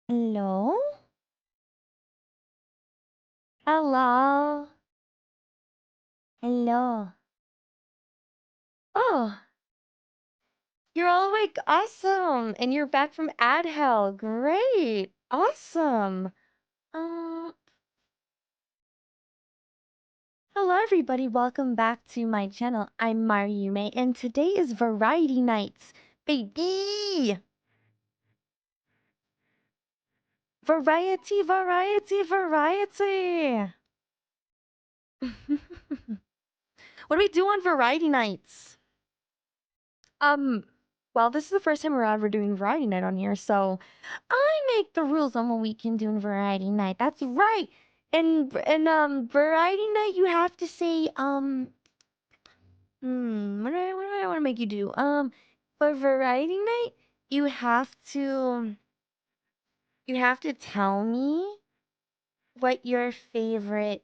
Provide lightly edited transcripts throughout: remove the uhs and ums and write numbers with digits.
Hello? Hello? Hello? Oh, you're all awake. Awesome. And you're back from ad hell. Great. Awesome. Um, Hello everybody. Welcome back to my channel. I'm Mari Yume, and today is Variety Nights. Baby! Variety, variety, variety. What do we do on Variety Nights? Um, well, this is the first time we're ever doing Variety Night on here, so I make the rules on what we can do in Variety Night. That's right. And Variety Night, you have to say what do I want to make you do? For Variety Night, you have to you have to tell me what your favorite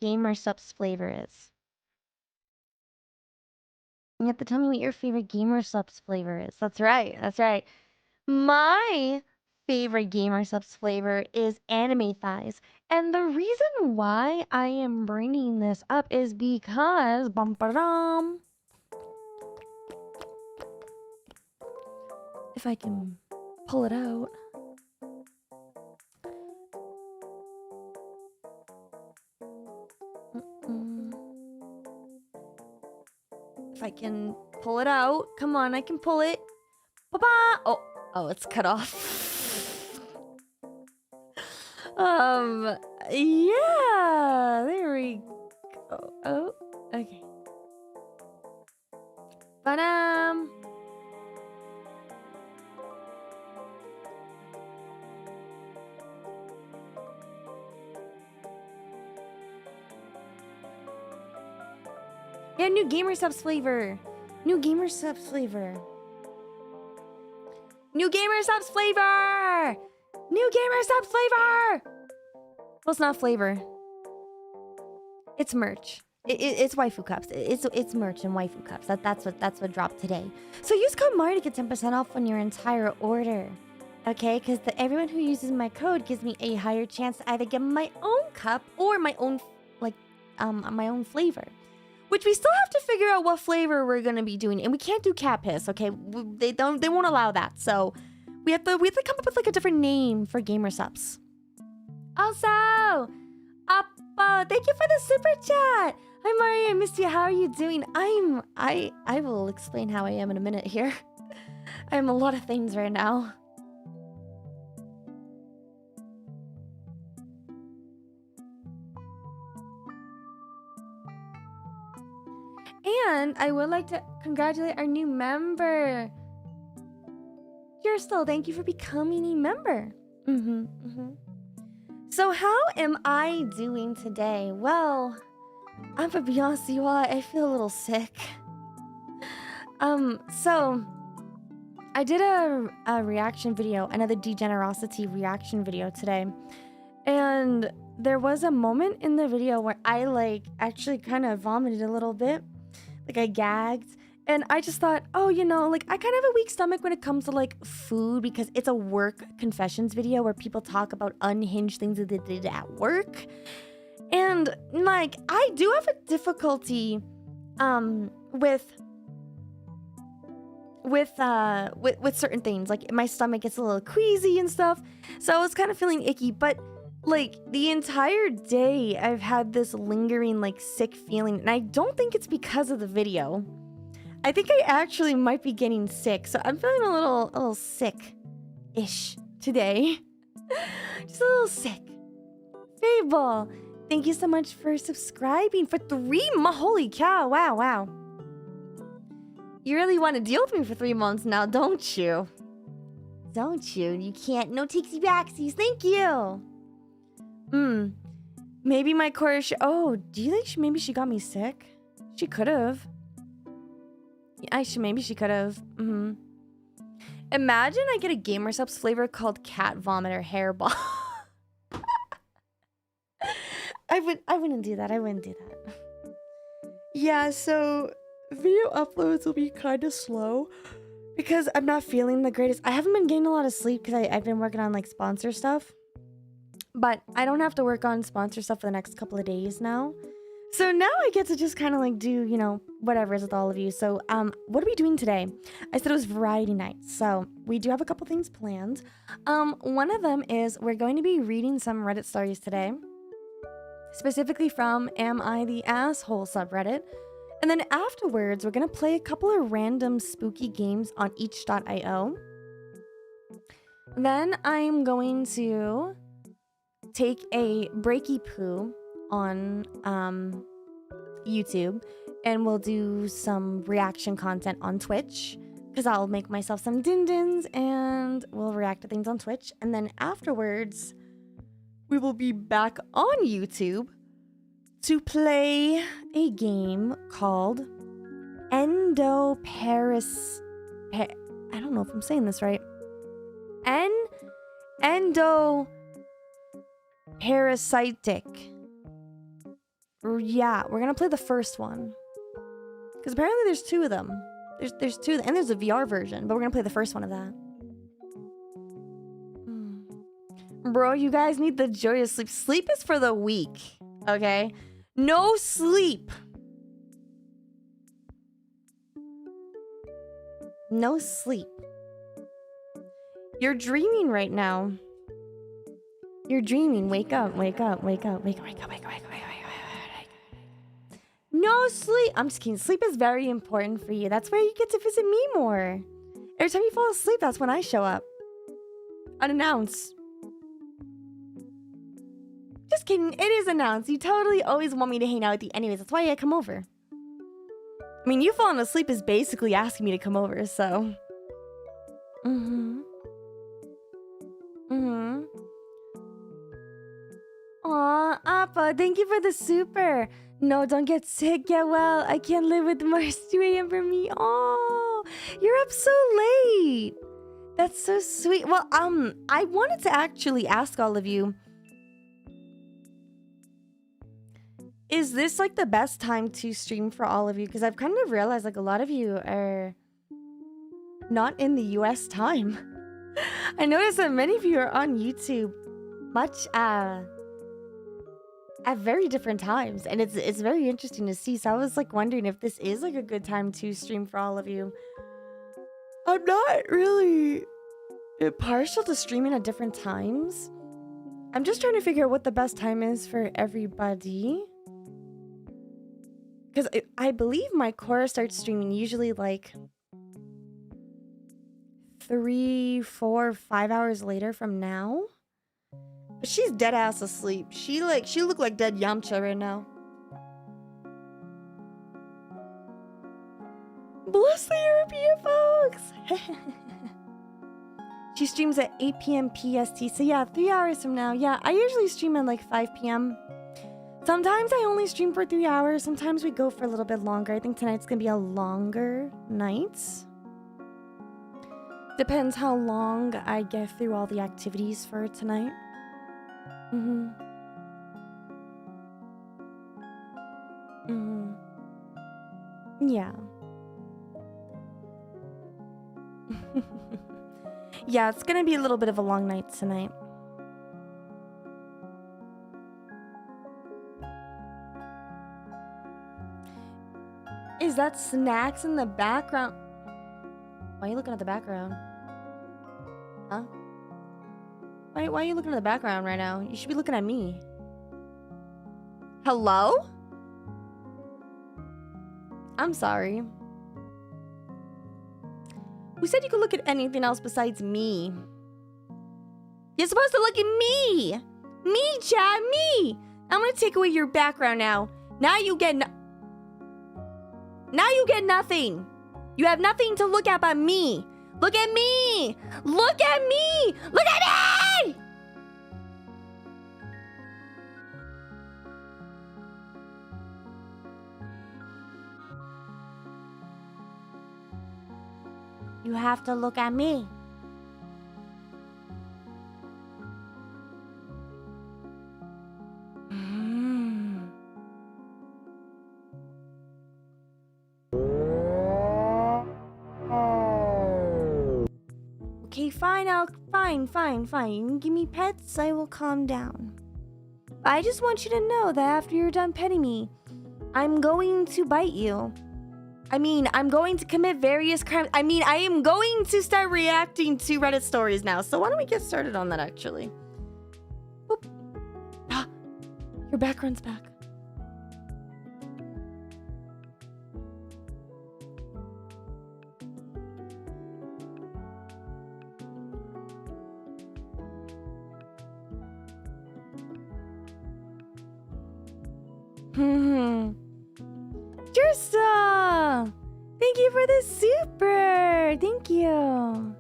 Gamer Subs flavor is. You have to tell me what your favorite Gamer Subs flavor is. That's right. That's right. My favorite Gamer Subs flavor is anime thighs. And the reason why I am bringing this up is because if I can pull it out. If I can pull it out. Come on, I can pull it. Ba-ba! Oh, it's cut off. Yeah, there we go. Oh, okay. But yeah, new Gamer Subs flavor. New Gamer Subs flavor. New Gamer Subs flavor! New Gamer Subs flavor! Well, it's not flavor. It's merch. It's waifu cups. It's merch and waifu cups. That's what dropped today. So use code Mari to get 10% off on your entire order. Okay, because everyone who uses my code gives me a higher chance to either get my own cup or my own my own flavor. Which we still have to figure out what flavor we're gonna be doing, and we can't do cat piss. Okay, they won't allow that. So we have to come up with like a different name for Gamer Subs. Also, Appo, thank you for the super chat. Hi Mario, I missed you. How are you doing? I will explain how I am in a minute here. I'm a lot of things right now. And I would like to congratulate our new member. Kirstel, thank you for becoming a member. So how am I doing today? Well, I'm gonna be honest with you all, I feel a little sick. So I did a reaction video, another degenerosity reaction video today. And there was a moment in the video where I actually kind of vomited a little bit. Like I gagged. And I just thought, oh, I kind of have a weak stomach when it comes to food because it's a work confessions video where people talk about unhinged things that they did at work. And I do have a difficulty with certain things. Like my stomach gets a little queasy and stuff. So I was kind of feeling icky, but the entire day I've had this lingering sick feeling, and I don't think it's because of the video. I think I actually might be getting sick, so I'm feeling a little sick-ish today. Just a little sick. Fable, thank you so much for subscribing for 3 months. Holy cow, wow. You really want to deal with me for 3 months now, don't you? Don't you? You can't. No takesy backsies. Thank you. Maybe my chorus. Oh, do you think maybe she got me sick? She could have. Maybe she could have. Imagine I get a Gamer Subs flavor called cat vomit or hairball. I wouldn't do that. I wouldn't do that. Yeah, so video uploads will be kind of slow because I'm not feeling the greatest. I haven't been getting a lot of sleep because I've been working on like sponsor stuff. But I don't have to work on sponsor stuff for the next couple of days now. So now I get to just kind of like do, you know, whatever is with all of you. So what are we doing today? I said it was variety night. So we do have a couple things planned. One of them is we're going to be reading some Reddit stories today. Specifically from Am I the Asshole subreddit. And then afterwards, we're going to play a couple of random spooky games on each.io. Then I'm going to take a breaky poo on YouTube, and we'll do some reaction content on Twitch, because I'll make myself some din-dins and we'll react to things on Twitch. And then afterwards, we will be back on YouTube to play a game called Endoparis... I don't know if I'm saying this right. Endoparasitic. Yeah, we're gonna play the first one. Because apparently there's two of them. There's two, and there's a VR version, but we're gonna play the first one of that. Bro, you guys need the joy of sleep. Sleep is for the weak, okay? No sleep. No sleep. You're dreaming right now. You're dreaming. Wake up, wake up, wake up, wake up, wake up, wake up, wake up, wake up, wake up. No sleep. I'm just kidding. Sleep is very important for you. That's where you get to visit me more. Every time you fall asleep, that's when I show up. Unannounced. Just kidding. It is announced. You totally always want me to hang out with you anyways. That's why I come over. I mean, you falling asleep is basically asking me to come over, so... Aw, Appa, thank you for the super. No, don't get sick, get well. I can't live with Mars 2 a.m. for me. Oh, you're up so late. That's so sweet. Well, I wanted to actually ask all of you, is this like the best time to stream for all of you? Because I've kind of realized like a lot of you are not in the US time. I noticed that many of you are on YouTube much at very different times, and it's very interesting to see. So I was like wondering if this is like a good time to stream for all of you. I'm not really partial to streaming at different times. I'm just trying to figure out what the best time is for everybody. Because I believe my Cora starts streaming usually like 3, 4, 5 hours later from now. But she's dead ass asleep. She look like dead Yamcha right now. Bless the European folks. She streams at 8 p.m. PST. So yeah, 3 hours from now. Yeah, I usually stream at like 5 p.m. Sometimes I only stream for 3 hours. Sometimes we go for a little bit longer. I think tonight's gonna be a longer night. Depends how long I get through all the activities for tonight. Yeah. Yeah, it's gonna be a little bit of a long night tonight. Is that snacks in the background? Why are you looking at the background? Huh? Why are you looking at the background right now? You should be looking at me. Hello? I'm sorry. Who said you could look at anything else besides me? You're supposed to look at me! Me, Chad, me! I'm gonna take away your background now. Now you get nothing. You have nothing to look at but me. Look at me! Look at me! Look at me! You have to look at me. Okay, fine, fine. You can give me pets, I will calm down. I just want you to know that after you're done petting me, I'm going to bite you. I mean, I'm going to commit various crimes. I mean, I am going to start reacting to Reddit stories now. So why don't we get started on that, actually? Boop. Ah, your background's back. Jersa! Thank you for the super! Thank you!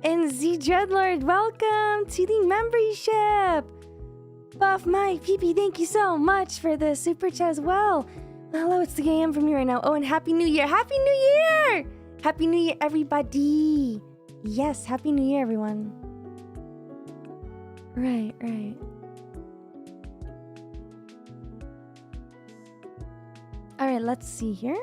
And Z Dreadlord, welcome to the membership! Buff Mike, PP, thank you so much for the super chat as well. Hello, it's the AM from you right now. Oh, and Happy New Year! Happy New Year! Happy New Year, everybody! Yes, Happy New Year, everyone. Right. Alright, let's see here.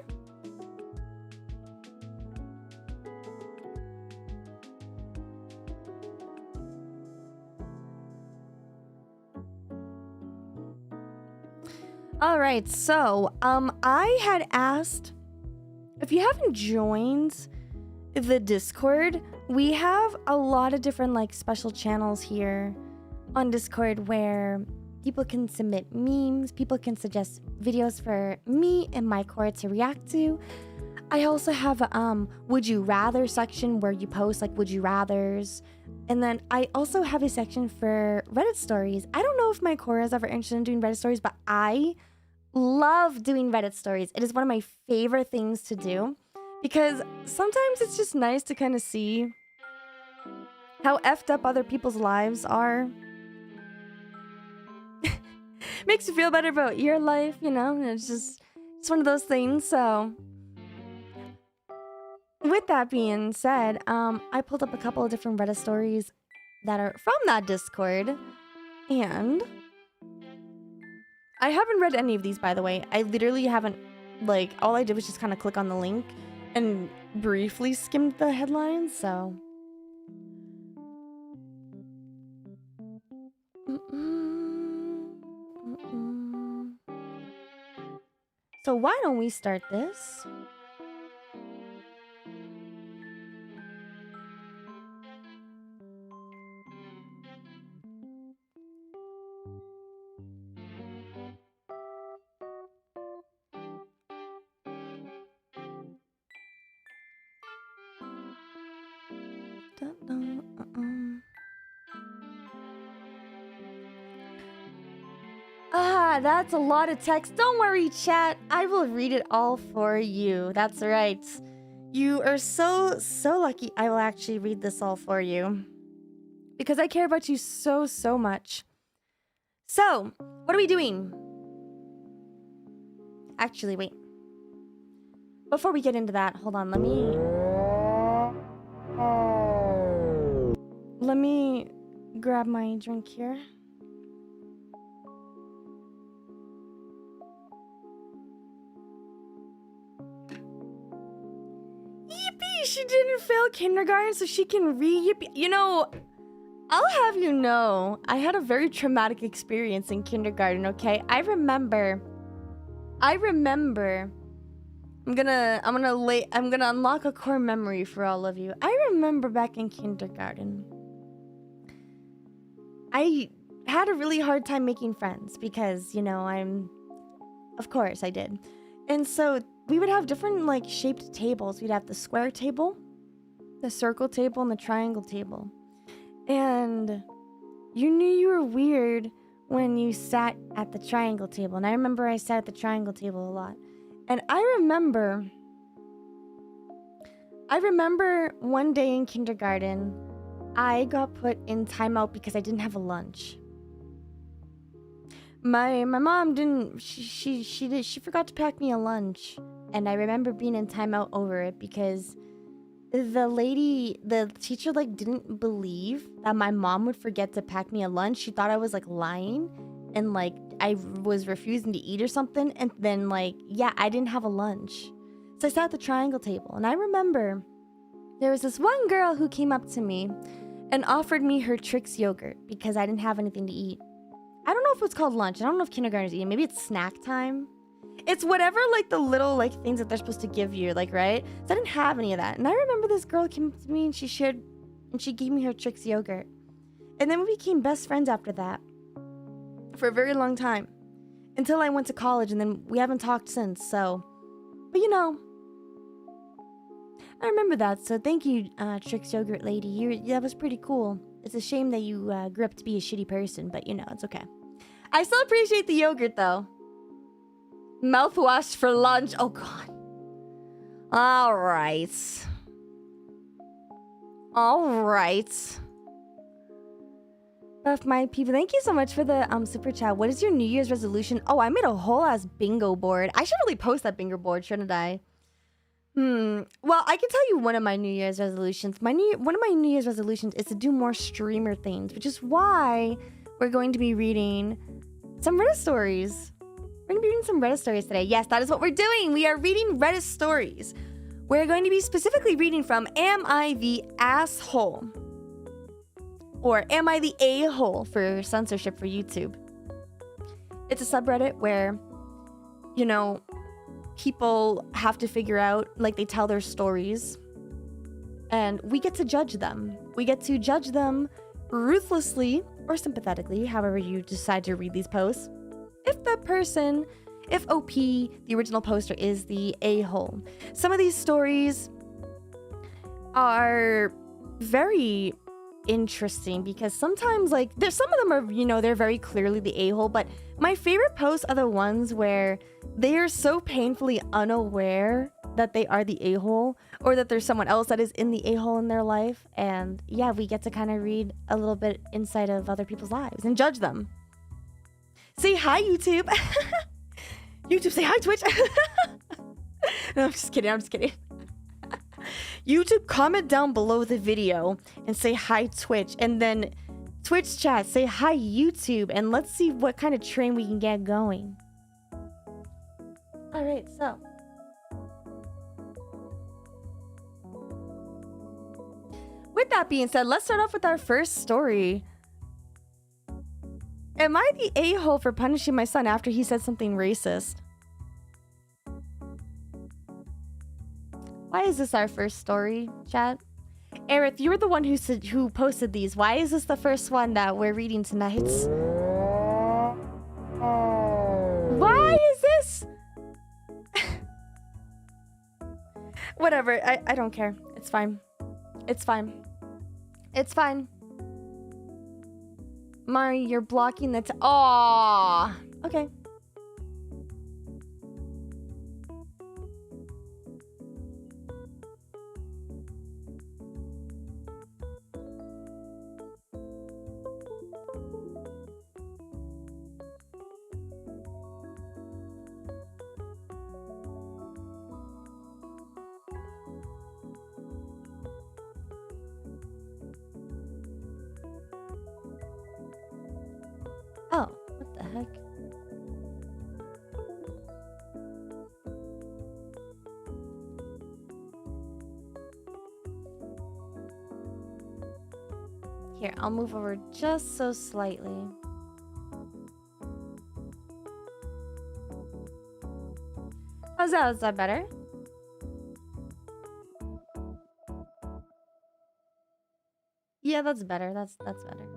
Alright, so, I had asked, if you haven't joined the Discord, we have a lot of different, like, special channels here on Discord where people can submit memes, people can suggest videos for me and my core to react to. I also have a would you rather section where you post like would you rathers. And then I also have a section for Reddit stories. I don't know if my core is ever interested in doing Reddit stories, but I love doing Reddit stories. It is one of my favorite things to do because sometimes it's just nice to kind of see how effed up other people's lives are. Makes you feel better about your life, you know? It's one of those things. So with that being said, I pulled up a couple of different Reddit stories that are from that Discord, and I haven't read any of these, by the way. I literally haven't, like, all I did was just kind of click on the link and briefly skimmed the headlines, so So why don't we start this? That's a lot of text. Don't worry, chat. I will read it all for you. That's right. You are so lucky. I will actually read this all for you because I care about you so much. So, what are we doing? Actually, wait. Before we get into that, hold on. Let me grab my drink here. She didn't fail kindergarten, so she can read. You know, I'll have you know, I had a very traumatic experience in kindergarten, okay? I remember. I'm gonna unlock a core memory for all of you. I remember back in kindergarten, I had a really hard time making friends because, you know, of course I did. And so we would have different, like, shaped tables. We'd have the square table, the circle table, and the triangle table. And you knew you were weird when you sat at the triangle table. And I remember I sat at the triangle table a lot. And I remember one day in kindergarten, I got put in timeout because I didn't have a lunch. My mom didn't, she forgot to pack me a lunch. And I remember being in timeout over it because the teacher, like, didn't believe that my mom would forget to pack me a lunch. She thought I was, like, lying and, like, I was refusing to eat or something. And then, like, yeah, I didn't have a lunch. So I sat at the triangle table. And I remember There was this one girl who came up to me and offered me her Trix yogurt because I didn't have anything to eat. I don't know if it's called lunch. I don't know if kindergartn's eating. Maybe it's snack time. It's whatever, like, the little, like, things that they're supposed to give you, like, right? So I didn't have any of that. And I remember this girl came up to me and she gave me her Trix yogurt. And then we became best friends after that for a very long time. Until I went to college, and then we haven't talked since, so. But, you know, I remember that, so thank you, Trix Yogurt Lady. That was pretty cool. It's a shame that you grew up to be a shitty person, but, you know, it's okay. I still appreciate the yogurt, though. Mouthwash for lunch. Oh, God. All right. All right. Buff my people. Thank you so much for the super chat. What is your New Year's resolution? Oh, I made a whole ass bingo board. I should really post that bingo board, shouldn't I? Well, I can tell you one of my New Year's resolutions. One of my New Year's resolutions is to do more streamer things, which is why we're going to be reading some Reddit stories. We're going to be reading some Reddit stories today. Yes, that is what we're doing. We are reading Reddit stories. We're going to be specifically reading from Am I the Asshole? Or Am I the A-hole for censorship for YouTube? It's a subreddit where, you know, people have to figure out, like, they tell their stories. And we get to judge them. We get to judge them ruthlessly or sympathetically, however you decide to read these posts. If OP, the original poster, is the a-hole. Some of these stories are very interesting because sometimes, like, there's some of them are, you know, they're very clearly the a-hole, but my favorite posts are the ones where they are so painfully unaware that they are the a-hole, or that there's someone else that is in the a-hole in their life. And yeah, we get to kind of read a little bit inside of other people's lives and judge them. Say hi, YouTube. YouTube, say hi, Twitch. No, I'm just kidding. YouTube, comment down below the video and say hi, Twitch. And then Twitch chat, say hi, YouTube. And let's see what kind of train we can get going. All right, so. With that being said, let's start off with our first story. Am I the a-hole for punishing my son after he said something racist? Why is this our first story, chat? Aerith, you were the one who posted these. Why is this the first one that we're reading tonight? Why is this? Whatever, I don't care. It's fine. It's fine. It's fine. Mari, you're blocking the Aww. Okay. Oh, what the heck? Here, I'll move over just so slightly. How's that? Is that better? Yeah, that's better. That's better.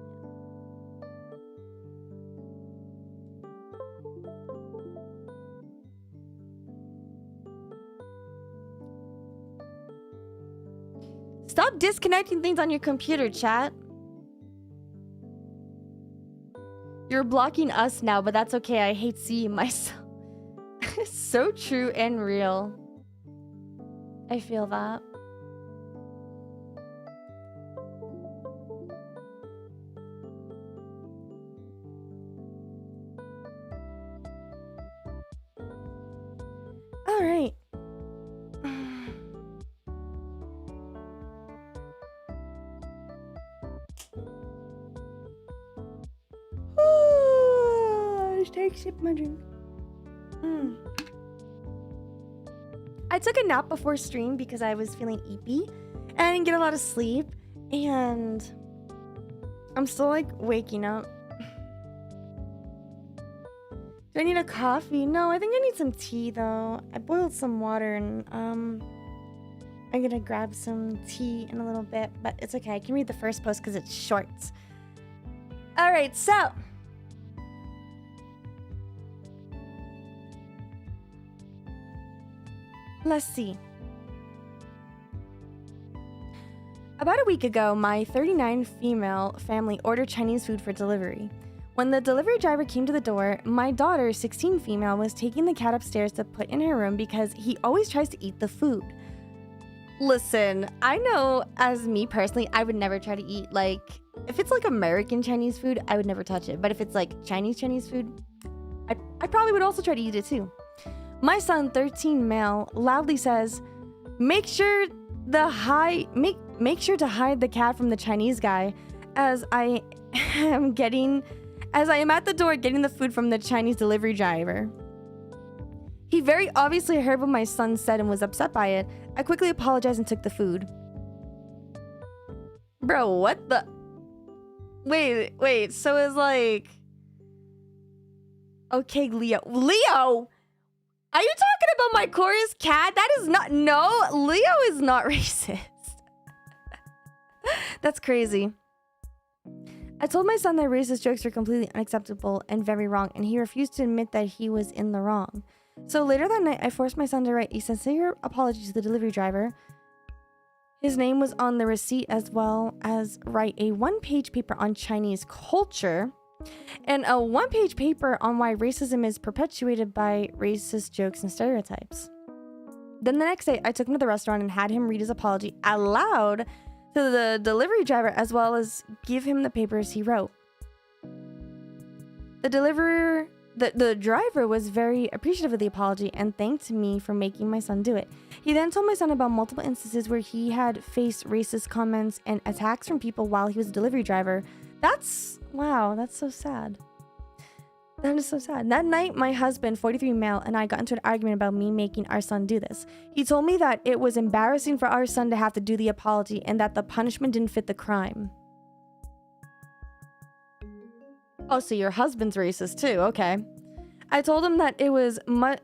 Stop disconnecting things on your computer, chat. You're blocking us now, but that's okay. I hate seeing myself. So true and real. I feel that. All right. Take sip my drink. I took a nap before stream because I was feeling eepy, And I didn't get a lot of sleep. And I'm still like waking up. Do I need a coffee? No, I think I need some tea though. I boiled some water and I'm gonna grab some tea in a little bit, but it's okay. I can read the first post because it's short. All right, so let's see. About a week ago, my 39 female family ordered Chinese food for delivery. When the delivery driver came to the door, my daughter, 16 female, was taking the cat upstairs to put in her room because he always tries to eat the food. Listen, I know as me personally, I would never try to eat, like, if it's like American Chinese food, I would never touch it. But if it's like Chinese food, I probably would also try to eat it too. My son, 13 male, loudly says, make sure to hide the cat from the Chinese guy as I am at the door getting the food from the Chinese delivery driver. He very obviously heard what my son said and was upset by it. I quickly apologized and took the food. Bro, what the? Wait, so it's like... Okay, Leo, are you talking about my chorus cat? That is not, no, Leo is not racist. That's crazy. I told my son that racist jokes were completely unacceptable and very wrong, and he refused to admit that he was in the wrong. So later that night, I forced my son to write a sincere apology to the delivery driver. His name was on the receipt, as well as write a one-page paper on Chinese culture and a one-page paper on why racism is perpetuated by racist jokes and stereotypes. Then the next day, I took him to the restaurant and had him read his apology out loud to the delivery driver, as well as give him the papers he wrote. The driver was very appreciative of the apology and thanked me for making my son do it. He then told my son about multiple instances where he had faced racist comments and attacks from people while he was a delivery driver. Wow, that's so sad. That is so sad. That night, my husband, 43 male, and I got into an argument about me making our son do this. He told me that it was embarrassing for our son to have to do the apology and that the punishment didn't fit the crime. Oh, so your husband's racist too, okay. I told him that it was much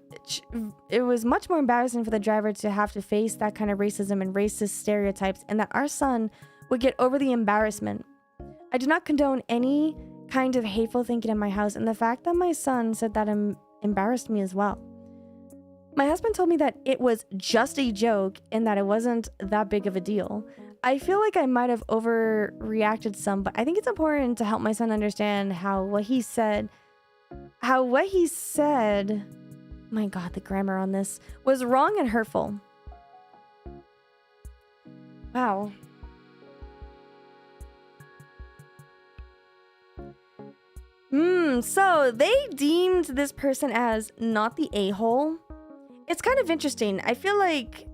more embarrassing for the driver to have to face that kind of racism and racist stereotypes, and that our son would get over the embarrassment. I do not condone any kind of hateful thinking in my house, and the fact that my son said that embarrassed me as well. My husband told me that it was just a joke and that it wasn't that big of a deal. I feel like I might have overreacted some, but I think it's important to help my son understand how what he said, my God, the grammar on this, was wrong and hurtful. Wow. So they deemed this person as not the a-hole. It's kind of interesting. I feel like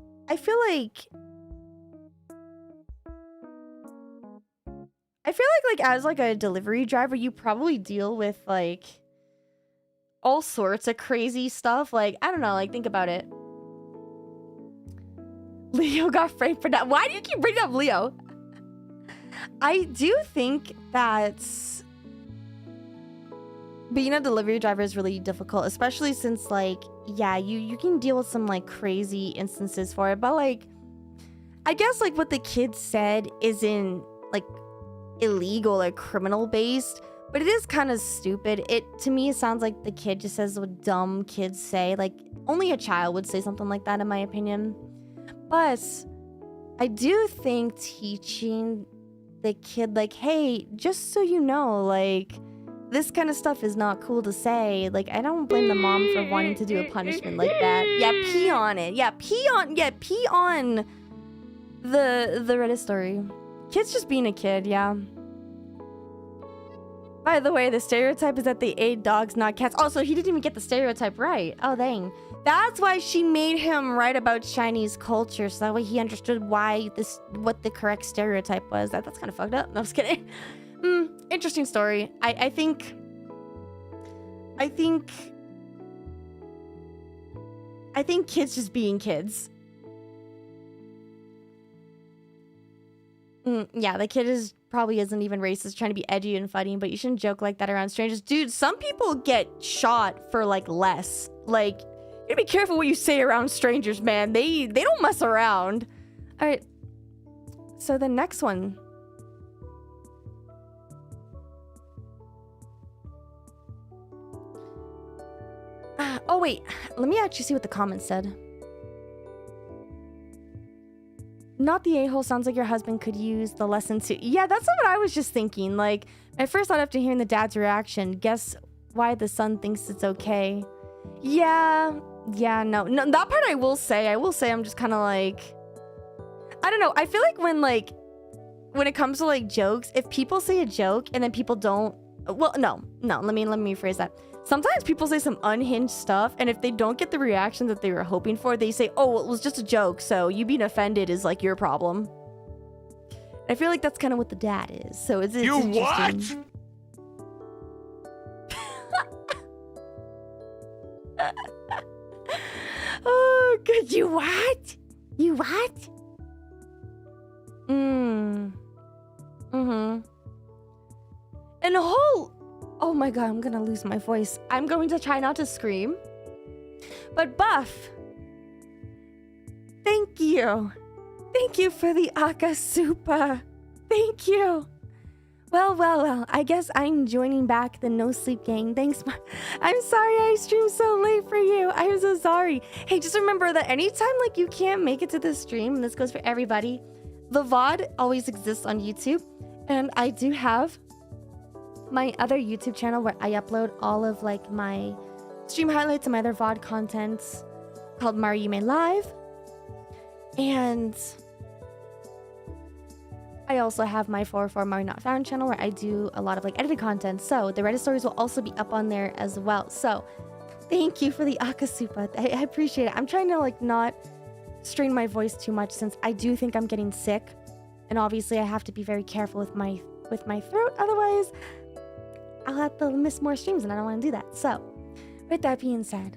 as like a delivery driver, you probably deal with like all sorts of crazy stuff. Like, I don't know, like think about it. Leo got framed for that. Why do you keep bringing up Leo? I do think that being a delivery driver is really difficult, especially since like, yeah, you can deal with some like crazy instances for it, but like, I guess like what the kid said isn't like illegal or criminal based, but it is kind of stupid. To me, it sounds like the kid just says what dumb kids say. Like only a child would say something like that, in my opinion. But I do think teaching the kid like, hey, just so you know, like this kind of stuff is not cool to say. Like, I don't blame the mom for wanting to do a punishment like that. Yeah, pee on it. Yeah, pee on the Reddit story. Kid's just being a kid, yeah. By the way, the stereotype is that they ate dogs, not cats. Oh, so he didn't even get the stereotype right. Oh, dang. That's why she made him write about Chinese culture, so that way he understood what the correct stereotype was. That's kind of fucked up. No, I'm just kidding. Interesting story. I think kids just being kids. Yeah, the kid probably isn't even racist, trying to be edgy and funny, but you shouldn't joke like that around strangers. Dude, some people get shot for like less. Like, you gotta be careful what you say around strangers, man. They don't mess around. All right. So the next one. Oh wait, let me actually see what the comments said. Not the a-hole, sounds like your husband could use the lesson too. Yeah, that's what I was just thinking. Like, my first thought after hearing the dad's reaction, guess why the son thinks it's okay. Yeah, no, that part I will say I'm just kind of like, I don't know. I feel like when it comes to like jokes, if people say a joke and then people don't, well, no, let me rephrase that. Sometimes people say some unhinged stuff, and if they don't get the reaction that they were hoping for, they say, oh, well, it was just a joke, so you being offended is like your problem. I feel like that's kind of what the dad is, so it's you interesting. What? Oh, good. You what? You what? And a whole... Oh my god, I'm gonna lose my voice. I'm going to try not to scream. But Buff, thank you. Thank you for the Akasupa. Thank you. Well. I guess I'm joining back the No Sleep Gang. Thanks. I'm sorry I streamed so late for you. I'm so sorry. Hey, just remember that anytime like you can't make it to the stream, and this goes for everybody, the VOD always exists on YouTube. And I do have my other YouTube channel where I upload all of like my stream highlights and my other VOD contents called Mari Yume Live. And I also have my 404 Mari Not Found channel where I do a lot of like edited content. So the Reddit stories will also be up on there as well. So thank you for the Akasupa. I appreciate it. I'm trying to like not strain my voice too much since I do think I'm getting sick. And obviously I have to be very careful with my throat. Otherwise, I'll have to miss more streams and I don't want to do that. So, with that being said,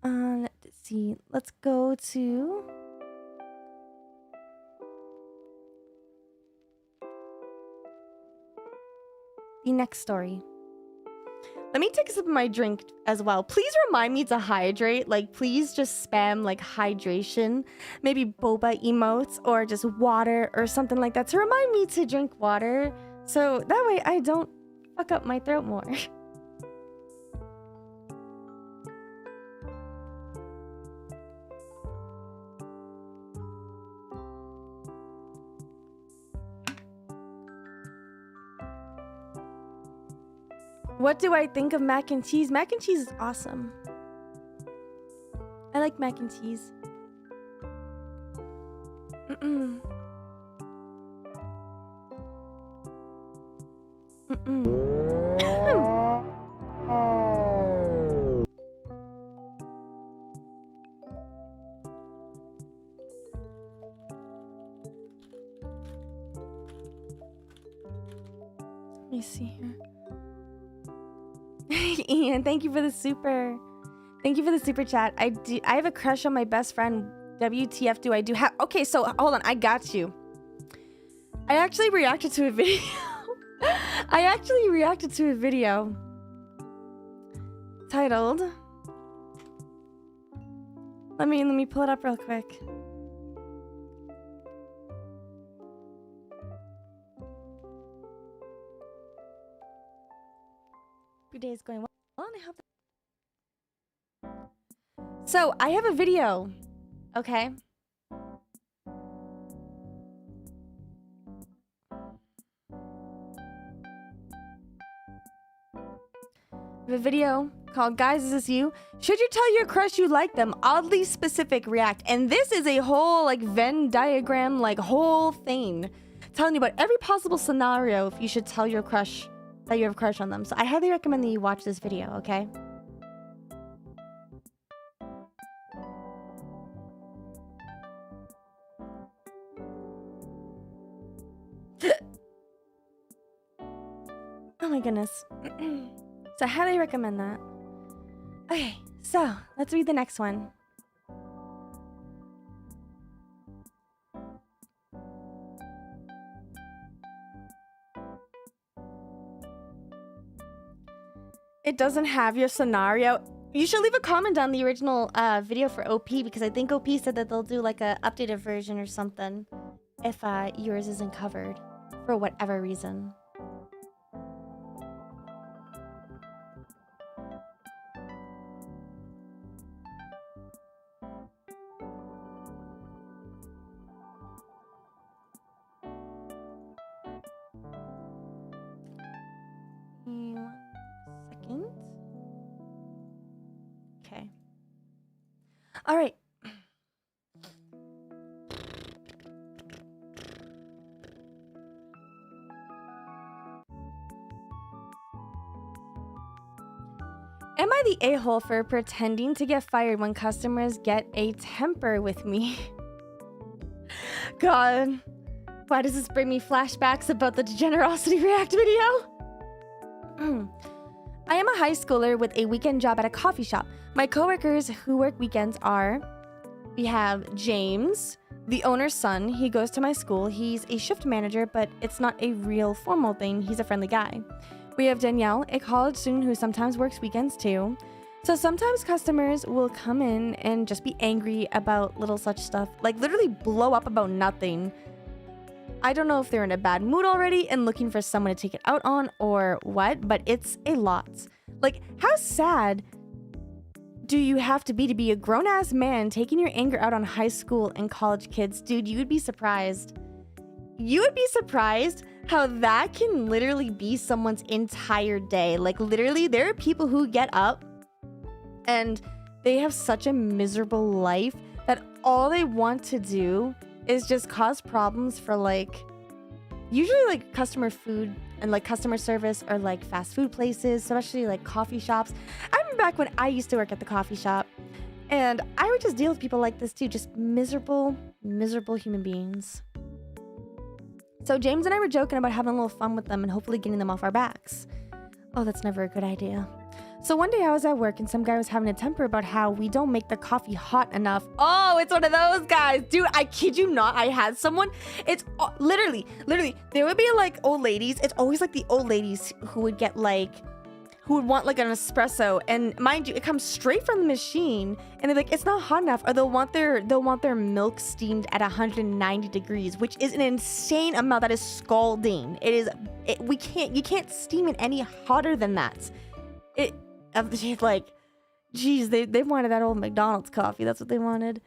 let's see. Let's go to the next story. Let me take a sip of my drink as well. Please remind me to hydrate. Like, please just spam like hydration. Maybe boba emotes or just water or something like that to remind me to drink water. So that way I don't fuck up my throat more. What do I think of mac and cheese? Mac and cheese is awesome. I like mac and cheese. Let me see here. Ian, thank you for the super. Thank you for the super chat. I have a crush on my best friend. WTF do I do have? Okay, so hold on. I got you. I actually reacted to a video. Titled. Let me pull it up real quick. Your day is going well, and I hope that... So I have a video, okay? I have a video called "Guys, Is This You? Should you tell your crush you like them? Oddly specific react." And this is a whole like Venn diagram, like whole thing, telling you about every possible scenario if you should tell your crush that you have a crush on them. So I highly recommend that you watch this video, okay? Oh my goodness. So I highly recommend that. Okay. So, let's read the next one. It doesn't have your scenario. You should leave a comment on the original video for OP, because I think OP said that they'll do like a updated version or something if yours isn't covered for whatever reason. Okay. All right. Am I the a-hole for pretending to get fired when customers get a temper with me? God, why does this bring me flashbacks about the Generosity React video? I am a high schooler with a weekend job at a coffee shop. My coworkers who work weekends are, we have James, the owner's son. He goes to my school. He's a shift manager, but it's not a real formal thing. He's a friendly guy. We have Danielle, a college student who sometimes works weekends too. So sometimes customers will come in and just be angry about little such stuff, like literally blow up about nothing. I don't know if they're in a bad mood already and looking for someone to take it out on or what, but it's a lot. Like, how sad do you have to be a grown-ass man taking your anger out on high school and college kids? Dude, you would be surprised. You would be surprised how that can literally be someone's entire day. Like, literally, there are people who get up and they have such a miserable life that all they want to do is just cause problems for, like, usually like customer food and like customer service or like fast food places, especially like coffee shops. I remember back when I used to work at the coffee shop, and I would just deal with people like this too, just miserable human beings. So James and I were joking about having a little fun with them and hopefully getting them off our backs. Oh, that's never a good idea. So one day I was at work and some guy was having a temper about how we don't make the coffee hot enough. Oh, it's one of those guys. Dude, I kid you not. I had someone. It's literally, there would be like old ladies. It's always like the old ladies who would get like, who would want like an espresso. And mind you, it comes straight from the machine. And they're like, it's not hot enough. Or they'll want their milk steamed at 190 degrees, which is an insane amount. That is scalding. You can't steam it any hotter than that. Like, geez, they wanted that old McDonald's coffee. That's what they wanted.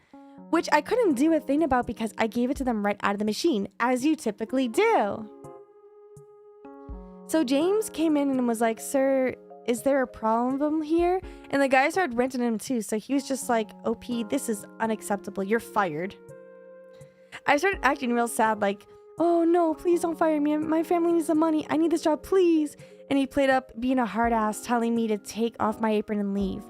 Which I couldn't do a thing about because I gave it to them right out of the machine, as you typically do. So James came in and was like, sir, is there a problem here? And the guy started renting him too. So he was just like, OP, this is unacceptable. You're fired. I started acting real sad, like, oh no, please don't fire me. My family needs the money. I need this job, please. And he played up being a hard ass, telling me to take off my apron and leave.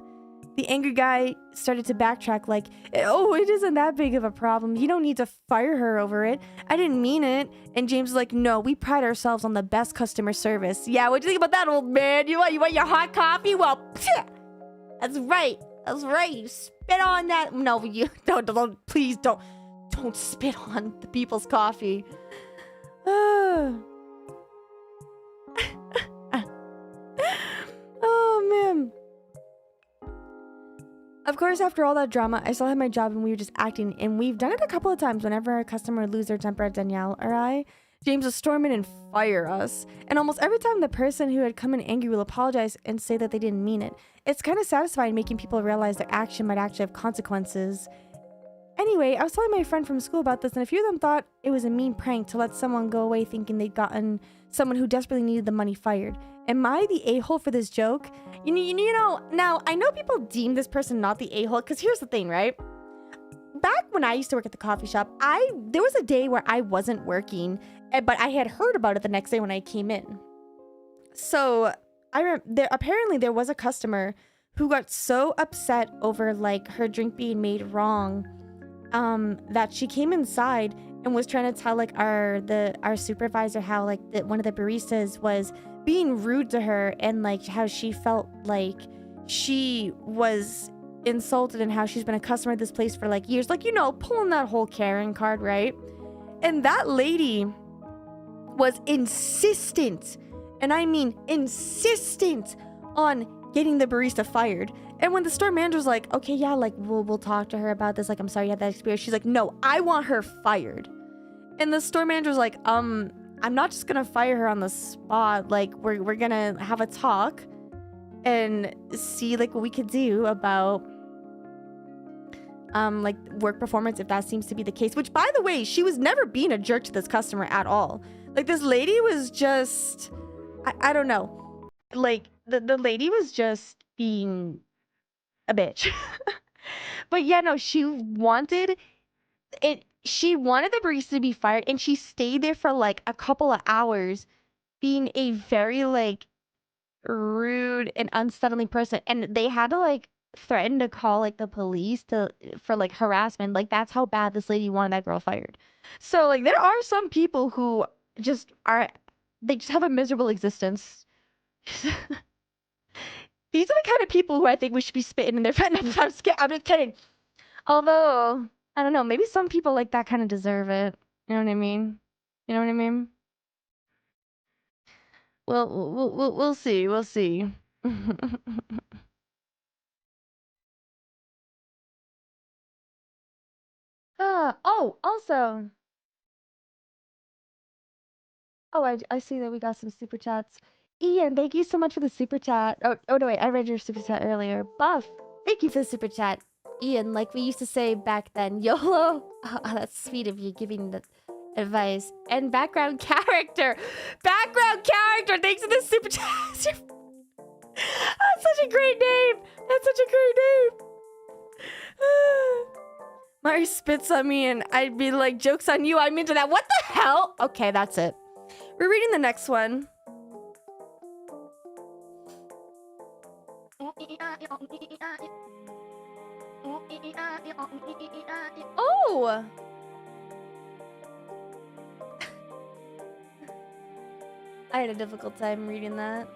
The angry guy started to backtrack like, oh, it isn't that big of a problem. You don't need to fire her over it. I didn't mean it. And James was like, no, we pride ourselves on the best customer service. Yeah, what do you think about that, old man? You want your hot coffee? Well, that's right. That's right. You spit on that. No, you don't please don't spit on the people's coffee. Oh man. Of course, after all that drama, I still had my job and we were just acting, and we've done it a couple of times whenever a customer would lose their temper at Danielle or I. James will storm in and fire us. And almost every time the person who had come in angry will apologize and say that they didn't mean it. It's kind of satisfying making people realize their action might actually have consequences. Anyway, I was telling my friend from school about this, and a few of them thought it was a mean prank to let someone go away thinking they'd gotten someone who desperately needed the money fired. Am I the a-hole for this joke? You know, now, I know people deem this person not the a-hole, because here's the thing, right? Back when I used to work at the coffee shop, there was a day where I wasn't working, but I had heard about it the next day when I came in. So, apparently there was a customer who got so upset over, like, her drink being made wrong, that she came inside and was trying to tell like our supervisor how like one of the baristas was being rude to her, and like how she felt like she was insulted and how she's been a customer at this place for like years. Like, you know, pulling that whole Karen card, right? And that lady was insistent, and I mean insistent, on getting the barista fired. And when the store manager's like, okay, yeah, like we'll talk to her about this, like, I'm sorry you had that experience, she's like, no, I want her fired. And the store manager's like, I'm not just gonna fire her on the spot, like we're gonna have a talk and see like what we could do about like work performance, if that seems to be the case. Which, by the way, she was never being a jerk to this customer at all. Like, this lady was just, I don't know, like the lady was just being a bitch. But yeah, no, she wanted the barista to be fired, and she stayed there for like a couple of hours being a very like rude and unsettling person, and they had to like threaten to call like the police for like harassment. Like, that's how bad this lady wanted that girl fired. So like, there are some people who just have a miserable existence. These are the kind of people who I think we should be spitting in their face. I'm just kidding. Although, I don't know, maybe some people like that kind of deserve it. You know what I mean? You know what I mean? Well, we'll see. We'll see. Oh, also. Oh, I see that we got some super chats. Ian, thank you so much for the super chat. Oh no, wait, I read your super chat earlier. Buff, thank you for the super chat. Ian, like we used to say back then, YOLO. Oh, that's sweet of you giving the advice. And background character. Background character, thanks for the super chat. That's such a great name. That's such a great name. Mari spits on me and I'd be like, joke's on you, I'm into that. What the hell? Okay, that's it. We're reading the next one. Oh! I had a difficult time reading that.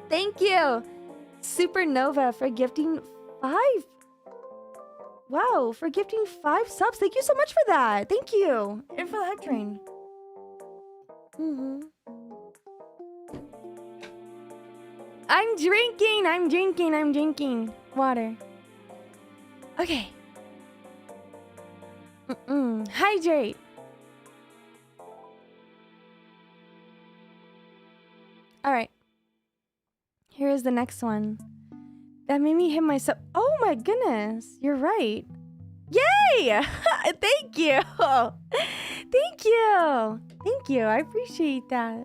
Thank you, Supernova, for gifting 5. Wow, for gifting 5 subs. Thank you so much for that. Thank you. And for the head train. I'm drinking water. Okay. Hydrate. Alright. Here is the next one. That made me hit myself. Oh my goodness. You're right. Yay! Thank you. Thank you. Thank you. I appreciate that.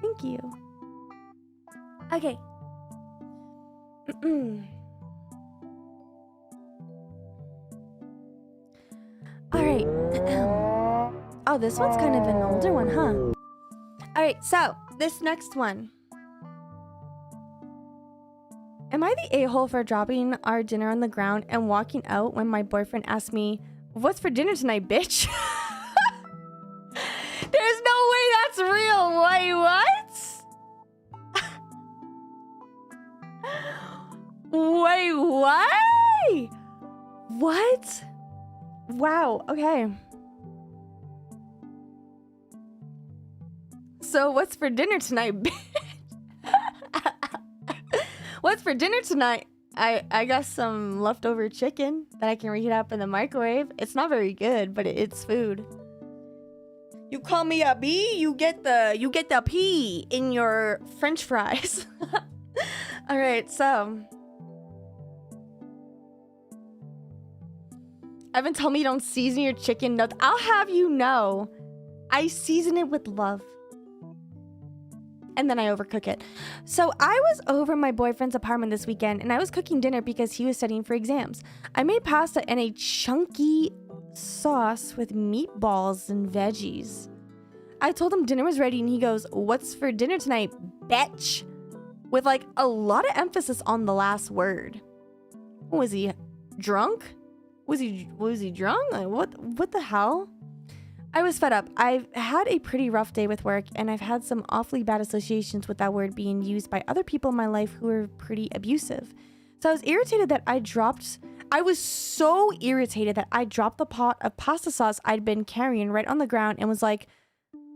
Thank you. Okay. Alright. Oh, this one's kind of an older one, huh? Alright, so this next one. Am I the a-hole for dropping our dinner on the ground and walking out when my boyfriend asked me, what's for dinner tonight, bitch? There's no way that's real. Wait, what? Wait, what? What? Wow, okay. So what's for dinner tonight, bitch? What's for dinner tonight? I got some leftover chicken that I can reheat up in the microwave. It's not very good, but it's food. You call me a B, you get the P in your French fries. All right, so Evan told me you don't season your chicken nuts. I'll have you know, I season it with love. And then I overcook it. So I was over my boyfriend's apartment this weekend and I was cooking dinner because he was studying for exams. I made pasta and a chunky sauce with meatballs and veggies. I told him dinner was ready and he goes, what's for dinner tonight, bitch? With like a lot of emphasis on the last word. Was he drunk? Was he drunk? Like, what the hell? I was fed up. I've had a pretty rough day with work, and I've had some awfully bad associations with that word being used by other people in my life who are pretty abusive. So I was irritated that I was so irritated that I dropped the pot of pasta sauce I'd been carrying right on the ground and was like,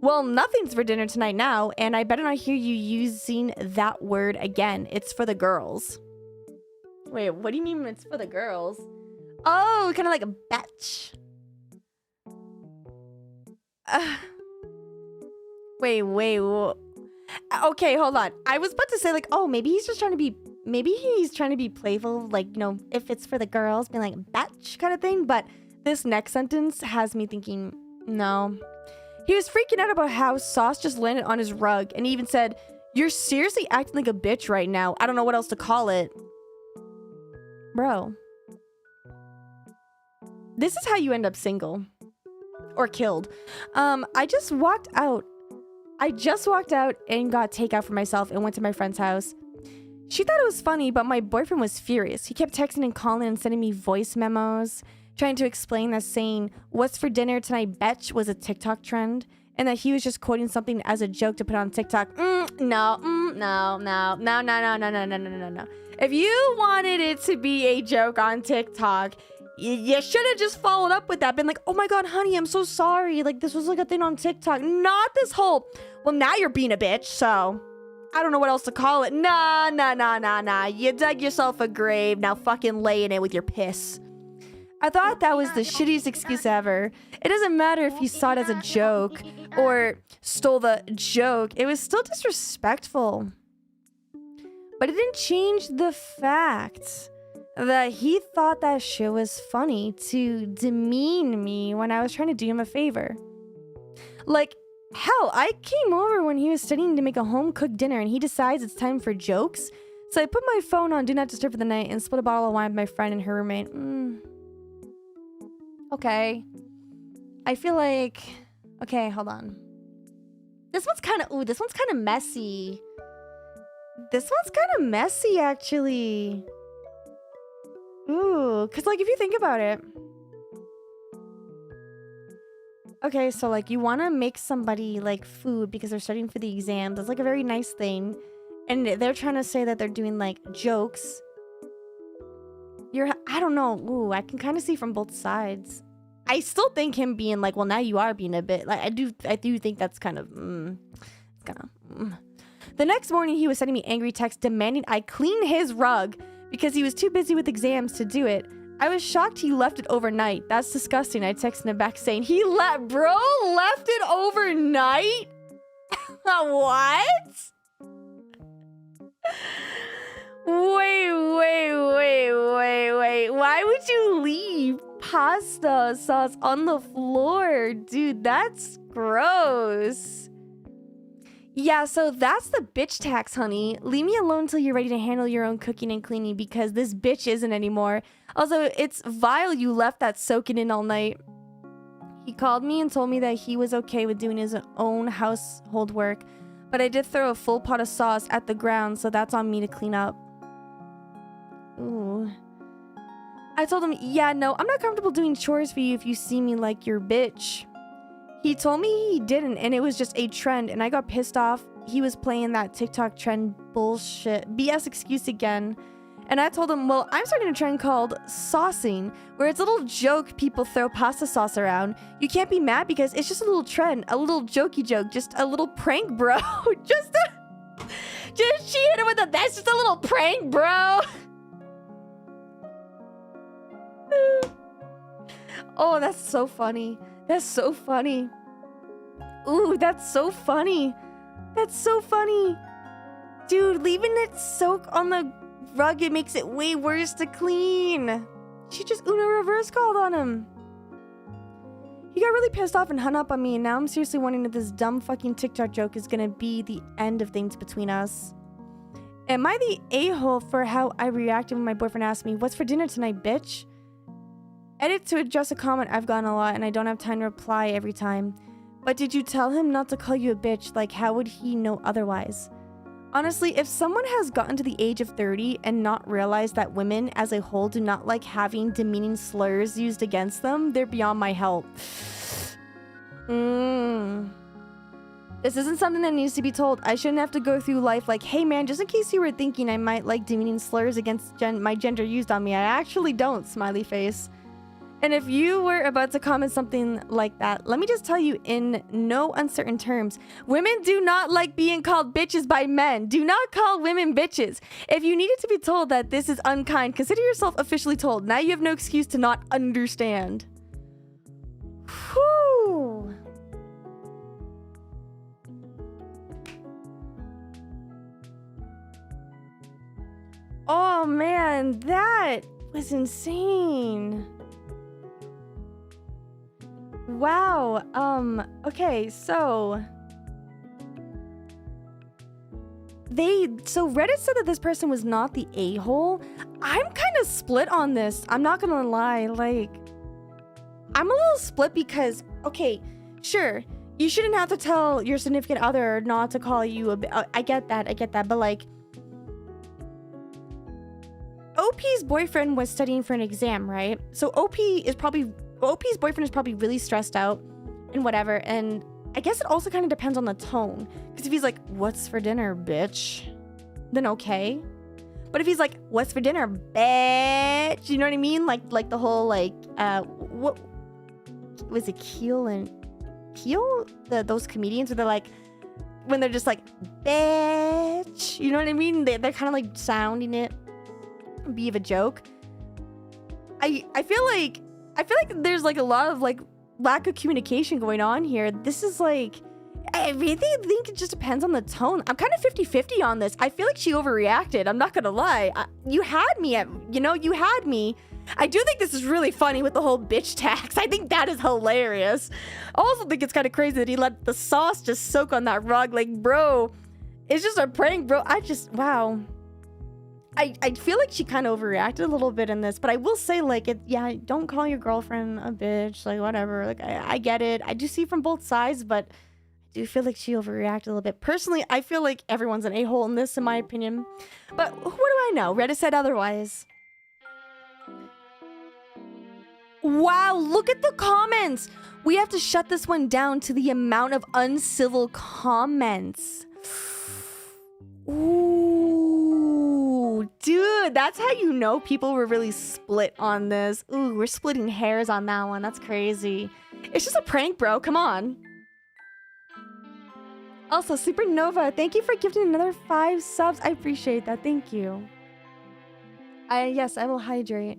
well, nothing's for dinner tonight now, and I better not hear you using that word again. It's for the girls. Wait, what do you mean it's for the girls? Oh, kind of like a batch. Wait. Okay, hold on. I was about to say like, oh, maybe he's trying to be playful, like, you know, if it's for the girls, being like batch kind of thing. But this next sentence has me thinking, no. He was freaking out about how sauce just landed on his rug, and he even said, "You're seriously acting like a bitch right now. I don't know what else to call it." Bro. This is how you end up single. Or killed. I just walked out and got takeout for myself and went to my friend's house. She thought it was funny, but my boyfriend was furious. He kept texting and calling and sending me voice memos, trying to explain that saying, "What's for dinner tonight, bitch," was a TikTok trend, and that he was just quoting something as a joke to put on TikTok. No. If you wanted it to be a joke on TikTok, you should have just followed up with that. Been like, "Oh my god, honey, I'm so sorry. Like, this was like a thing on TikTok." Not this whole, "Well, now you're being a bitch, so I don't know what else to call it." Nah. You dug yourself a grave. Now fucking lay in it with your piss. I thought that was the shittiest excuse ever. It doesn't matter if he saw it as a joke or stole the joke. It was still disrespectful. But it didn't change the fact that he thought that shit was funny to demean me when I was trying to do him a favor. Like, hell, I came over when he was studying to make a home-cooked dinner, and he decides it's time for jokes. So I put my phone on Do Not Disturb for the night and split a bottle of wine with my friend and her roommate. Okay. I feel like... Okay, hold on. This one's kind of messy. This one's kind of messy, actually. Ooh, because, like, if you think about it. Okay, so, like, you want to make somebody, like, food because they're studying for the exam. That's, like, a very nice thing. And they're trying to say that they're doing, like, jokes. I don't know. Ooh, I can kind of see from both sides. I still think him being like, "Well, now you are being a bit." Like, I do think that's kind of, it's kind of, The next morning, he was sending me angry texts demanding I clean his rug because he was too busy with exams to do it. I was shocked he left it overnight. That's disgusting. I texted him back saying, bro left it overnight? What? Wait. Why would you leave pasta sauce on the floor? Dude, that's gross. Yeah, so that's the bitch tax, honey. Leave me alone until you're ready to handle your own cooking and cleaning because this bitch isn't anymore. Also, it's vile you left that soaking in all night. He called me and told me that he was okay with doing his own household work, but I did throw a full pot of sauce at the ground, so that's on me to clean up. Ooh. I told him, yeah, no, I'm not comfortable doing chores for you if you see me like your bitch. He told me he didn't, and it was just a trend, and I got pissed off. He was playing that TikTok trend bullshit, BS excuse again. And I told him, well, I'm starting a trend called saucing, where it's a little joke people throw pasta sauce around. You can't be mad because it's just a little trend, a little jokey joke, just a little prank, bro. Just she hit him with that's just a little prank, bro. Oh, that's so funny. That's so funny. Ooh, that's so funny. That's so funny. Dude, leaving it soak on the rug, it makes it way worse to clean. She just Uno reverse called on him. He got really pissed off and hung up on me, and now I'm seriously wondering if this dumb fucking TikTok joke is gonna be the end of things between us. Am I the a-hole for how I reacted when my boyfriend asked me, "What's for dinner tonight, bitch?" Edit to address a comment I've gotten a lot, and I don't have time to reply every time. But did you tell him not to call you a bitch? Like, how would he know otherwise? Honestly, if someone has gotten to the age of 30 and not realized that women as a whole do not like having demeaning slurs used against them, they're beyond my help. This isn't something that needs to be told. I shouldn't have to go through life like, hey man, just in case you were thinking I might like demeaning slurs against my gender used on me. I actually don't, smiley face. And if you were about to comment something like that, let me just tell you in no uncertain terms, women do not like being called bitches by men. Do not call women bitches. If you needed to be told that this is unkind, consider yourself officially told. Now you have no excuse to not understand. Whew. Oh man, that was insane. Wow. Okay, so Reddit said that this person was not the a-hole. I'm kind of split on this. I'm not gonna lie. Like, I'm a little split because, okay, sure, you shouldn't have to tell your significant other not to call you a I get that, but like, OP's boyfriend was studying for an exam, right? So OP's boyfriend is probably really stressed out and whatever, and I guess it also kind of depends on the tone, because if he's like, what's for dinner, bitch, then okay. But if he's like, what's for dinner, bitch, you know what I mean? Like the whole like what was it, Keel? Those comedians where they're like, when they're just like, bitch, you know what I mean? They're kind of like sounding it be of a joke. I feel like there's like a lot of like lack of communication going on here. This is like, I really think it just depends on the tone. I'm kind of 50-50 on this. I feel like she overreacted. I'm not gonna lie. You had me. I do think this is really funny with the whole bitch tax. I think that is hilarious. I also think it's kind of crazy that he let the sauce just soak on that rug. Like, bro, it's just a prank, bro. Wow. I feel like she kind of overreacted a little bit in this, but I will say, like, yeah, don't call your girlfriend a bitch, like, whatever. Like, I get it. I do see from both sides, but I do feel like she overreacted a little bit. Personally, I feel like everyone's an a-hole in this, in my opinion. But what do I know? Reddit said otherwise. Wow, look at the comments. We have to shut this one down to the amount of uncivil comments. Ooh, dude, that's how you know people were really split on this. Ooh, we're splitting hairs on that one. That's crazy. It's just a prank, bro. Come on. Also, Supernova, thank you for gifting another 5 subs. I appreciate that. Thank you. Yes, I will hydrate.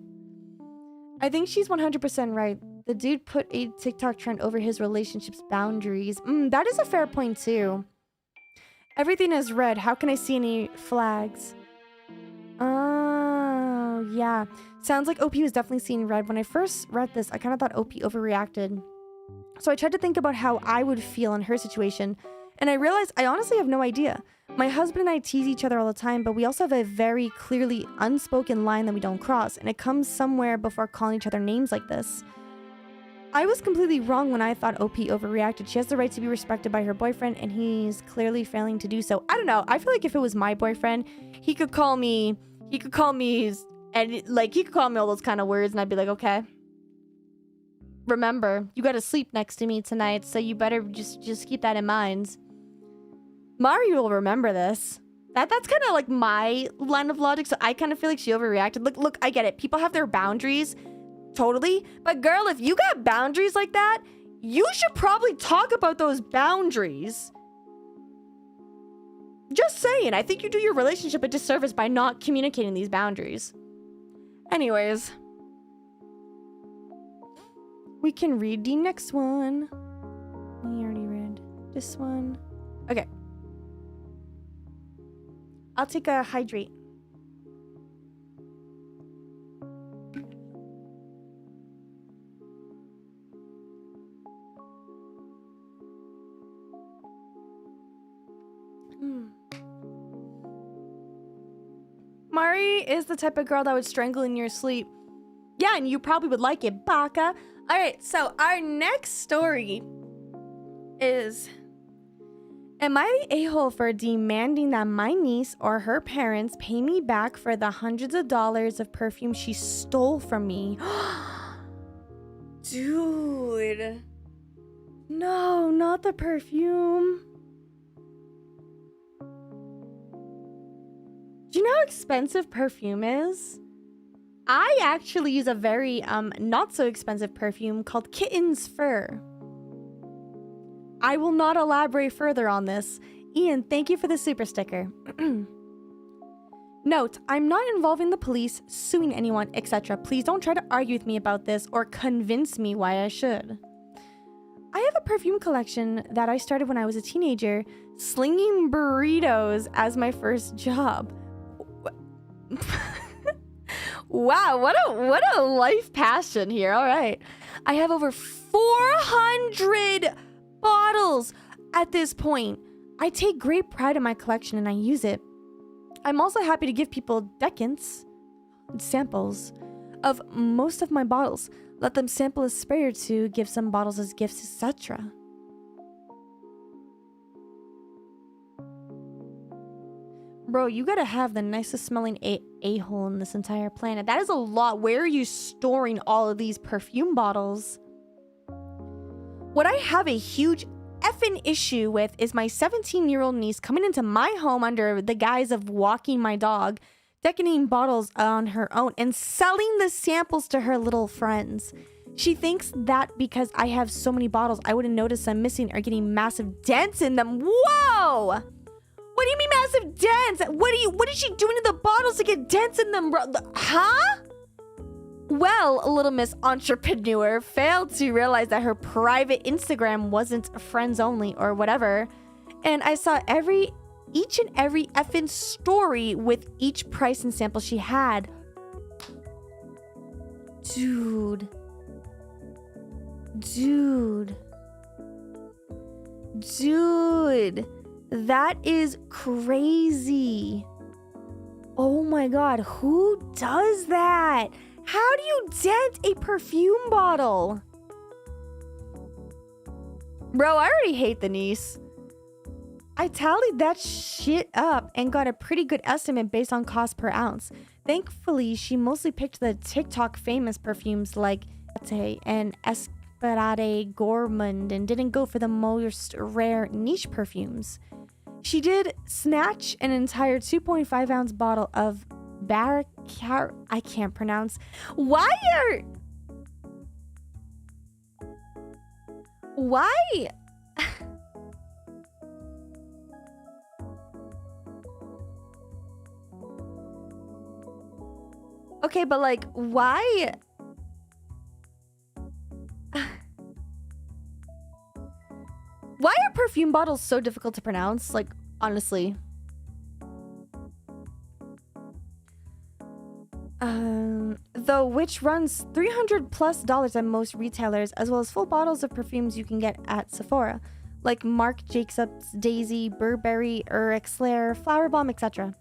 I think she's 100% right. The dude put a TikTok trend over his relationship's boundaries. That is a fair point, too. Everything is red. How can I see any flags? Oh, yeah. Sounds like OP was definitely seeing red. When I first read this, I kind of thought OP overreacted. So I tried to think about how I would feel in her situation, and I realized I honestly have no idea. My husband and I tease each other all the time, but we also have a very clearly unspoken line that we don't cross, and it comes somewhere before calling each other names like this. I was completely wrong when I thought OP overreacted. She has the right to be respected by her boyfriend, and he's clearly failing to do so. I don't know. I feel like if it was my boyfriend, he could call me, and he could call me all those kind of words, and I'd be like, okay. Remember, you gotta sleep next to me tonight, so you better just keep that in mind. Mari will remember this. That's kind of like my line of logic, so I kind of feel like she overreacted. Look, I get it. People have their boundaries. Totally. But girl, if you got boundaries like that, you should probably talk about those boundaries. Just saying. I think you do your relationship a disservice by not communicating these boundaries. Anyways. We can read the next one. We already read this one. Okay. I'll take a hydrate. Mari is the type of girl that would strangle in your sleep. Yeah, and you probably would like it, baka. Alright, so our next story is... Am I the a-hole for demanding that my niece or her parents pay me back for the hundreds of dollars of perfume she stole from me? Dude. No, not the perfume. Do you know how expensive perfume is? I actually use a very not so expensive perfume called Kitten's Fur. I will not elaborate further on this. Ian, thank you for the super sticker. Note, I'm not involving the police, suing anyone, etc. Please don't try to argue with me about this or convince me why I should. I have a perfume collection that I started when I was a teenager, slinging burritos as my first job. Wow, what a life passion here. All right. I have over 400 bottles at this point. I take great pride in my collection and I use it. I'm also happy to give people decants, samples of most of my bottles. Let them sample a spray or two, give some bottles as gifts, etc. Bro, you gotta have the nicest smelling a-hole in this entire planet. That is a lot. Where are you storing all of these perfume bottles? What I have a huge effing issue with is my 17-year-old niece coming into my home under the guise of walking my dog, decanting bottles on her own, and selling the samples to her little friends. She thinks that because I have so many bottles, I wouldn't notice I'm missing or getting massive dents in them. Whoa! What do you mean massive dents? What is she doing to the bottles to get dents in them, bro? Huh? Well, little Miss Entrepreneur failed to realize that her private Instagram wasn't friends only or whatever. And I saw each and every effing story with each price and sample she had. Dude. That is crazy. Oh my god, who does that? How do you dent a perfume bottle? Bro, I already hate the niece. I tallied that shit up and got a pretty good estimate based on cost per ounce. Thankfully, she mostly picked the TikTok famous perfumes like Latte and Esperade Gourmand and didn't go for the most rare niche perfumes. She did snatch an entire 2.5 ounce bottle of I can't pronounce. Why? Okay, but like, why? Why are perfume bottles so difficult to pronounce? Like, honestly. Though which runs $300+ at most retailers, as well as full bottles of perfumes you can get at Sephora, like Marc Jacobs, Daisy, Burberry, Urexler, Flower Bomb, etc.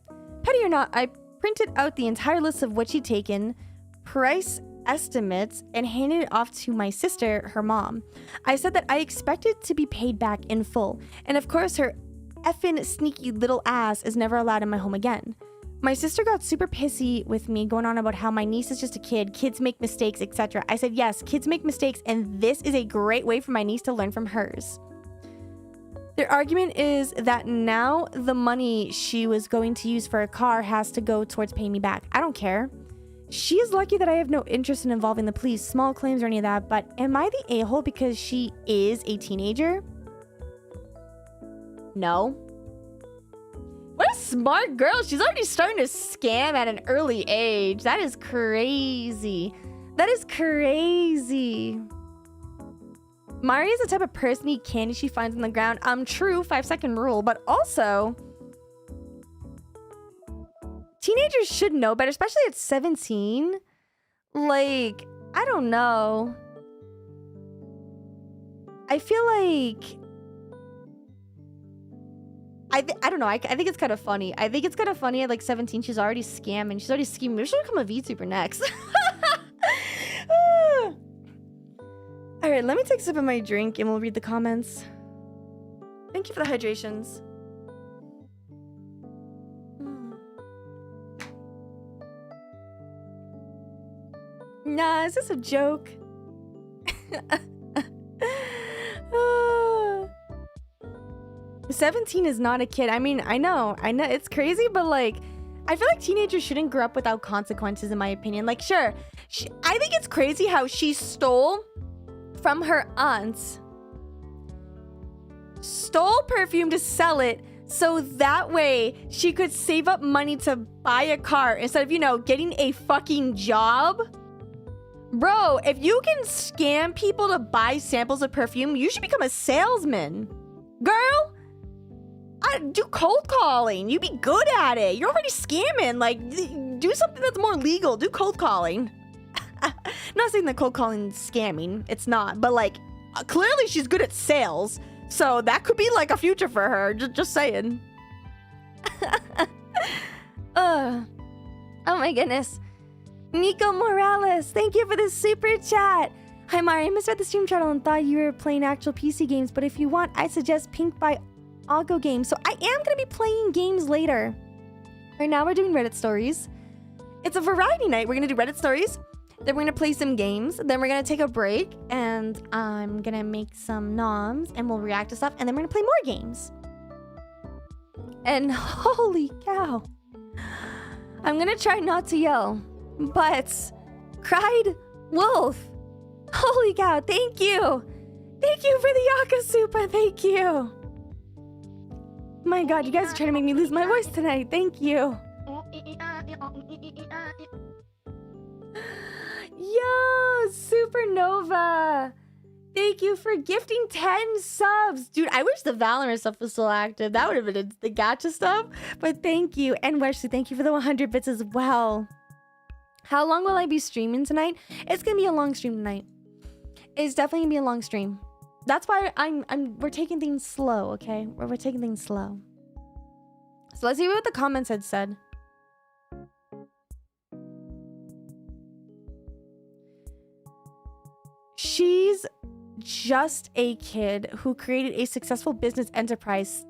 Petty or not, I printed out the entire list of what she'd taken, price estimates, and handed it off to my sister, her mom. I said that I expected to be paid back in full, and of course her effing sneaky little ass is never allowed in my home again. My sister got super pissy with me, going on about how my niece is just a kid, kids make mistakes, etc. I said, yes, kids make mistakes, and this is a great way for my niece to learn from hers. Their argument is that now the money she was going to use for a car has to go towards paying me back. I don't care. She is lucky that I have no interest in involving the police, small claims or any of that, but am I the a-hole because she is a teenager? No. What a smart girl. She's already starting to scam at an early age. That is crazy. That is crazy. Mari is the type of person to eat candy she finds on the ground. True, 5-second rule, but also teenagers should know better, especially at 17. Like, I don't know. I feel like I don't know. I think it's kind of funny. I think it's kind of funny at like 17, she's already scamming. She's already scheming. Maybe she'll become a VTuber next. All right, let me take a sip of my drink and we'll read the comments. Thank you for the hydrations. Nah, is this a joke? 17 is not a kid. I mean, I know it's crazy, but like, I feel like teenagers shouldn't grow up without consequences, in my opinion. Like, sure, I think it's crazy how she stole from her aunt, stole perfume to sell it, so that way she could save up money to buy a car instead of, you know, getting a fucking job. Bro, if you can scam people to buy samples of perfume, you should become a salesman. Girl, do cold calling. You be good at it. You're already scamming. Like, do something that's more legal. Do cold calling. Not saying that cold calling is scamming. It's not. But, like, clearly she's good at sales. So that could be, like, a future for her. Just saying. Oh, my goodness. Nico Morales, thank you for the super chat. Hi, Mari. I misread the stream title and thought you were playing actual PC games. But if you want, I suggest Pink by Augo Games. So I am going to be playing games later. Right now, we're doing Reddit stories. It's a variety night. We're going to do Reddit stories. Then we're going to play some games. Then we're going to take a break. And I'm going to make some noms. And we'll react to stuff. And then we're going to play more games. And holy cow. I'm going to try not to yell. But cried wolf. Holy cow. Thank you. Thank you for the Yakasupa. Thank you. My god, you guys are trying to make me lose my voice tonight. Thank you. Yo, Supernova. Thank you for gifting 10 subs. Dude, I wish the Valorant stuff was still active. That would have been the gacha stuff. But thank you. And Wesley, thank you for the 100 bits as well. How long will I be streaming tonight? It's going to be a long stream tonight. It's definitely going to be a long stream. That's why we're taking things slow, okay? We're taking things slow. So let's see what the comments had said. She's just a kid who created a successful business enterprise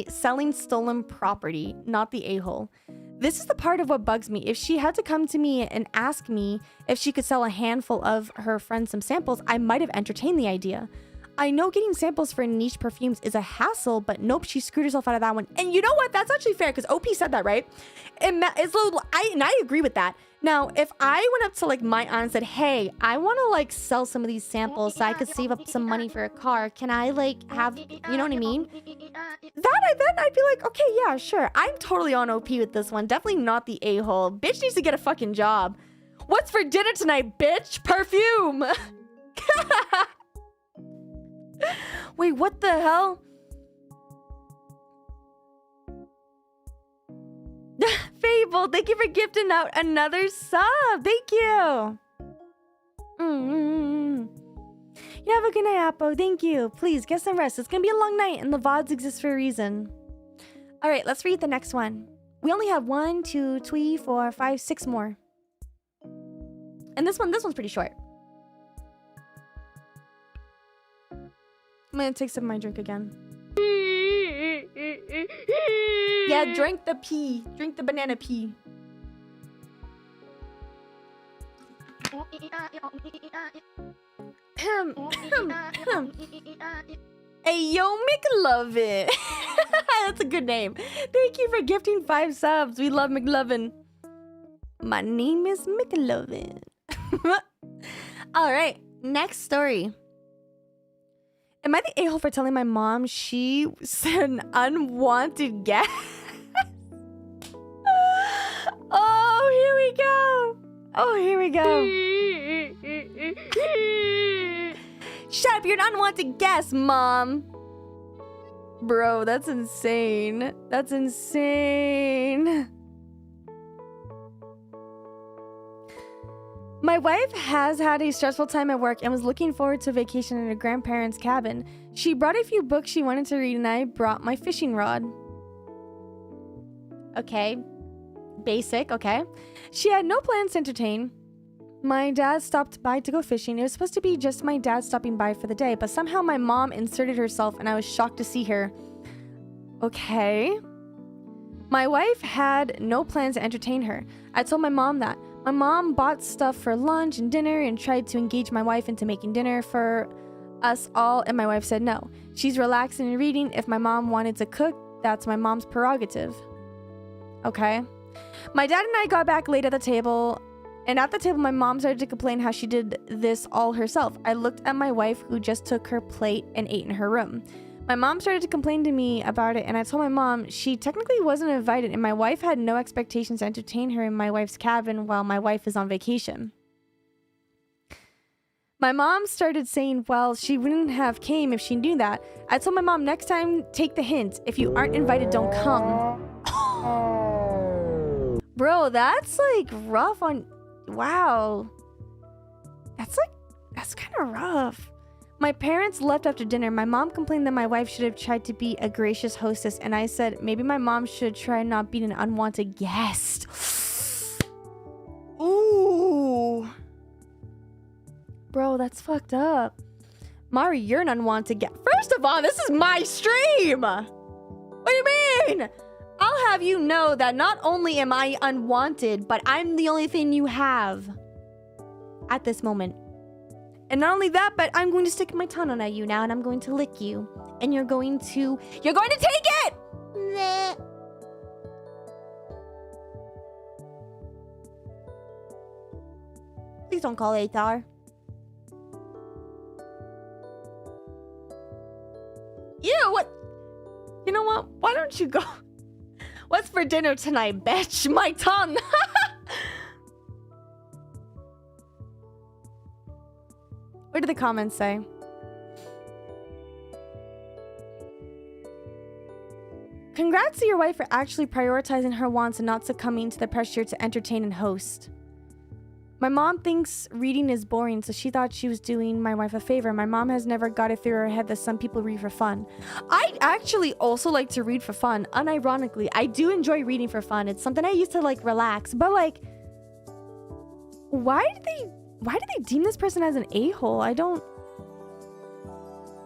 selling stolen property, not the a-hole. This is the part of what bugs me. If she had to come to me and ask me if she could sell a handful of her friends some samples, I might have entertained the idea. I know getting samples for niche perfumes is a hassle, but nope, she screwed herself out of that one. And you know what? That's actually fair because OP said that, right? And I agree with that. Now, if I went up to like my aunt and said, hey, I want to like sell some of these samples so I could save up some money for a car. Can I like have, you know what I mean? Then I'd be like, okay, yeah, sure. I'm totally on OP with this one. Definitely not the a-hole. Bitch needs to get a fucking job. What's for dinner tonight, bitch? Perfume. Wait, what the hell? Fable, thank you for gifting out another sub. Thank you. You have a good night, Appo. Thank you. Please, get some rest. It's going to be a long night, and the VODs exist for a reason. All right, let's read the next one. We only have 1, 2, 3, 4, 5, 6 more. And this one's pretty short. I'm gonna take some of my drink again. Yeah, drink the pea. Drink the banana pea. Hey, yo, McLovin. That's a good name. Thank you for gifting 5 subs. We love McLovin. My name is McLovin. All right, next story. Am I the a-hole for telling my mom she said an unwanted guest? Oh, here we go. Oh, here we go. Shut up, you're an unwanted guest, Mom. Bro, that's insane. That's insane. My wife has had a stressful time at work and was looking forward to a vacation in her grandparents' cabin. She brought a few books she wanted to read and I brought my fishing rod. Okay. Basic, okay. She had no plans to entertain. My dad stopped by to go fishing. It was supposed to be just my dad stopping by for the day, but somehow my mom inserted herself and I was shocked to see her. Okay. My wife had no plans to entertain her. I told my mom that. My mom bought stuff for lunch and dinner and tried to engage my wife into making dinner for us all, and my wife said no. She's relaxing and reading. If my mom wanted to cook, that's my mom's prerogative. Okay. My dad and I got back late at the table, and at the table, my mom started to complain how she did this all herself. I looked at my wife, who just took her plate and ate in her room. My mom started to complain to me about it, and I told my mom she technically wasn't invited, and my wife had no expectations to entertain her in my wife's cabin while my wife is on vacation. My mom started saying, well, she wouldn't have came if she knew that. I told my mom, next time, take the hint. If you aren't invited, don't come. Bro, that's like rough on... Wow. That's kind of rough. My parents left after dinner. My mom complained that my wife should have tried to be a gracious hostess, and I said maybe my mom should try not being an unwanted guest. Ooh. Bro, that's fucked up. Mari, you're an unwanted guest. First of all, this is my stream. What do you mean? I'll have you know that not only am I unwanted, but I'm the only thing you have at this moment. And not only that, but I'm going to stick my tongue on at you now, and I'm going to lick you. And you're going to take it! Nah. Please don't call HR. Ew, what? You know what? Why don't you go? What's for dinner tonight, bitch? My tongue. What do the comments say? Congrats to your wife for actually prioritizing her wants and not succumbing to the pressure to entertain and host. My mom thinks reading is boring, so she thought she was doing my wife a favor. My mom has never got it through her head that some people read for fun. I actually also like to read for fun. Unironically, I do enjoy reading for fun. It's something I used to like relax. But like, why do they deem this person as an a-hole? I don't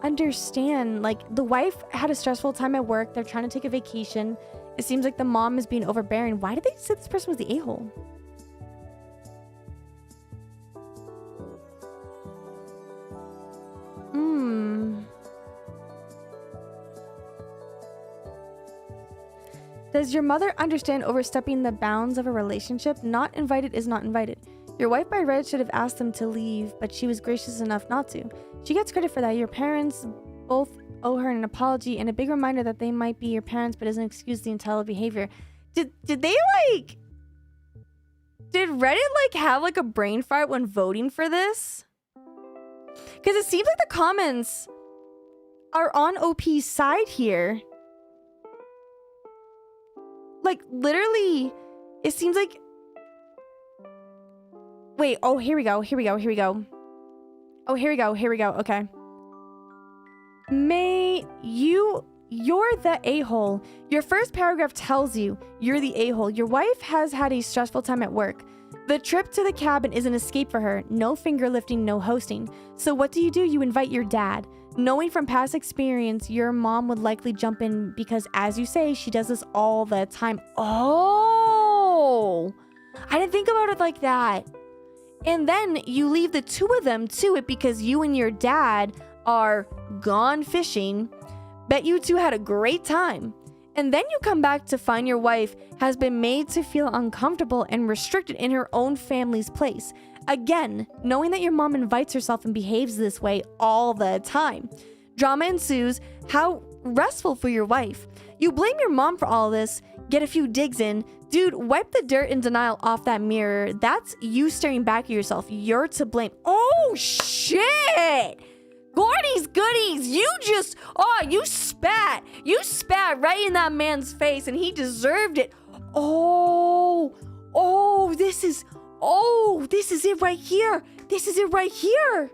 understand. Like, the wife had a stressful time at work. They're trying to take a vacation. It seems like the mom is being overbearing. Why did they say this person was the a-hole? Does your mother understand overstepping the bounds of a relationship? Not invited is not invited. Your wife by right should have asked them to leave, but she was gracious enough not to. She gets credit for that. Your parents both owe her an apology and a big reminder that they might be your parents, but doesn't excuse the entitled behavior. Did they like... Did Reddit like have like a brain fart when voting for this? Because it seems like the comments are on OP's side here. Like, literally, it seems like... Wait, oh, here we go. Oh, here we go. Okay. You're the a-hole. Your first paragraph tells you you're the a-hole. Your wife has had a stressful time at work. The trip to the cabin is an escape for her. No finger lifting, no hosting. So what do? You invite your dad. Knowing from past experience, your mom would likely jump in because, as you say, she does this all the time. Oh, I didn't think about it like that. And then you leave the two of them to it because you and your dad are gone fishing. Bet you two had a great time. And then you come back to find your wife has been made to feel uncomfortable and restricted in her own family's place. Again, knowing that your mom invites herself and behaves this way all the time. Drama ensues. How restful for your wife. You blame your mom for all this, get a few digs in. Dude, wipe the dirt and denial off that mirror. That's you staring back at yourself. You're to blame. Oh, shit! Gordy's goodies, you spat. You spat right in that man's face and he deserved it. This is it right here.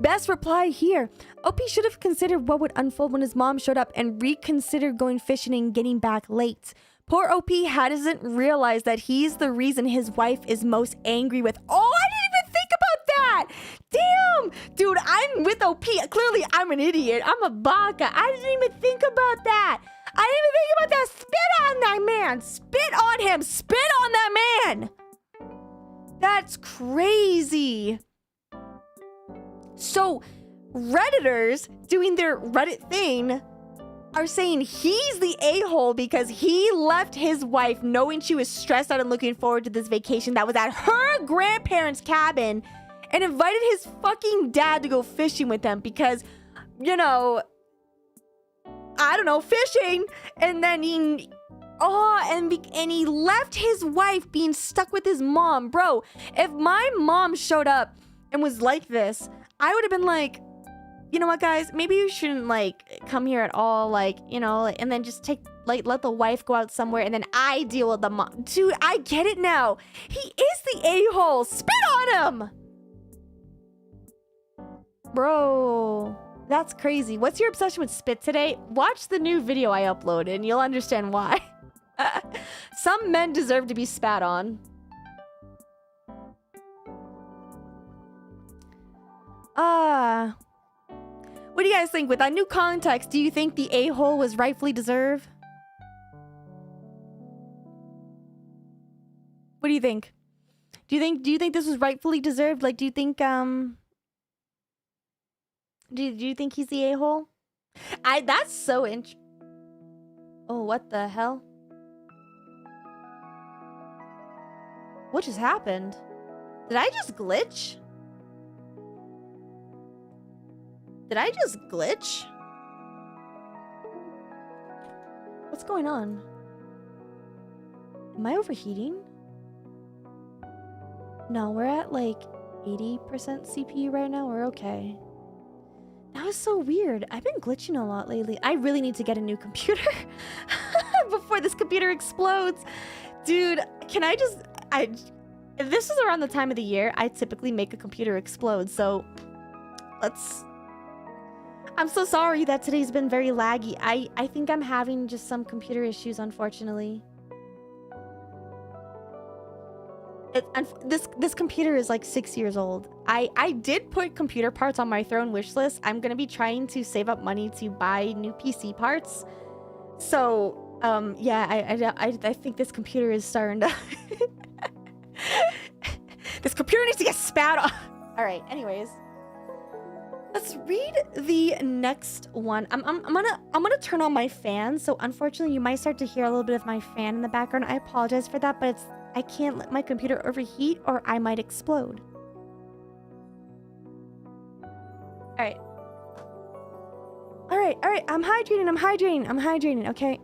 Best reply here. OP should have considered what would unfold when his mom showed up and reconsidered going fishing and getting back late. Poor OP hasn't realized that he's the reason his wife is most angry with. Oh, I didn't even think about that. Damn, dude, I'm with OP. Clearly, I'm an idiot. I'm a baka. I didn't even think about that. Spit on that man. Spit on him. Spit on that man. That's crazy. So Redditors doing their Reddit thing are saying he's the a-hole because he left his wife knowing she was stressed out and looking forward to this vacation that was at her grandparents' cabin and invited his fucking dad to go fishing with them because, you know, I don't know, fishing. And then he left his wife being stuck with his mom. Bro, if my mom showed up and was like this, I would have been like, you know what, guys, maybe you shouldn't like come here at all, like, you know, and then just let the wife go out somewhere and then I deal with the mom. Dude, I get it now. He is the a-hole. Spit on him. Bro, that's crazy. What's your obsession with spit today? Watch the new video I uploaded and you'll understand why. Some men deserve to be spat on. What do you guys think? With that new context, do you think the a-hole was rightfully deserved? What do you think? Do you think this was rightfully deserved? Like, do you think do you think he's the a-hole? That's so Oh, what the hell? What just happened? Did I just glitch? Did I just glitch? What's going on? Am I overheating? No, we're at like 80% CPU right now. We're okay. That was so weird. I've been glitching a lot lately. I really need to get a new computer before this computer explodes. Dude, can I just... If this is around the time of the year, I typically make a computer explode. So let's... I'm so sorry that today's been very laggy. I think I'm having just some computer issues, unfortunately. This computer is like 6 years old. I did put computer parts on my throne wish list. I'm gonna be trying to save up money to buy new PC parts. So yeah, I think this computer is starting to this computer needs to get spat on. All right, anyways, let's read the next one. I'm gonna turn on my fan, so unfortunately you might start to hear a little bit of my fan in the background. I apologize for that, but I can't let my computer overheat or I might explode. All right, I'm hydrating, okay?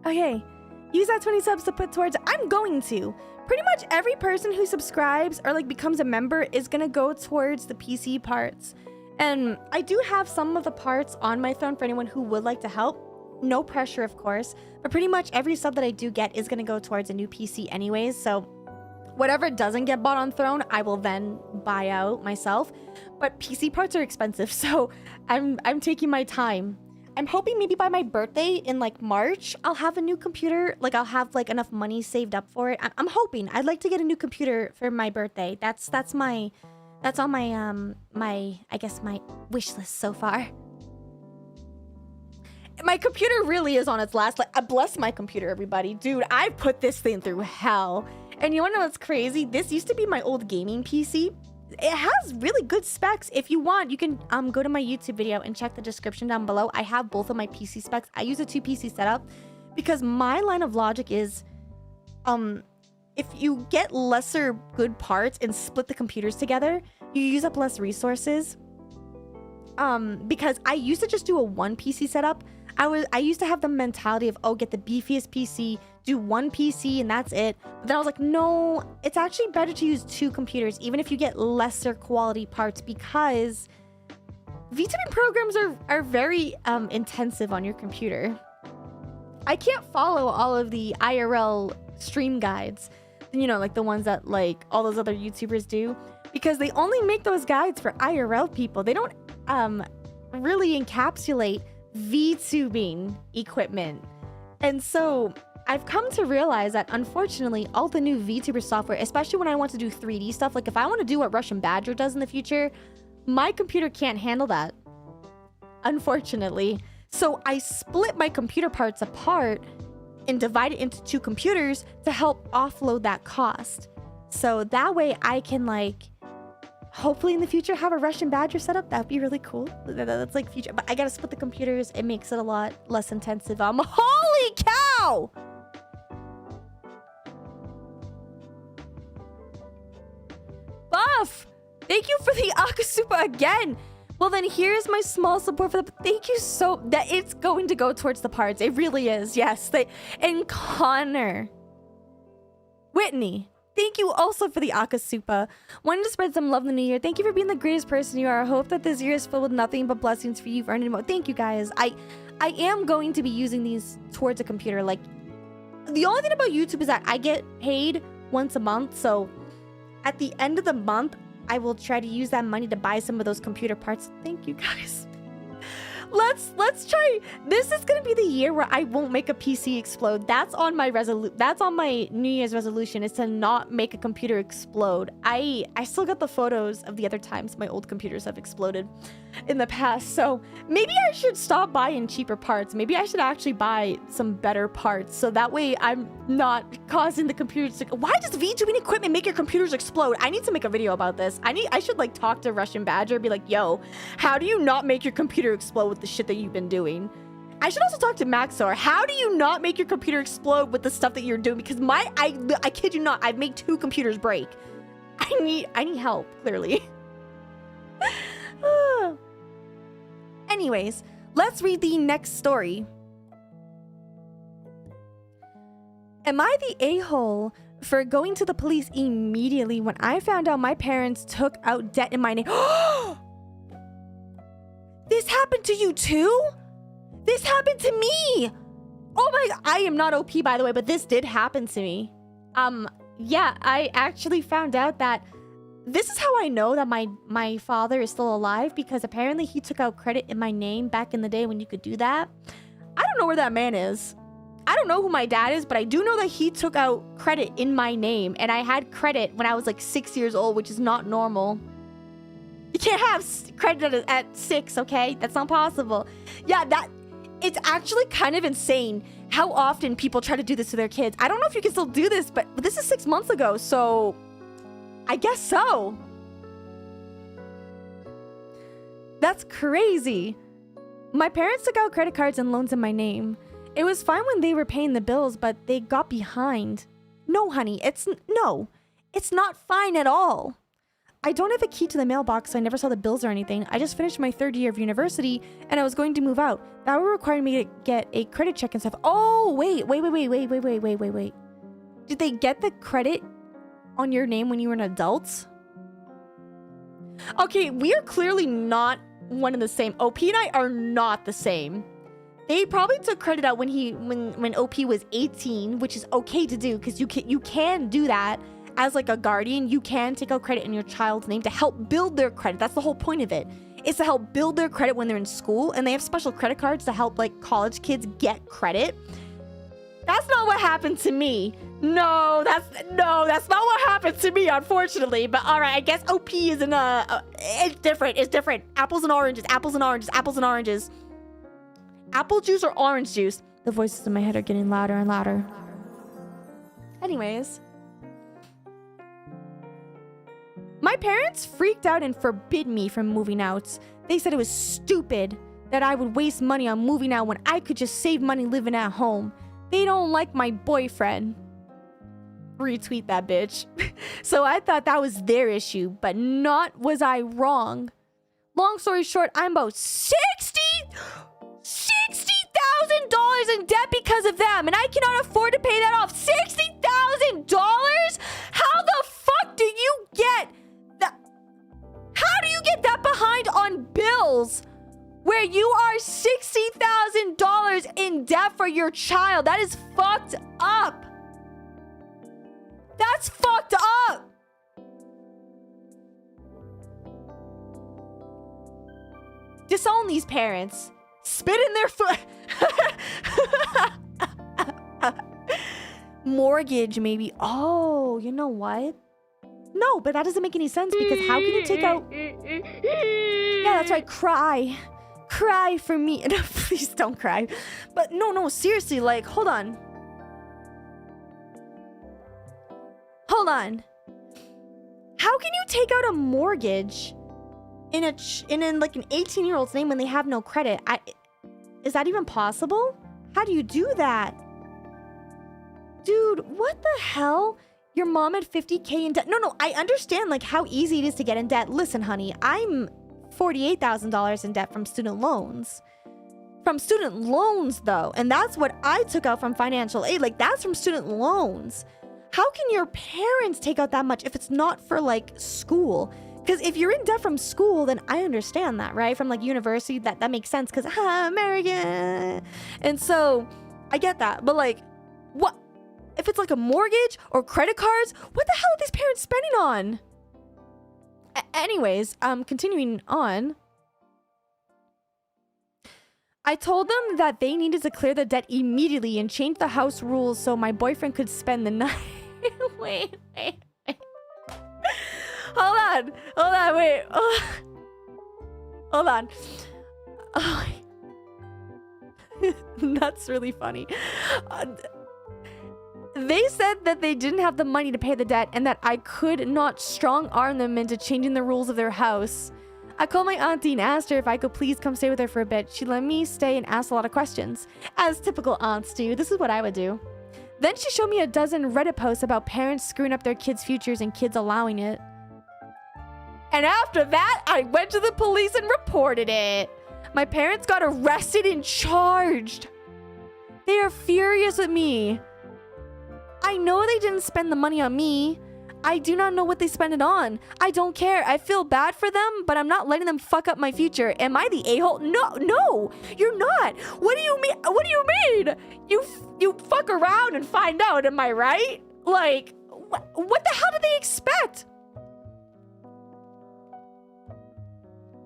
Okay, use that 20 subs to put towards... I'm going to. Pretty much every person who subscribes or like becomes a member is gonna go towards the PC parts. And I do have some of the parts on my phone for anyone who would like to help. No pressure, of course. But pretty much every sub that I do get is gonna go towards a new PC anyways. So whatever doesn't get bought on Throne, I will then buy out myself. But PC parts are expensive, so I'm taking my time. I'm hoping maybe by my birthday in like March, I'll have a new computer. Like I'll have like enough money saved up for it. I'm hoping. I'd like to get a new computer for my birthday. That's on my I guess my wish list so far. My computer really is on its last. Like, bless my computer, everybody. Dude, I put this thing through hell. And you wanna know what's crazy? This used to be my old gaming PC. It has really good specs. If you want, you can go to my YouTube video and check the description down below. I have both of my PC specs. I use a 2 PC setup because my line of logic is if you get lesser good parts and split the computers together, you use up less resources. Because I used to just do a 1 PC setup. I used to have the mentality of, oh, get the beefiest PC, do 1 PC and that's it. But then I was like, no, it's actually better to use 2 computers, even if you get lesser quality parts, because VTubing programs are very intensive on your computer. I can't follow all of the IRL stream guides, you know, like the ones that like all those other YouTubers do, because they only make those guides for IRL people. They don't really encapsulate VTubing equipment. And so I've come to realize that unfortunately all the new VTuber software, especially when I want to do 3D stuff, like if I want to do what Russian Badger does in the future, my computer can't handle that, unfortunately. So I split my computer parts apart and divide it into 2 computers to help offload that cost. So that way I can like, hopefully in the future have a Russian Badger set up. That'd be really cool. That's like future, but I gotta split the computers. It makes it a lot less intensive. Holy cow! Buff! Thank you for the Akasupa again. Well, then here's my small support for the... Thank you so... That it's going to go towards the parts. It really is. Yes. And Connor. Whitney. Thank you also for the Akasupa. Wanted to spread some love in the new year. Thank you for being the greatest person you are. I hope that this year is filled with nothing but blessings for you. For earning more. Thank you, guys. I am going to be using these towards a computer. Like, the only thing about YouTube is that I get paid once a month. So, at the end of the month, I will try to use that money to buy some of those computer parts. Thank you, guys. Let's try. This is gonna be the year where I won't make a PC explode. That's on my New Year's resolution, is to not make a computer explode. I still got the photos of the other times my old computers have exploded in the past. So maybe I should stop buying cheaper parts. Maybe I should actually buy some better parts, so that way I'm not causing the computers to... Why does VTubing equipment make your computers explode? I need to make a video about this. I should like talk to Russian Badger, be like, yo, how do you not make your computer explode with the shit that you've been doing? I should also talk to Maxor. How do you not make your computer explode with the stuff that you're doing? Because I kid you not, I've made 2 computers break. I need help, clearly. Anyways, let's read the next story. Am I the a-hole for going to the police immediately when I found out my parents took out debt in my name? This happened to you too? This happened to me! Oh my... I am not OP, by the way, but this did happen to me. Yeah, I actually found out that... This is how I know that my father is still alive, because apparently he took out credit in my name back in the day when you could do that. I don't know where that man is. I don't know who my dad is, but I do know that he took out credit in my name, and I had credit when I was like 6 years old, which is not normal. You can't have credit at 6, okay? That's not possible. Yeah, it's actually kind of insane how often people try to do this to their kids. I don't know if you can still do this, but this is 6 months ago, so I guess so. That's crazy. My parents took out credit cards and loans in my name. It was fine when they were paying the bills, but they got behind. No, honey, it's not fine at all. I don't have a key to the mailbox, so I never saw the bills or anything. I just finished my 3rd year of university, and I was going to move out. That would require me to get a credit check and stuff. Oh, wait. Did they get the credit on your name when you were an adult? Okay, we are clearly not one and the same. OP and I are not the same. They probably took credit out when OP was 18, which is okay to do, because you can do that. As like a guardian, you can take out credit in your child's name to help build their credit. That's the whole point of it. It's to help build their credit when they're in school, and they have special credit cards to help like college kids get credit. That's not what happened to me. No, that's not what happened to me, unfortunately. But all right, I guess OP is in it's different. It's different. Apples and oranges, apples and oranges, apples and oranges. Apple juice or orange juice? The voices in my head are getting louder and louder. Anyways. My parents freaked out and forbid me from moving out. They said it was stupid that I would waste money on moving out when I could just save money living at home. They don't like my boyfriend. Retweet that bitch. So I thought that was their issue, but not was I wrong. Long story short, I'm about $60,000 in debt because of them, and I cannot afford to pay that off. $60,000? How the fuck do you get that? How do you get that behind on bills where you are $60,000 in debt for your child? That is fucked up. That's fucked up. Disown these parents. Spit in their foot. Mortgage, maybe. Oh, you know what? No, but that doesn't make any sense, because how can you take out... Yeah, that's right. Cry. cry for me. No, please don't cry. But no, seriously, like, hold on. Hold on. How can you take out a mortgage in like an 18-year-old's name when they have no credit? Is that even possible? How do you do that? Dude, what the hell? Your mom had 50K in debt. No, I understand like how easy it is to get in debt. Listen, honey, I'm $48,000 in debt from student loans. From student loans, though. And that's what I took out from financial aid. Like, that's from student loans. How can your parents take out that much if it's not for, like, school? Because if you're in debt from school, then I understand that, right? From, like, university, that makes sense because, American. And so, I get that. But, like, what? If it's, like, a mortgage or credit cards, what the hell are these parents spending on? Anyways, continuing on. I told them that they needed to clear the debt immediately and change the house rules so my boyfriend could spend the night. Wait. Hold on, wait. Hold on. Oh, that's really funny. They said that they didn't have the money to pay the debt and that I could not strong arm them into changing the rules of their house. I called my auntie and asked her if I could please come stay with her for a bit. She let me stay and asked a lot of questions. As typical aunts do, this is what I would do. Then she showed me a dozen Reddit posts about parents screwing up their kids' futures and kids allowing it. And after that, I went to the police and reported it. My parents got arrested and charged. They are furious at me. I know they didn't spend the money on me. I do not know what they spent it on. I don't care. I feel bad for them, but I'm not letting them fuck up my future. Am I the a-hole? No, you're not. What do you mean? What do you mean? You fuck around and find out, am I right? Like, what the hell did they expect?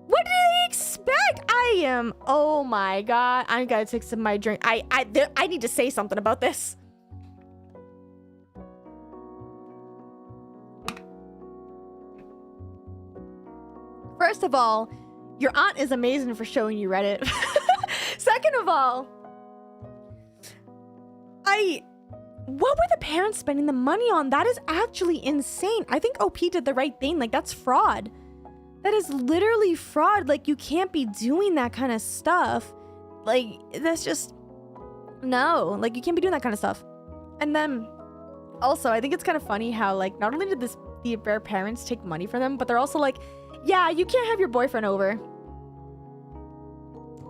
What did they expect? Oh my God. I gotta take some of my drink. I need to say something about this. First of all, your aunt is amazing for showing you Reddit. Second of all, what were the parents spending the money on? That is actually insane. I think OP did the right thing. Like, that's fraud. That is literally fraud. Like, you can't be doing that kind of stuff. Like, that's just... No. Like, you can't be doing that kind of stuff. And then, also, I think it's kind of funny how, like, not only did their parents take money from them, but they're also like, yeah, you can't have your boyfriend over.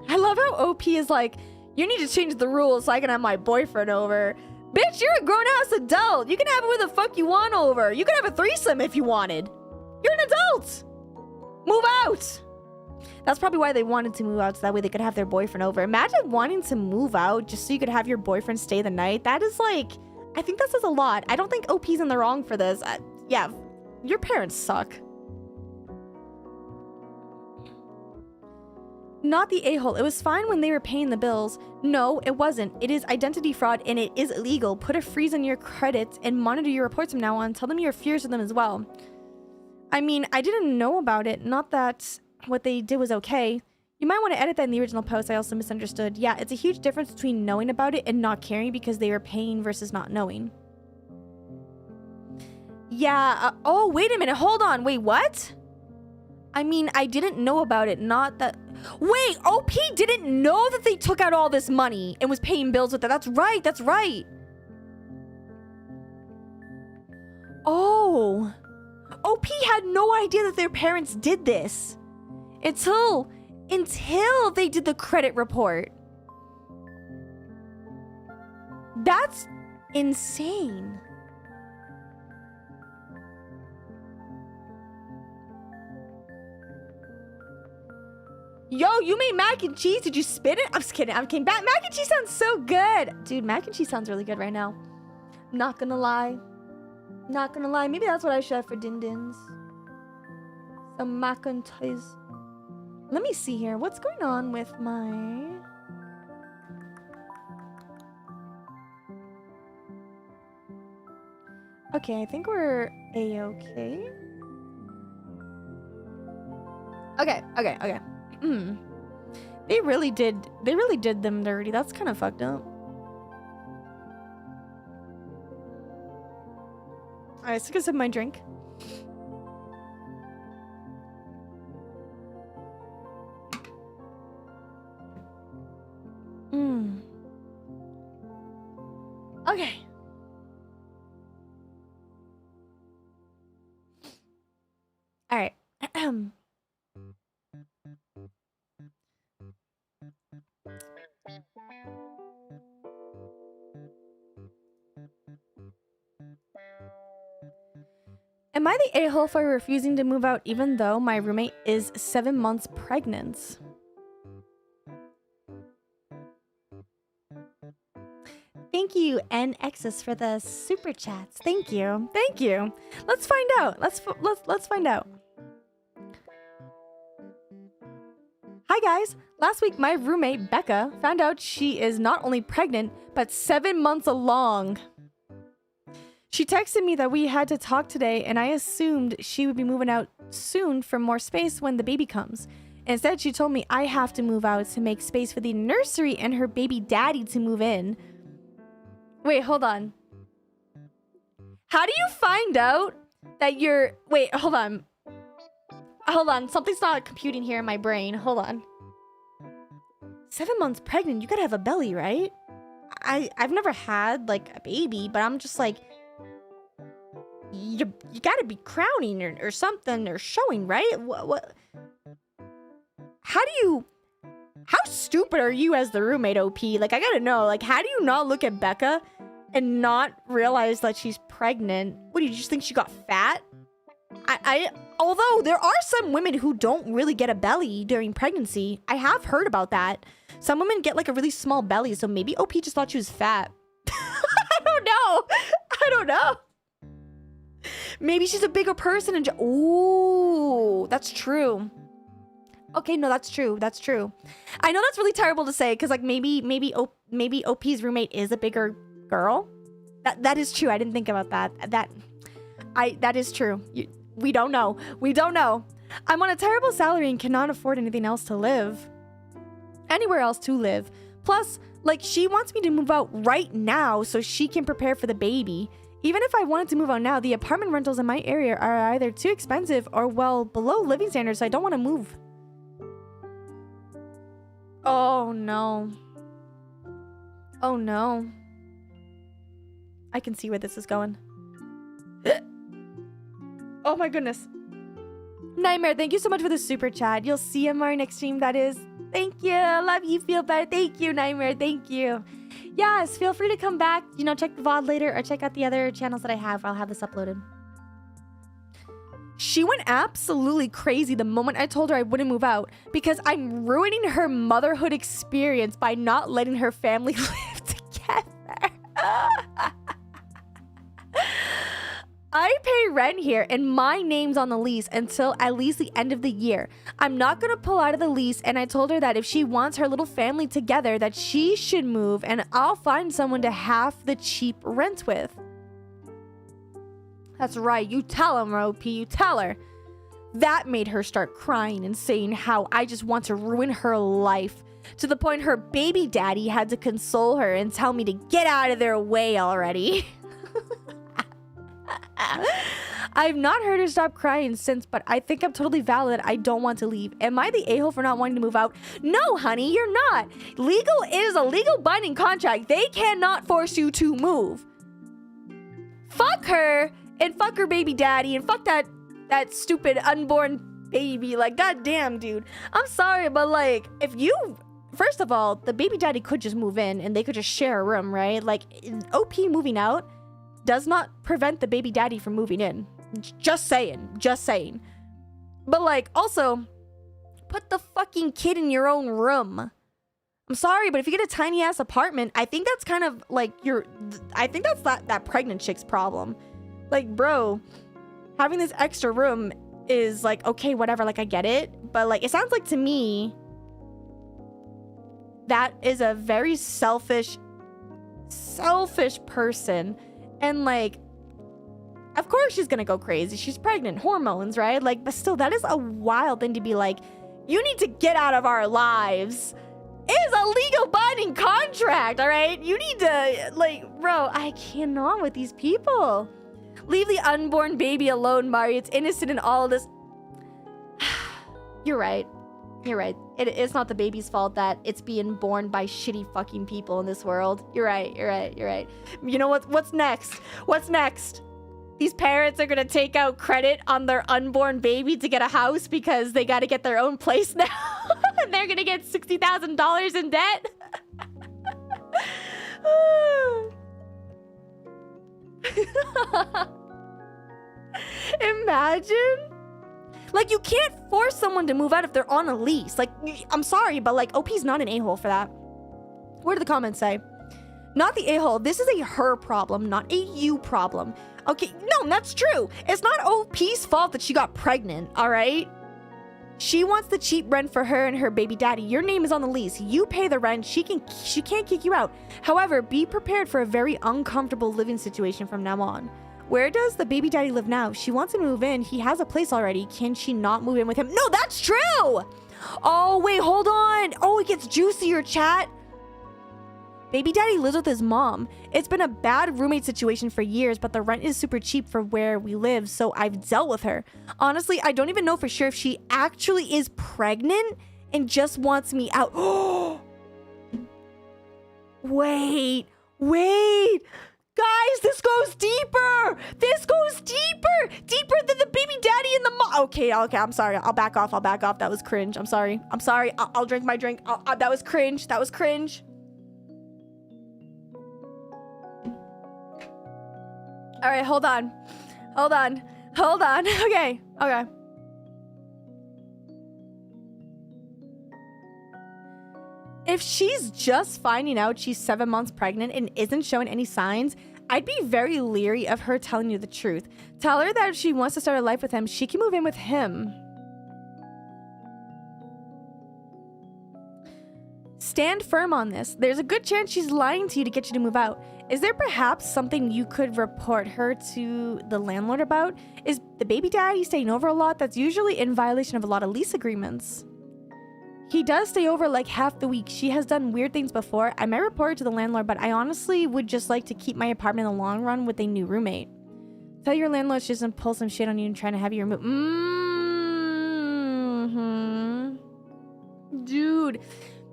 I love how OP is like, you need to change the rules so I can have my boyfriend over. Bitch, you're a grown-ass adult. You can have who the fuck you want over. You can have a threesome if you wanted. You're an adult. Move out. That's probably why they wanted to move out, so that way they could have their boyfriend over. Imagine wanting to move out just so you could have your boyfriend stay the night. That is like, I think that says a lot. I don't think OP's in the wrong for this. Yeah, your parents suck. Not the a-hole. It was fine when they were paying the bills. No, it wasn't. It is identity fraud and it is illegal. Put a freeze on your credits and monitor your reports from now on. Tell them your fears of them as well. I mean, I didn't know about it. Not that what they did was okay. You might want to edit that in the original post. I also misunderstood. Yeah, it's a huge difference between knowing about it and not caring because they were paying versus not knowing. Yeah. Oh, wait a minute. Hold on. Wait, what? I mean, I didn't know about it. Not that... Wait, OP didn't know that they took out all this money and was paying bills with it. That's right. That's right. Oh. OP had no idea that their parents did this. Until they did the credit report. That's insane. Yo, you made mac and cheese. Did you spit it? I'm just kidding. I'm kidding. Mac and cheese sounds so good. Dude, mac and cheese sounds really good right now. Not gonna lie. Not gonna lie. Maybe that's what I should have for din-dins. Some mac and cheese. Let me see here. What's going on with my... Okay, I think we're A-okay. Okay. They really did them dirty. That's kind of fucked up. Alright, so I sip my drink. Okay. All right. Am I the a-hole for refusing to move out even though my roommate is 7 months pregnant? Thank you, NXS, for the super chats. Thank you. Thank you. Let's find out. Let's find out. Hi guys. Last week my roommate Becca found out she is not only pregnant but 7 months along. She texted me that we had to talk today and I assumed she would be moving out soon for more space when the baby comes. Instead, she told me I have to move out to make space for the nursery and her baby daddy to move in. Wait, hold on. How do you find out that you're... Wait, hold on. Hold on. Something's not computing here in my brain. Hold on. 7 months pregnant. You gotta have a belly, right? I've never had, like, a baby, but I'm just like... You gotta be crowning or something or showing, right? What? How do you... How stupid are you as the roommate, OP? Like, I gotta know. Like, how do you not look at Becca and not realize that she's pregnant? What, do you just think she got fat? Although there are some women who don't really get a belly during pregnancy. I have heard about that. Some women get, like, a really small belly, so maybe OP just thought she was fat. I don't know. I don't know. Maybe she's a bigger person and... Ooh, that's true. Okay, no, that's true. That's true. I know that's really terrible to say because, like, maybe OP's roommate is a bigger girl. That is true. I didn't think about that. That is true. We don't know. We don't know. I'm on a terrible salary and cannot afford anything else to live. Anywhere else to live. Plus, like, she wants me to move out right now so she can prepare for the baby. Even if I wanted to move out now, the apartment rentals in my area are either too expensive or, well, below living standards, so I don't want to move. Oh, no. Oh, no. I can see where this is going. Oh, my goodness. Nightmare, thank you so much for the super chat. You'll see him our next stream, that is. Thank you. Love you. Feel better. Thank you, Nightmare. Thank you. Yes, feel free to come back. You know, check the VOD later or check out the other channels that I have. I'll have this uploaded. She went absolutely crazy the moment I told her I wouldn't move out because I'm ruining her motherhood experience by not letting her family live together. I pay rent here and my name's on the lease until at least the end of the year. I'm not gonna pull out of the lease, and I told her that if she wants her little family together that she should move and I'll find someone to half the cheap rent with. That's right, you tell him, OP, you tell her. That made her start crying and saying how I just want to ruin her life, to the point her baby daddy had to console her and tell me to get out of their way already. I've not heard her stop crying since, but I think I'm totally valid. I don't want to leave. Am I the a-hole for not wanting to move out? No, honey, you're not. Legal is a legal binding contract. They cannot force you to move. Fuck her and fuck her baby daddy and fuck that stupid unborn baby. Like, goddamn, dude. I'm sorry, but like, if you... First of all, the baby daddy could just move in and they could just share a room, right? Like, OP moving out does not prevent the baby daddy from moving in. Just saying. Just saying. But like, also, put the fucking kid in your own room. I'm sorry, but if you get a tiny ass apartment, I think that's kind of like I think that's that pregnant chick's problem. Like, bro, having this extra room is like, okay, whatever, like I get it. But like, it sounds like to me that is a very selfish person. And like, of course she's gonna go crazy. She's pregnant, hormones, right? Like, but still, that is a wild thing to be like, You need to get out of our lives. It is a legal binding contract, all right? You need to, like, bro, I cannot with these people. Leave the unborn baby alone, Mari. It's innocent in all of this. You're right. You're right. It's not the baby's fault that it's being born by shitty fucking people in this world. You're right. You're right. You're right. You know what? What's next? What's next? These parents are gonna take out credit on their unborn baby to get a house because they gotta get their own place now. And they're gonna get $60,000 in debt. Imagine. Like, you can't force someone to move out if they're on a lease. Like, I'm sorry, but like, OP's not an a-hole for that. What do the comments say? Not the a-hole. This is a her problem, not a you problem. Okay, no, that's true. It's not OP's fault that she got pregnant, all right? She wants the cheap rent for her and her baby daddy. Your name is on the lease. You pay the rent. She can't kick you out. However, be prepared for a very uncomfortable living situation from now on. Where does the baby daddy live now? She wants to move in. He has a place already. Can she not move in with him? No, that's true. Oh, wait, hold on. Oh, it gets juicier, chat. Baby daddy lives with his mom. It's been a bad roommate situation for years, but the rent is super cheap for where we live, so I've dealt with her. Honestly, I don't even know for sure if she actually is pregnant and just wants me out. Wait. Guys, this goes deeper. This goes deeper. Deeper than the baby daddy and the mom. Okay, I'm sorry. I'll back off. That was cringe. I'm sorry. I'll drink my drink. That was cringe. All right, hold on. Okay. If she's just finding out she's 7 months pregnant and isn't showing any signs, I'd be very leery of her telling you the truth. Tell her that if she wants to start a life with him, she can move in with him. Stand firm on this. There's a good chance she's lying to you to get you to move out. Is there perhaps something you could report her to the landlord about? Is the baby daddy staying over a lot? That's usually in violation of a lot of lease agreements. He does stay over like half the week. She has done weird things before. I might report it to the landlord, but I honestly would just like to keep my apartment in the long run with a new roommate. Tell your landlord she doesn't pull some shit on you and trying to have you removed. Dude.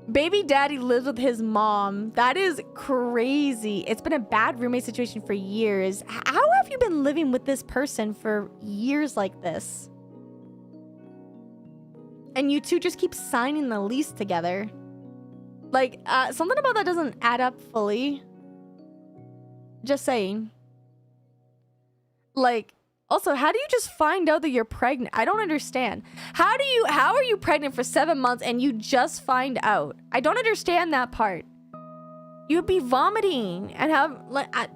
Baby daddy lives with his mom. That is crazy. It's been a bad roommate situation for years. How have you been living with this person for years like this? And you two just keep signing the lease together. Like, something about that doesn't add up fully. Just saying. Like, also, how do you just find out that you're pregnant? I don't understand. How are you pregnant for 7 months and you just find out? I don't understand that part. You'd be vomiting and have, like, I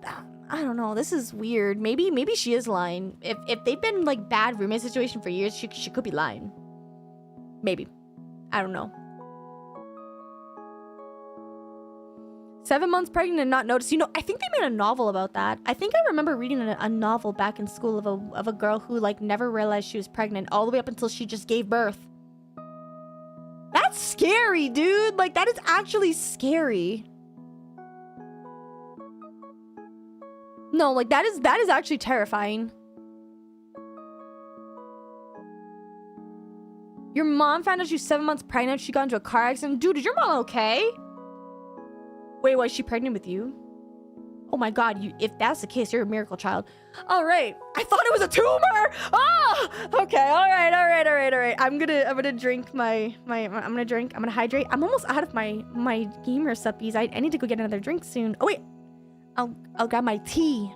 don't know. This is weird. Maybe she is lying. If they've been, like, bad roommate situation for years, she could be lying. Maybe. I don't know. 7 months pregnant and not noticed. You know, I think they made a novel about that. I think I remember reading a novel back in school of a girl who, like, never realized she was pregnant all the way up until she just gave birth. That's scary, dude. Like, that is actually scary. No, like, that is actually terrifying. Your mom found out she was 7 months pregnant. She got into a car accident. Dude, is your mom okay? Wait, was she pregnant with you? Oh my god, if that's the case, you're a miracle child. All right. I thought it was a tumor. Oh, okay. All right. I'm gonna drink I'm gonna hydrate. I'm almost out of my gamer suppies. I need to go get another drink soon. Oh wait. I'll grab my tea.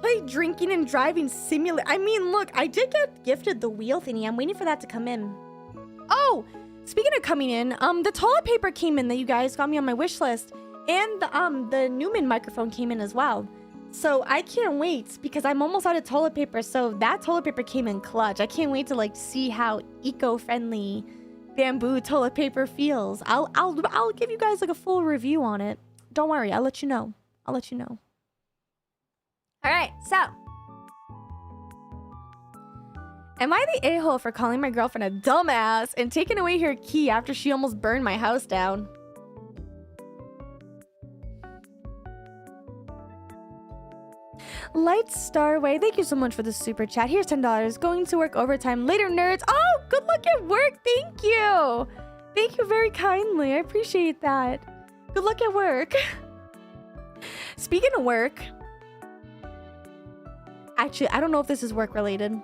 Play drinking and driving simulator. I mean, look, I did get gifted the wheel thingy. I'm waiting for that to come in. Oh, speaking of coming in, the toilet paper came in that you guys got me on my wish list, and the Newman microphone came in as well. So I can't wait because I'm almost out of toilet paper. So that toilet paper came in clutch. I can't wait to like see how eco-friendly bamboo toilet paper feels. I'll give you guys like a full review on it. Don't worry, I'll let you know. I'll let you know. All right, so am I the a-hole for calling my girlfriend a dumbass and taking away her key after she almost burned my house down? Light Starway, thank you so much for the super chat. Here's $10. Going to work overtime later, nerds. Oh, good luck at work. Thank you. Thank you very kindly. I appreciate that. Good luck at work. Speaking of work, actually, I don't know if this is work related.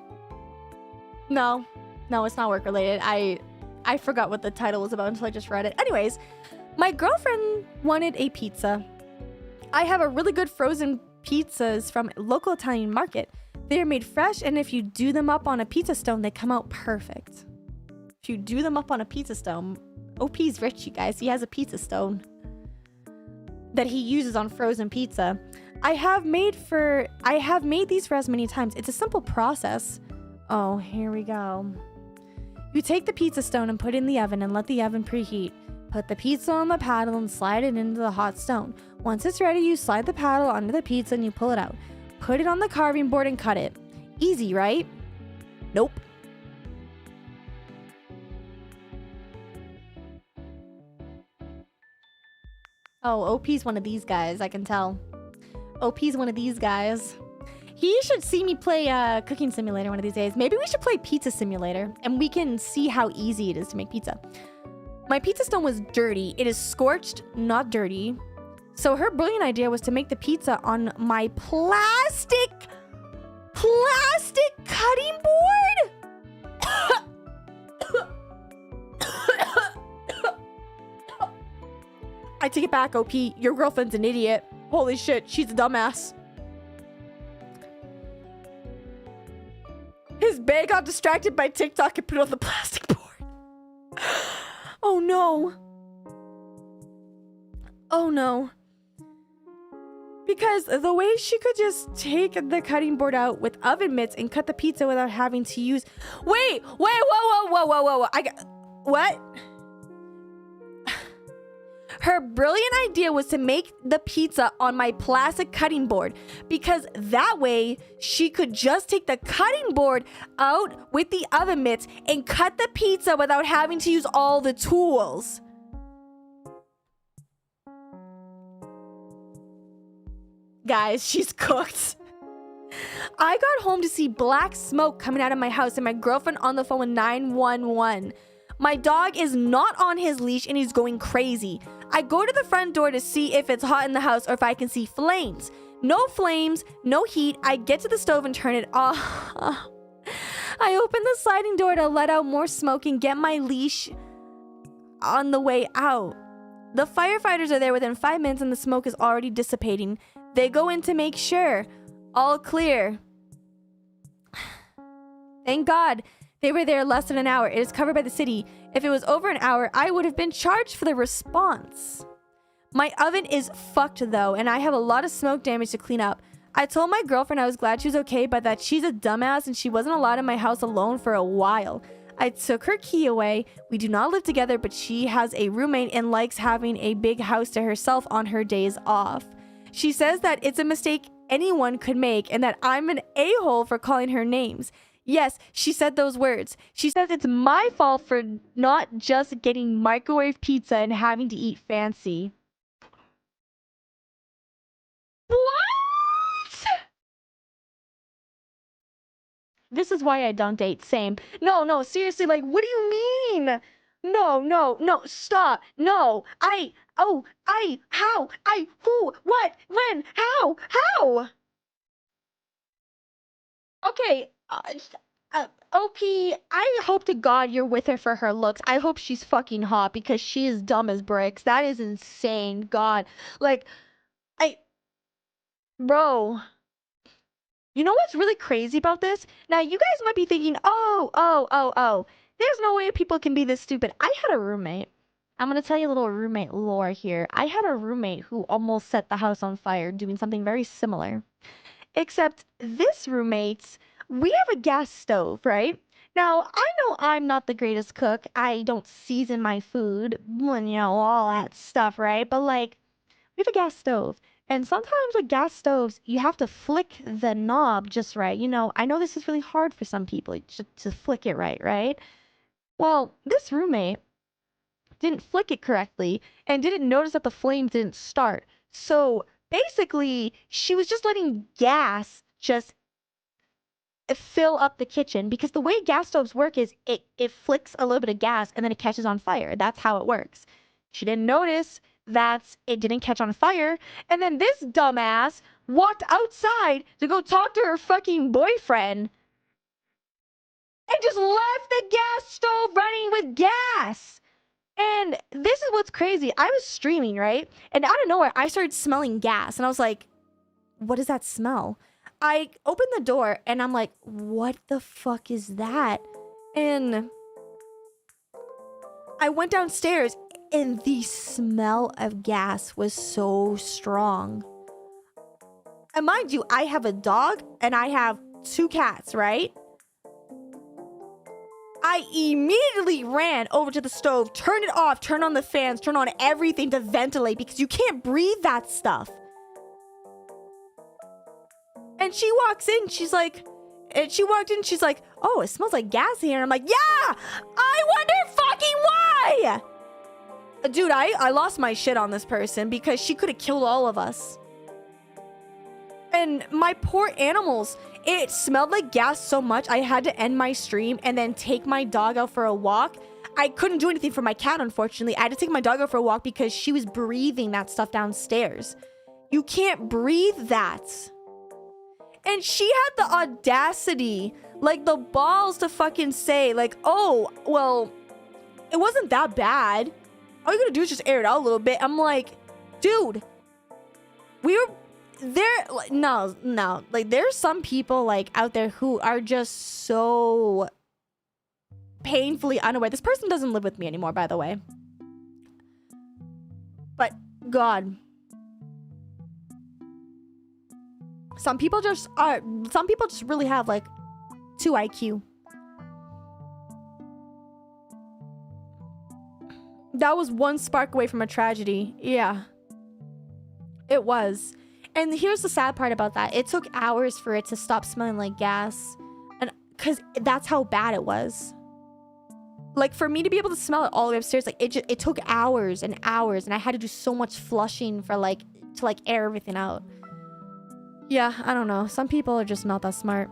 No, it's not work related. I forgot what the title was about until I just read it. Anyways, my girlfriend wanted a pizza. I have a really good frozen pizzas from a local Italian market. They are made fresh, and if you do them up on a pizza stone, they come out perfect. If you do them up on a pizza stone, OP's rich, you guys. He has a pizza stone that he uses on frozen pizza. I have made these for us many times. It's a simple process. Oh, here we go. You take the pizza stone and put it in the oven and let the oven preheat. Put the pizza on the paddle and slide it into the hot stone. Once it's ready, you slide the paddle under the pizza and you pull it out. Put it on the carving board and cut it. Easy, right? Nope. Oh, OP's one of these guys, I can tell. OP's one of these guys. He should see me play Cooking Simulator one of these days. Maybe we should play Pizza Simulator and we can see how easy it is to make pizza. My pizza stone was dirty. It is scorched, not dirty. So her brilliant idea was to make the pizza on my plastic cutting board. I take it back, OP. Your girlfriend's an idiot. Holy shit, she's a dumbass. His bae got distracted by TikTok and put it on the plastic board. Oh no. Oh no. Because the way she could just take the cutting board out with oven mitts and cut the pizza without having to use... Wait, whoa. What? Her brilliant idea was to make the pizza on my plastic cutting board because that way she could just take the cutting board out with the oven mitts and cut the pizza without having to use all the tools. Guys, she's cooked. I got home to see black smoke coming out of my house and my girlfriend on the phone with 911. My dog is not on his leash and he's going crazy. I go to the front door to see if it's hot in the house or if I can see flames. No flames, no heat. I get to the stove and turn it off. I open the sliding door to let out more smoke and get my leash on the way out. The firefighters are there within 5 minutes and the smoke is already dissipating. They go in to make sure. All clear. Thank God. They were there less than an hour. It is covered by the city. If it was over an hour, I would have been charged for the response. My oven is fucked though, and I have a lot of smoke damage to clean up. I told my girlfriend I was glad she was okay, but that she's a dumbass and she wasn't allowed in my house alone for a while. I took her key away. We do not live together, but she has a roommate and likes having a big house to herself on her days off. She says that it's a mistake anyone could make and that I'm an a-hole for calling her names. Yes, she said those words. She says it's my fault for not just getting microwave pizza and having to eat fancy. What? This is why I don't date. Same. No, seriously, like, what do you mean? No, stop. No, how, who, what, when, how? Okay, OP, I hope to God you're with her for her looks. I hope she's fucking hot because she is dumb as bricks. That is insane. God. Like, bro. You know what's really crazy about this? Now, you guys might be thinking, oh. There's no way people can be this stupid. I had a roommate. I'm going to tell you a little roommate lore here. I had a roommate who almost set the house on fire doing something very similar. Except this roommate's... We have a gas stove, right? Now, I know I'm not the greatest cook. I don't season my food, all that stuff, right? But like, we have a gas stove. And sometimes with gas stoves, you have to flick the knob just right. I know this is really hard for some people to flick it right, right? Well, this roommate didn't flick it correctly and didn't notice that the flames didn't start. So basically, she was just letting gas just fill up the kitchen because the way gas stoves work is it flicks a little bit of gas and then it catches on fire. That's how it works. She didn't notice that it didn't catch on fire, and then this dumbass walked outside to go talk to her fucking boyfriend and just left the gas stove running with gas. And this is what's crazy. I was streaming, right? And out of nowhere, I started smelling gas. And I was like, what does that smell? I opened the door and I'm like, what the fuck is that? And I went downstairs and the smell of gas was so strong. And mind you, I have a dog and I have 2 cats, right? I immediately ran over to the stove, turned it off, turned on the fans, turned on everything to ventilate because you can't breathe that stuff. And she walks in, she's like, oh, it smells like gas here. And I'm like, yeah, I wonder fucking why. Dude, I lost my shit on this person because she could have killed all of us. And my poor animals, it smelled like gas so much, I had to end my stream and then take my dog out for a walk. I couldn't do anything for my cat, unfortunately. I had to take my dog out for a walk because she was breathing that stuff downstairs. You can't breathe that. And she had the audacity, like the balls to fucking say, like, oh, well, it wasn't that bad. All you gotta do is just air it out a little bit. I'm like, dude, we were there. No, like there's some people like out there who are just so painfully unaware. This person doesn't live with me anymore, by the way. But God, some people just really have like 2 IQ. That was one spark away from a tragedy. Yeah, it was. And here's the sad part about that. It took hours for it to stop smelling like gas. And because that's how bad it was. Like for me to be able to smell it all the way upstairs, like it took hours and hours. And I had to do so much flushing for to air everything out. Yeah, I don't know. Some people are just not that smart.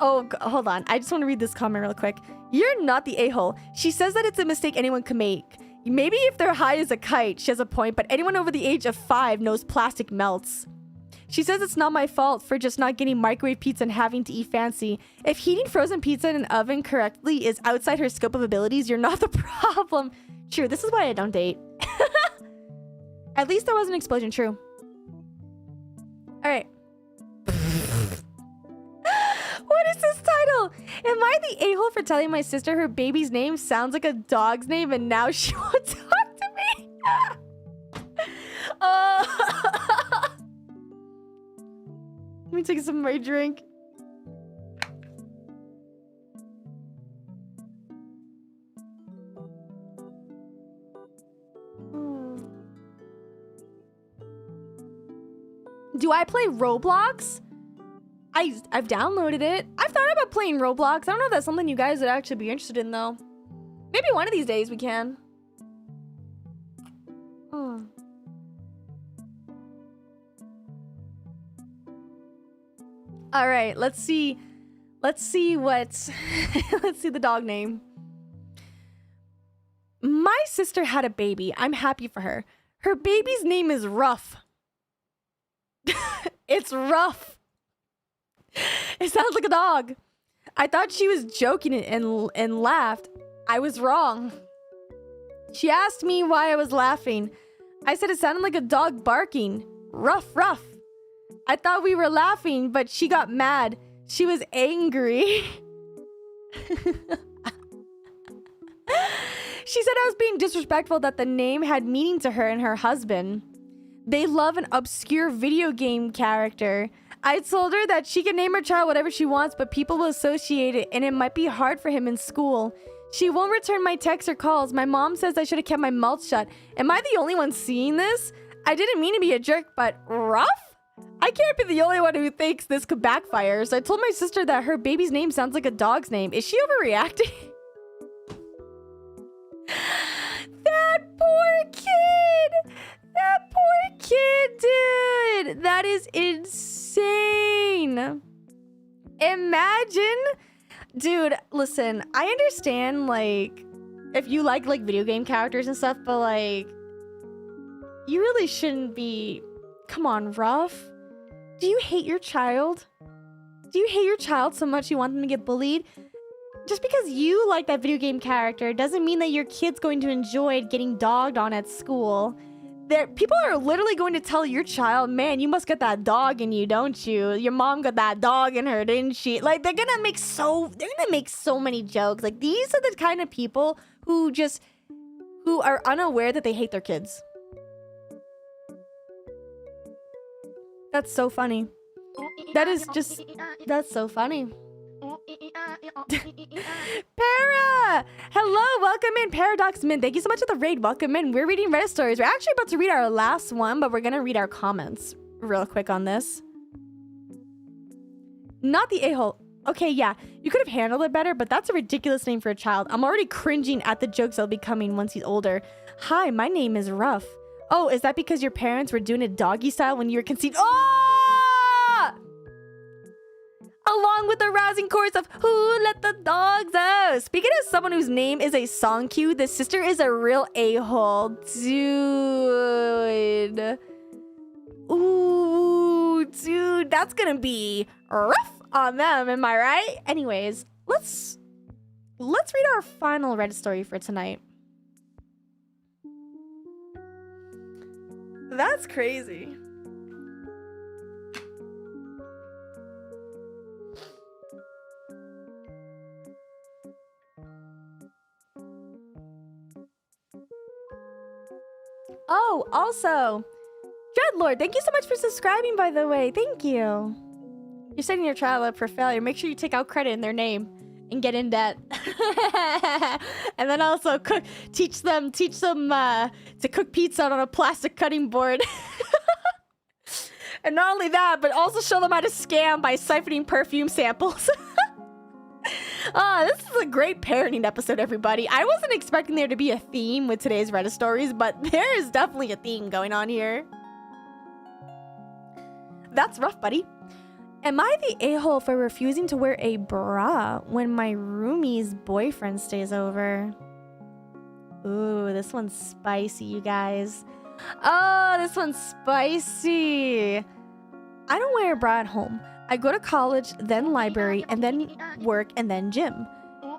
Oh, hold on. I just want to read this comment real quick. You're not the a-hole. She says that it's a mistake anyone can make. Maybe if they're high as a kite, she has a point, but anyone over the age of 5 knows plastic melts. She says it's not my fault for just not getting microwave pizza and having to eat fancy. If heating frozen pizza in an oven correctly is outside her scope of abilities, you're not the problem. True, this is why I don't date. At least there was an explosion, true. Alright. What is this title? Am I the a-hole for telling my sister her baby's name sounds like a dog's name and now she won't talk to me? Let me take some of my drink. Do I play Roblox? I've downloaded it. I've thought about playing Roblox. I don't know if that's something you guys would actually be interested in, though. Maybe one of these days we can. All right, let's see what let's see the dog name. My sister had a baby. I'm happy for her. Her baby's name is Rough. It's Rough. It sounds like a dog. I thought she was joking and laughed. I was wrong. She asked me why I was laughing. I said it sounded like a dog barking. Rough, rough. I thought we were laughing, but she got mad. She was angry. She said I was being disrespectful, that the name had meaning to her and her husband. They love an obscure video game character. I told her that she can name her child whatever she wants, but people will associate it and it might be hard for him in school. She won't return my texts or calls. My mom says I should have kept my mouth shut. Am I the only one seeing this? I didn't mean to be a jerk, but rough? I can't be the only one who thinks this could backfire. So I told my sister that her baby's name sounds like a dog's name. Is she overreacting? That poor kid! That poor kid, dude! That is insane! Imagine... Dude, listen, I understand, like, if you like video game characters and stuff, but, like, you really shouldn't be... Come on, Ruff. Do you hate your child? Do you hate your child so much you want them to get bullied? Just because you like that video game character doesn't mean that your kid's going to enjoy getting dogged on at school. People are literally going to tell your child, man, you must get that dog in you, don't you? Your mom got that dog in her, didn't she? Like, they're gonna make so many jokes. Like, these are the kind of people who are unaware that they hate their kids. That's so funny. That's so funny. Para! Hello, welcome in, Paradox Min. Thank you so much for the raid. Welcome in. We're reading Reddit stories. We're actually about to read our last one, but we're gonna read our comments real quick on this. Not the a-hole. Okay, yeah, you could have handled it better, but that's a ridiculous name for a child. I'm already cringing at the jokes that'll be coming once he's older. Hi, my name is Ruff. Oh, is that because your parents were doing it doggy style when you were conceived? Oh! Along with the rousing chorus of "Who let the dogs out?" Speaking as someone whose name is a song cue, this sister is a real a-hole, dude. Ooh, dude, that's gonna be rough on them, am I right? Anyways, let's read our final Reddit story for tonight. That's crazy. Oh, also, Dreadlord, thank you so much for subscribing, by the way. Thank you. You're setting your child up for failure. Make sure you take out credit in their name and get in debt. And then also teach them to cook pizza on a plastic cutting board. And not only that, but also show them how to scam by siphoning perfume samples. This is a great parenting episode, everybody. I wasn't expecting there to be a theme with today's Reddit stories, but there is definitely a theme going on here. That's rough, buddy. Am I the a-hole for refusing to wear a bra when my roomie's boyfriend stays over? Ooh, this one's spicy, you guys. Oh, this one's spicy. I don't wear a bra at home. I go to college, then library, and then work, and then gym.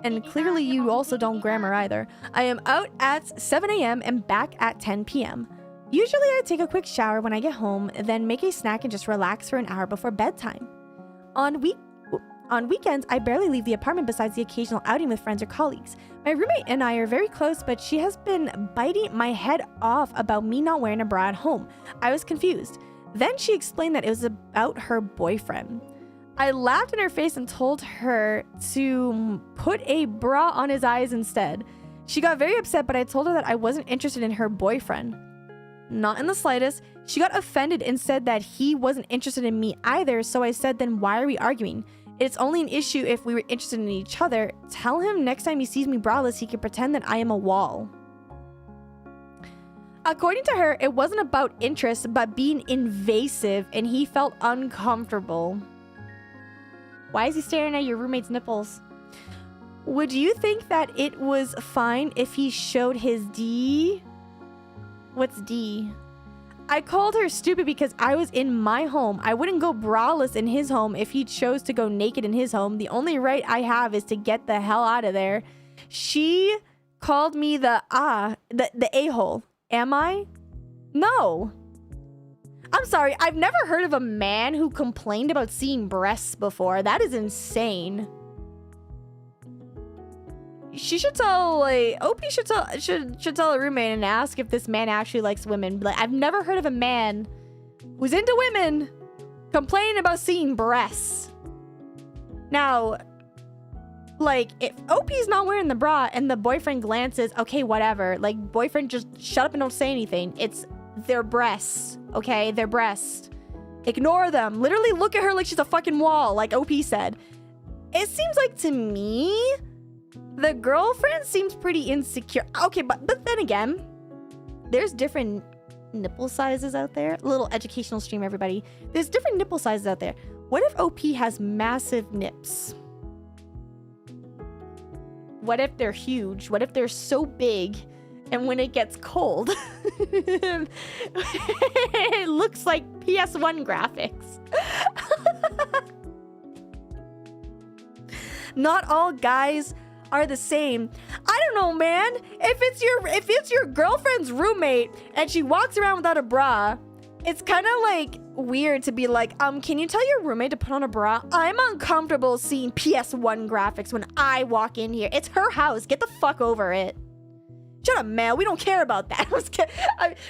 And clearly you also don't grammar either. I am out at 7 a.m. and back at 10 p.m. Usually I take a quick shower when I get home, then make a snack and just relax for an hour before bedtime. On weekends, I barely leave the apartment besides the occasional outing with friends or colleagues. My roommate and I are very close, but she has been biting my head off about me not wearing a bra at home. I was confused. Then she explained that it was about her boyfriend. I laughed in her face and told her to put a bra on his eyes instead. She got very upset, but I told her that I wasn't interested in her boyfriend. Not in the slightest. She got offended and said that he wasn't interested in me either, so I said, then why are we arguing? It's only an issue if we were interested in each other. Tell him next time he sees me braless, he can pretend that I am a wall. According to her, it wasn't about interest, but being invasive, and he felt uncomfortable. Why is he staring at your roommate's nipples? Would you think that it was fine if he showed his D? What's D? I called her stupid because I was in my home. I wouldn't go braless in his home if he chose to go naked in his home. The only right I have is to get the hell out of there. She called me the a-hole. Am I? No. I'm sorry, I've never heard of a man who complained about seeing breasts before. That is insane. She should tell, like, Opie should tell a roommate and ask if this man actually likes women. Like, I've never heard of a man who's into women complaining about seeing breasts. Now, like, if OP's not wearing the bra and the boyfriend glances, okay, whatever. Like, boyfriend, just shut up and don't say anything. It's their breasts, okay? Their breasts. Ignore them. Literally look at her like she's a fucking wall, like OP said. It seems like to me, the girlfriend seems pretty insecure. Okay, but then again, there's different nipple sizes out there. A little educational stream, everybody. There's different nipple sizes out there. What if OP has massive nips? What if they're huge? What if they're so big and when it gets cold, it looks like PS1 graphics? Not all guys are the same. I don't know, man. If it's your girlfriend's roommate and she walks around without a bra, it's kind of like weird to be like, can you tell your roommate to put on a bra? I'm uncomfortable seeing PS1 graphics when I walk in here. It's her house. Get the fuck over it. Shut up, man. We don't care about that.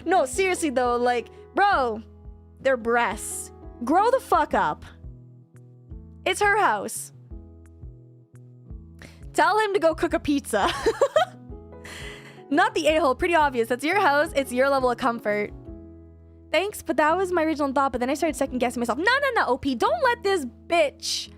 No, seriously though, like, bro, they're breasts. Grow the fuck up. It's her house. Tell him to go cook a pizza. Not the a-hole. Pretty obvious. That's your house. It's your level of comfort. Thanks, but that was my original thought. But then I started second guessing myself. No, OP. Don't let this bitch.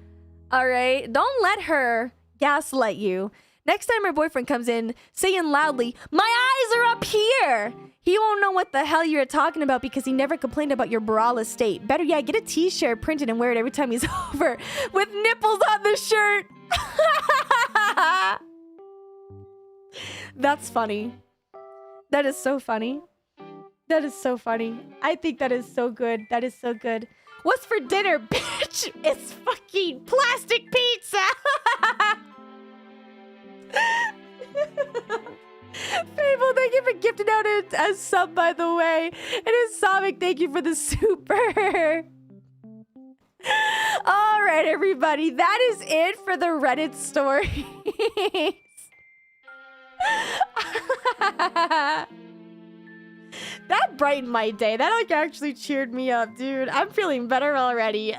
All right? Don't let her gaslight you. Next time her boyfriend comes in, saying loudly, "My eyes are up here," he won't know what the hell you're talking about because he never complained about your braless state. Better yet, get a t-shirt printed and wear it every time he's over with nipples on the shirt. That's funny. That is so funny. That is so funny. I think that is so good. That is so good. What's for dinner, bitch? It's fucking plastic pizza. Fable, thank you for gifting out a sub, by the way. And Islamic, thank you for the super. All right, everybody. That is it for the Reddit stories. That brightened my day. That like actually cheered me up, dude. I'm feeling better already.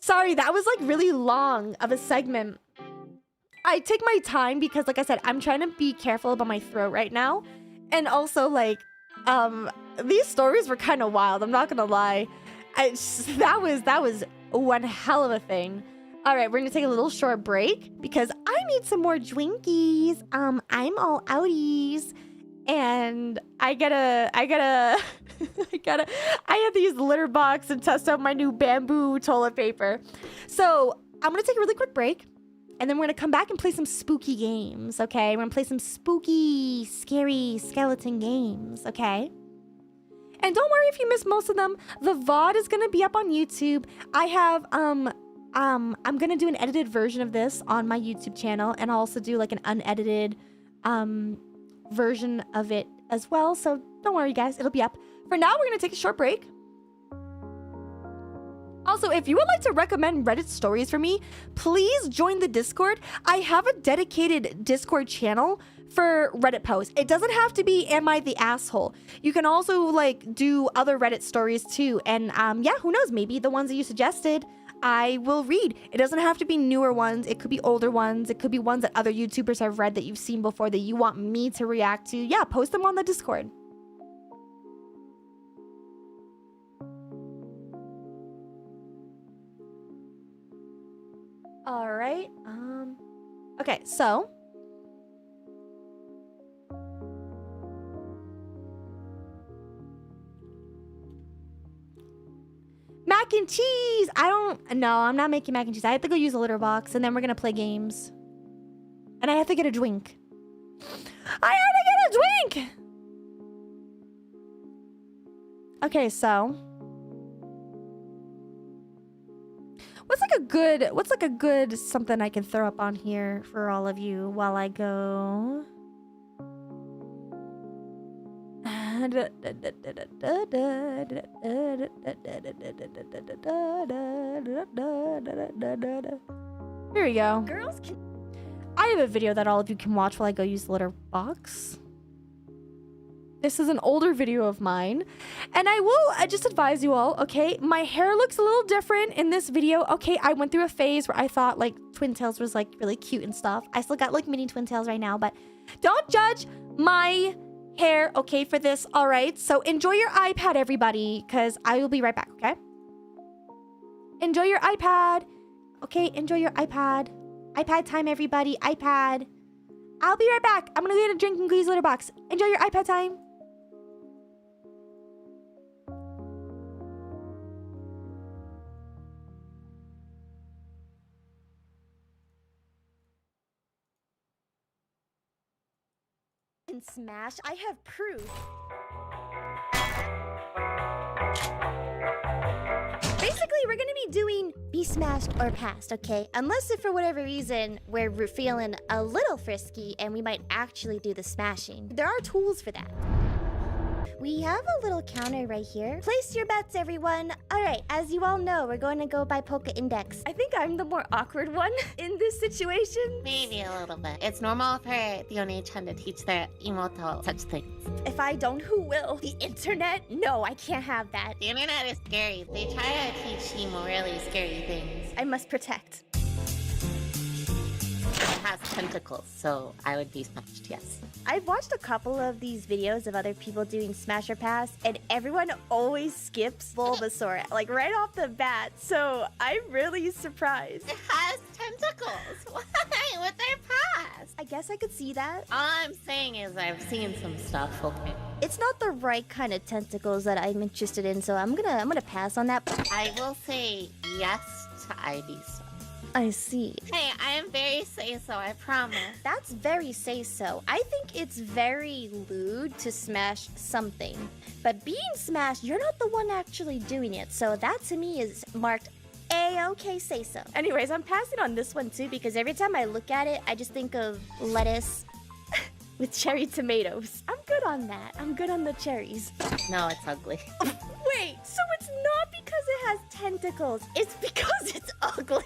Sorry, that was like really long of a segment. I take my time because, like I said, I'm trying to be careful about my throat right now. And also, like, these stories were kind of wild. I'm not gonna lie. That was one hell of a thing. All right, we're gonna take a little short break because I need some more Dwinkies. I'm all outies. And I have to use the litter box and test out my new bamboo toilet paper. So I'm gonna take a really quick break and then we're gonna come back and play some spooky games, okay? We're gonna play some spooky, scary skeleton games, okay? And don't worry if you missed most of them. The VOD is gonna be up on YouTube. I have, I'm gonna do an edited version of this on my YouTube channel and I'll also do like an unedited, version of it as well, so don't worry guys, it'll be up. For now, we're gonna take a short break. Also, if you would like to recommend Reddit stories for me, please join the Discord. I have a dedicated Discord channel for Reddit posts. It doesn't have to be Am I the Asshole? You can also like do other Reddit stories too, and yeah, who knows, maybe the ones that you suggested I will read. It doesn't have to be newer ones. It could be older ones. It could be ones that other YouTubers have read that you've seen before that you want me to react to. Yeah, post them on the Discord. All right. Okay, so mac and cheese. No, I'm not making mac and cheese. I have to go use a litter box and then we're gonna play games. And I have to get a drink. Okay, so what's like a good something I can throw up on here for all of you while I go? Here we go. Girls can... I have a video that all of you can watch while I go use the litter box. This is an older video of mine. And I just advise you all, okay? My hair looks a little different in this video. Okay, I went through a phase where I thought like twin tails was like really cute and stuff. I still got like mini twin tails right now, but don't judge my hair, okay, for this, all right? So enjoy your iPad, everybody, because I will be right back, okay? Enjoy your iPad. Okay, enjoy your iPad. iPad time, everybody. iPad. I'll be right back. I'm gonna go get a drink and Glee's litter box. Enjoy your iPad time. In Smash, I have proof. Basically, we're gonna be doing be smashed or passed, okay? Unless if for whatever reason we're feeling a little frisky and we might actually do the smashing. There are tools for that. We have a little counter right here. Place your bets, everyone. All right, as you all know, we're going to go by Poké Index. I think I'm the more awkward one in this situation. Maybe a little bit. It's normal for the Oni-chan to teach their Imoto such things. If I don't, who will? The internet? No, I can't have that. The internet is scary. They try to teach Imo really scary things. I must protect. It has tentacles, so I would be smashed, yes. I've watched a couple of these videos of other people doing Smash or Pass, and everyone always skips Bulbasaur, like right off the bat, so I'm really surprised. It has tentacles. Why would they pass? I guess I could see that. All I'm saying is I've seen some stuff, okay? It's not the right kind of tentacles that I'm interested in, so I'm gonna pass on that. I will say yes to ID stuff. I see. Hey, I am very say-so, I promise. That's very say-so. I think it's very lewd to smash something. But being smashed, you're not the one actually doing it. So that to me is marked A-okay say-so. Anyways, I'm passing on this one too because every time I look at it, I just think of lettuce with cherry tomatoes. I'm good on that. I'm good on the cherries. No, it's ugly. Wait, so it's not because it has tentacles. It's because it's ugly.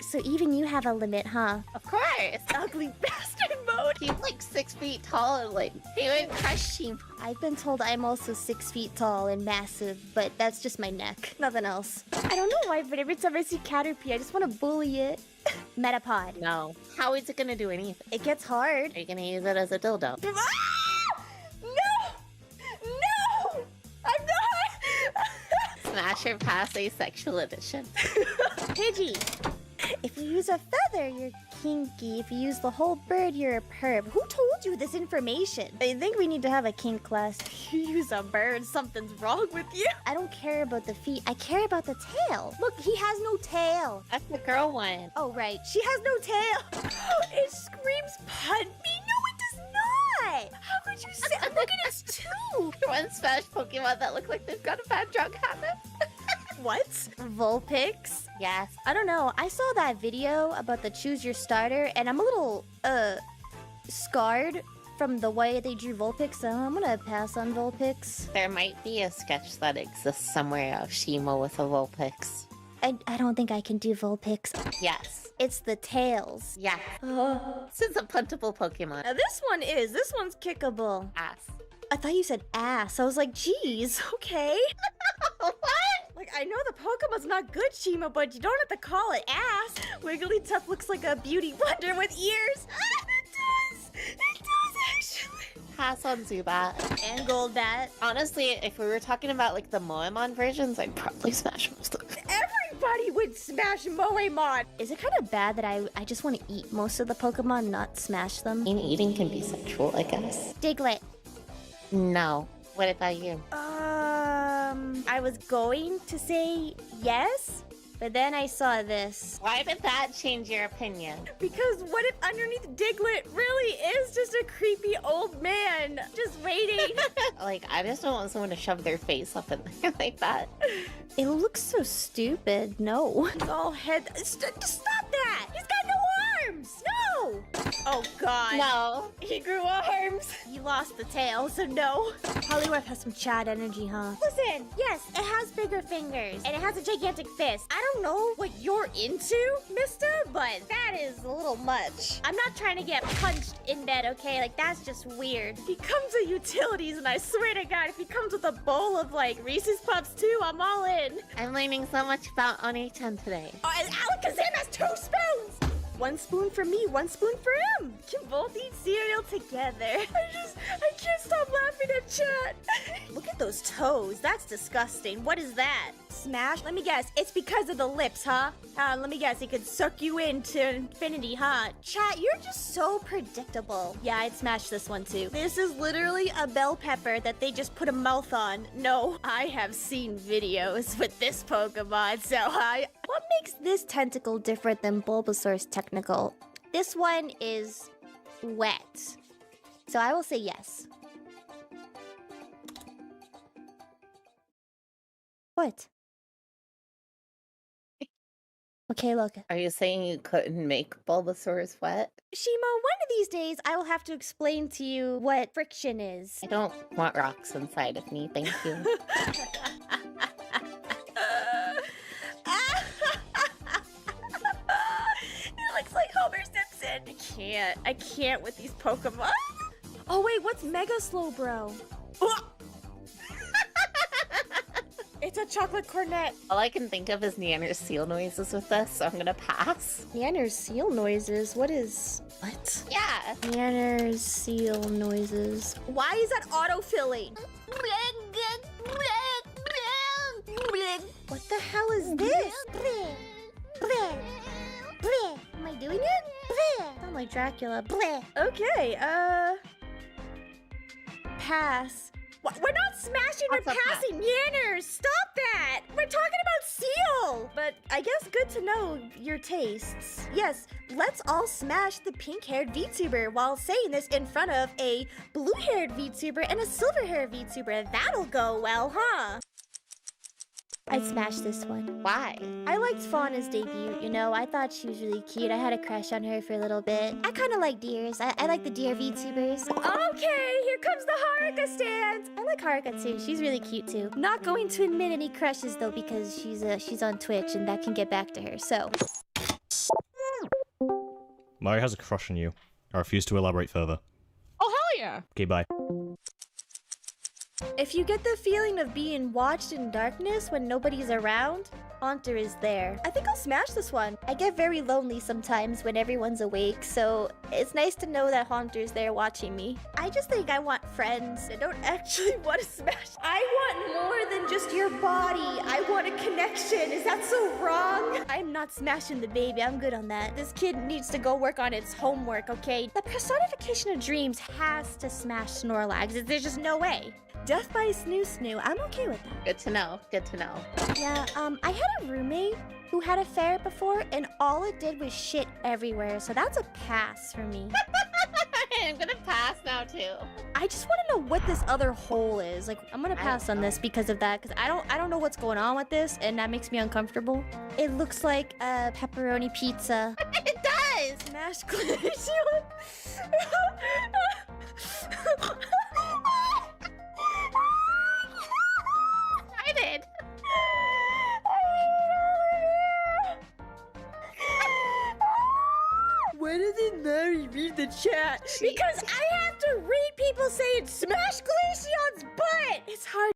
So even you have a limit, huh? Of course. Ugly bastard mode. He's like 6 feet tall and like, he would crush him. I've been told I'm also 6 feet tall and massive, but that's just my neck. Nothing else. I don't know why, but every time I see Caterpie, I just want to bully it. Metapod. No. How is it gonna do anything? It gets hard. Are you gonna use it as a dildo? Ah! No! No! I'm not! Smash or pass asexual edition. Pidgey. If you use a feather, you're kinky. If you use the whole bird, you're a perv. Who told you this information? I think we need to have a kink class. If you use a bird, something's wrong with you. I don't care about the feet. I care about the tail. Look, he has no tail. That's the girl one. Oh, right. She has no tail. It screams, "Punt me!" No, it does not. How could you say? Look at its tube. One Smash Pokemon that look like they've got a bad drug habit. What? Vulpix? Yes. I don't know. I saw that video about the choose your starter, and I'm a little, scarred from the way they drew Vulpix, so I'm gonna pass on Vulpix. There might be a sketch that exists somewhere of Shima with a Vulpix. I don't think I can do Vulpix. Yes. It's the tails. Yes. This is a puntable Pokemon. Now this one's kickable. Ass. I thought you said ass. I was like, geez, okay. What? Like, I know the Pokemon's not good, Shima, but you don't have to call it ass. Wigglytuff looks like a beauty wonder with ears. Ah, it does! It does, actually. Pass on Zubat. And Golbat. Honestly, if we were talking about like the Moemon versions, I'd probably smash most of them. Everybody would smash Moemon. Is it kind of bad that I just want to eat most of the Pokemon, not smash them? I mean, eating can be sexual, I guess. Diglett. No. What about you? I was going to say yes, but then I saw this. Why did that change your opinion? Because what if underneath Diglett really is just a creepy old man just waiting? Like, I just don't want someone to shove their face up in there like that. It looks so stupid. No. It's all head. Just stop that! He's got no arms! No! Oh god. No. He grew arms. You lost the tail, so no. Poliwrath has some Chad energy, huh? Listen, yes, it has bigger fingers and it has a gigantic fist. I don't know what you're into, mister, but that is a little much. I'm not trying to get punched in bed, okay? Like, that's just weird. He comes with utilities, and I swear to God, if he comes with a bowl of, like, Reese's Puffs, too, I'm all in. I'm learning so much about Oni-chan today. Oh, and Alakazam has 2 spoons! 1 spoon for me, 1 spoon for him. Can both eat cereal together. I can't stop laughing at chat. Look at those toes. That's disgusting. What is that? Smash? Let me guess. It's because of the lips, huh? Let me guess. He could suck you into infinity, huh? Chat, you're just so predictable. Yeah, I'd smash this one too. This is literally a bell pepper that they just put a mouth on. No, I have seen videos with this Pokemon, so What makes this tentacle different than Bulbasaur's technical? This one is wet. So I will say yes. What? Okay, look. Are you saying you couldn't make Bulbasaur's wet? Shimo, one of these days I will have to explain to you what friction is. I don't want rocks inside of me, thank you. It looks like Homer Simpson. I can't with these Pokemon. Oh wait, what's Mega Slowbro? It's a chocolate cornet. All I can think of is Neander's seal noises with this, so I'm gonna pass. Neander's seal noises? What? Yeah. Neander's seal noises. Why is that autofilling? What the hell is this? Am I doing it? Sound like Dracula. Okay, pass. We're not smashing or passing Yanners! Stop that! We're talking about seal! But I guess good to know your tastes. Yes, let's all smash the pink-haired VTuber while saying this in front of a blue-haired VTuber and a silver-haired VTuber. That'll go well, huh? I'd smash this one. Why? I liked Fauna's debut, you know. I thought she was really cute. I had a crush on her for a little bit. I kind of like deers. I like the deer VTubers. Okay, here comes the Haruka stand. I like Haruka too. She's really cute too. Not going to admit any crushes though because she's on Twitch and that can get back to her. So. Mari has a crush on you. I refuse to elaborate further. Oh, hell yeah! Okay, bye. If you get the feeling of being watched in darkness when nobody's around, Haunter is there. I think I'll smash this one. I get very lonely sometimes when everyone's awake, so it's nice to know that Haunter's there watching me. I just think I want friends. I don't actually want to smash. I want more than just your body. I want a connection. Is that so wrong? I'm not smashing the baby. I'm good on that. This kid needs to go work on its homework, okay? The personification of dreams has to smash Snorlax. There's just no way. Death by Snoo Snoo. I'm okay with that. Good to know. Good to know. Yeah, I had a roommate who had a ferret before, and all it did was shit everywhere. So that's a pass for me. I'm gonna pass now too. I just want to know what this other hole is. Like, I'm gonna pass on this because of that, because I don't know what's going on with this, and that makes me uncomfortable. It looks like a pepperoni pizza. It does. Smash glacial. I did. Why doesn't Mari read the chat? Because I have to read people saying smash Glaceon's butt! It's hard.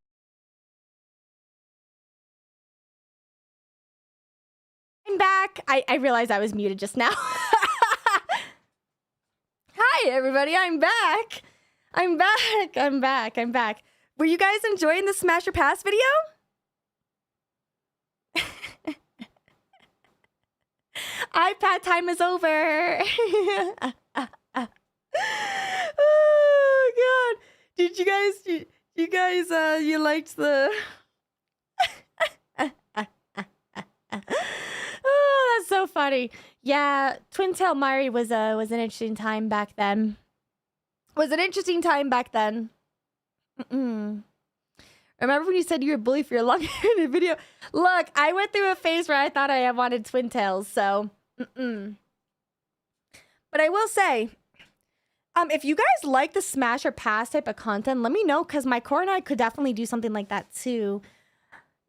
I'm back. I realized I was muted just now. Hi, everybody. I'm back. I'm back. Were you guys enjoying the Smash or Pass video? iPad time is over. Oh god. Did you guys you liked the Oh, that's so funny. Yeah, Twin Tail Mari was an interesting time back then. Remember when you said you were bullied for your long hair in the video? Look, I went through a phase where I thought I wanted twin tails, so... But I will say, If you guys like the smash or pass type of content, let me know, because my core and I could definitely do something like that too.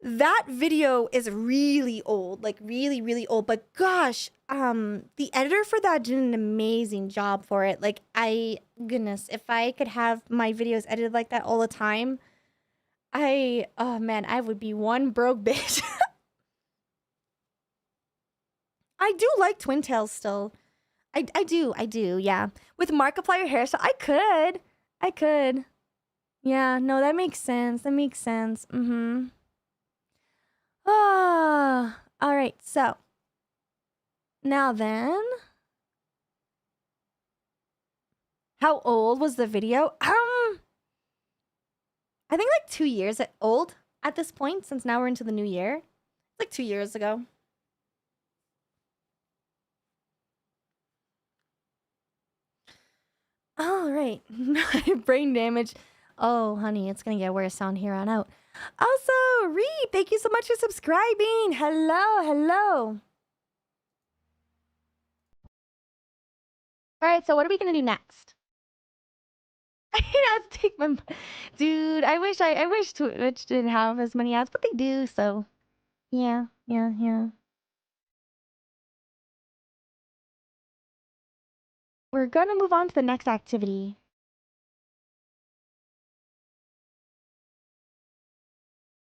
That video is really old, like really, really old. But gosh, the editor for that did an amazing job for it. Like, goodness, if I could have my videos edited like that all the time, oh man, I would be one broke bitch. I do like Twin Tails still. I do, yeah. With Markiplier hairstyle, I could. Yeah, no, that makes sense. Mm-hmm. Ah, all right, so. Now then. How old was the video? I think like 2 years old at this point, since now we're into the new year. Like 2 years ago. All right. Brain damage. Oh, honey, it's gonna get worse on here on out. Also, Reed, thank you so much for subscribing. Hello. All right, so what are we gonna do next? I have to take my... Dude, I wish Twitch didn't have as many ads, but they do, so... Yeah. We're gonna move on to the next activity.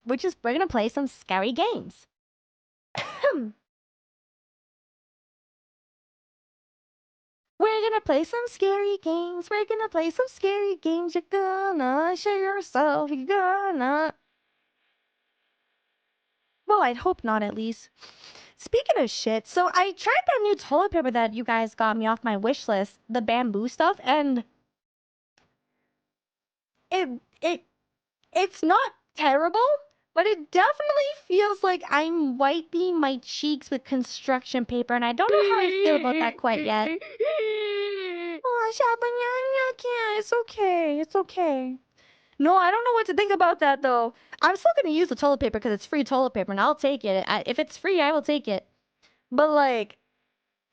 Which is, we're gonna play some scary games. We're gonna play some scary games. You're gonna show yourself. You're gonna... Well, I'd hope not, at least. Speaking of shit, so I tried that new toilet paper that you guys got me off my wish list, the bamboo stuff, and it's not terrible, but it definitely feels like I'm wiping my cheeks with construction paper, and I don't know how I feel about that quite yet. Oh, Shabanyanya, it's okay. No, I don't know what to think about that, though. I'm still gonna use the toilet paper because it's free toilet paper, and I'll take it. If it's free, I will take it. But, like,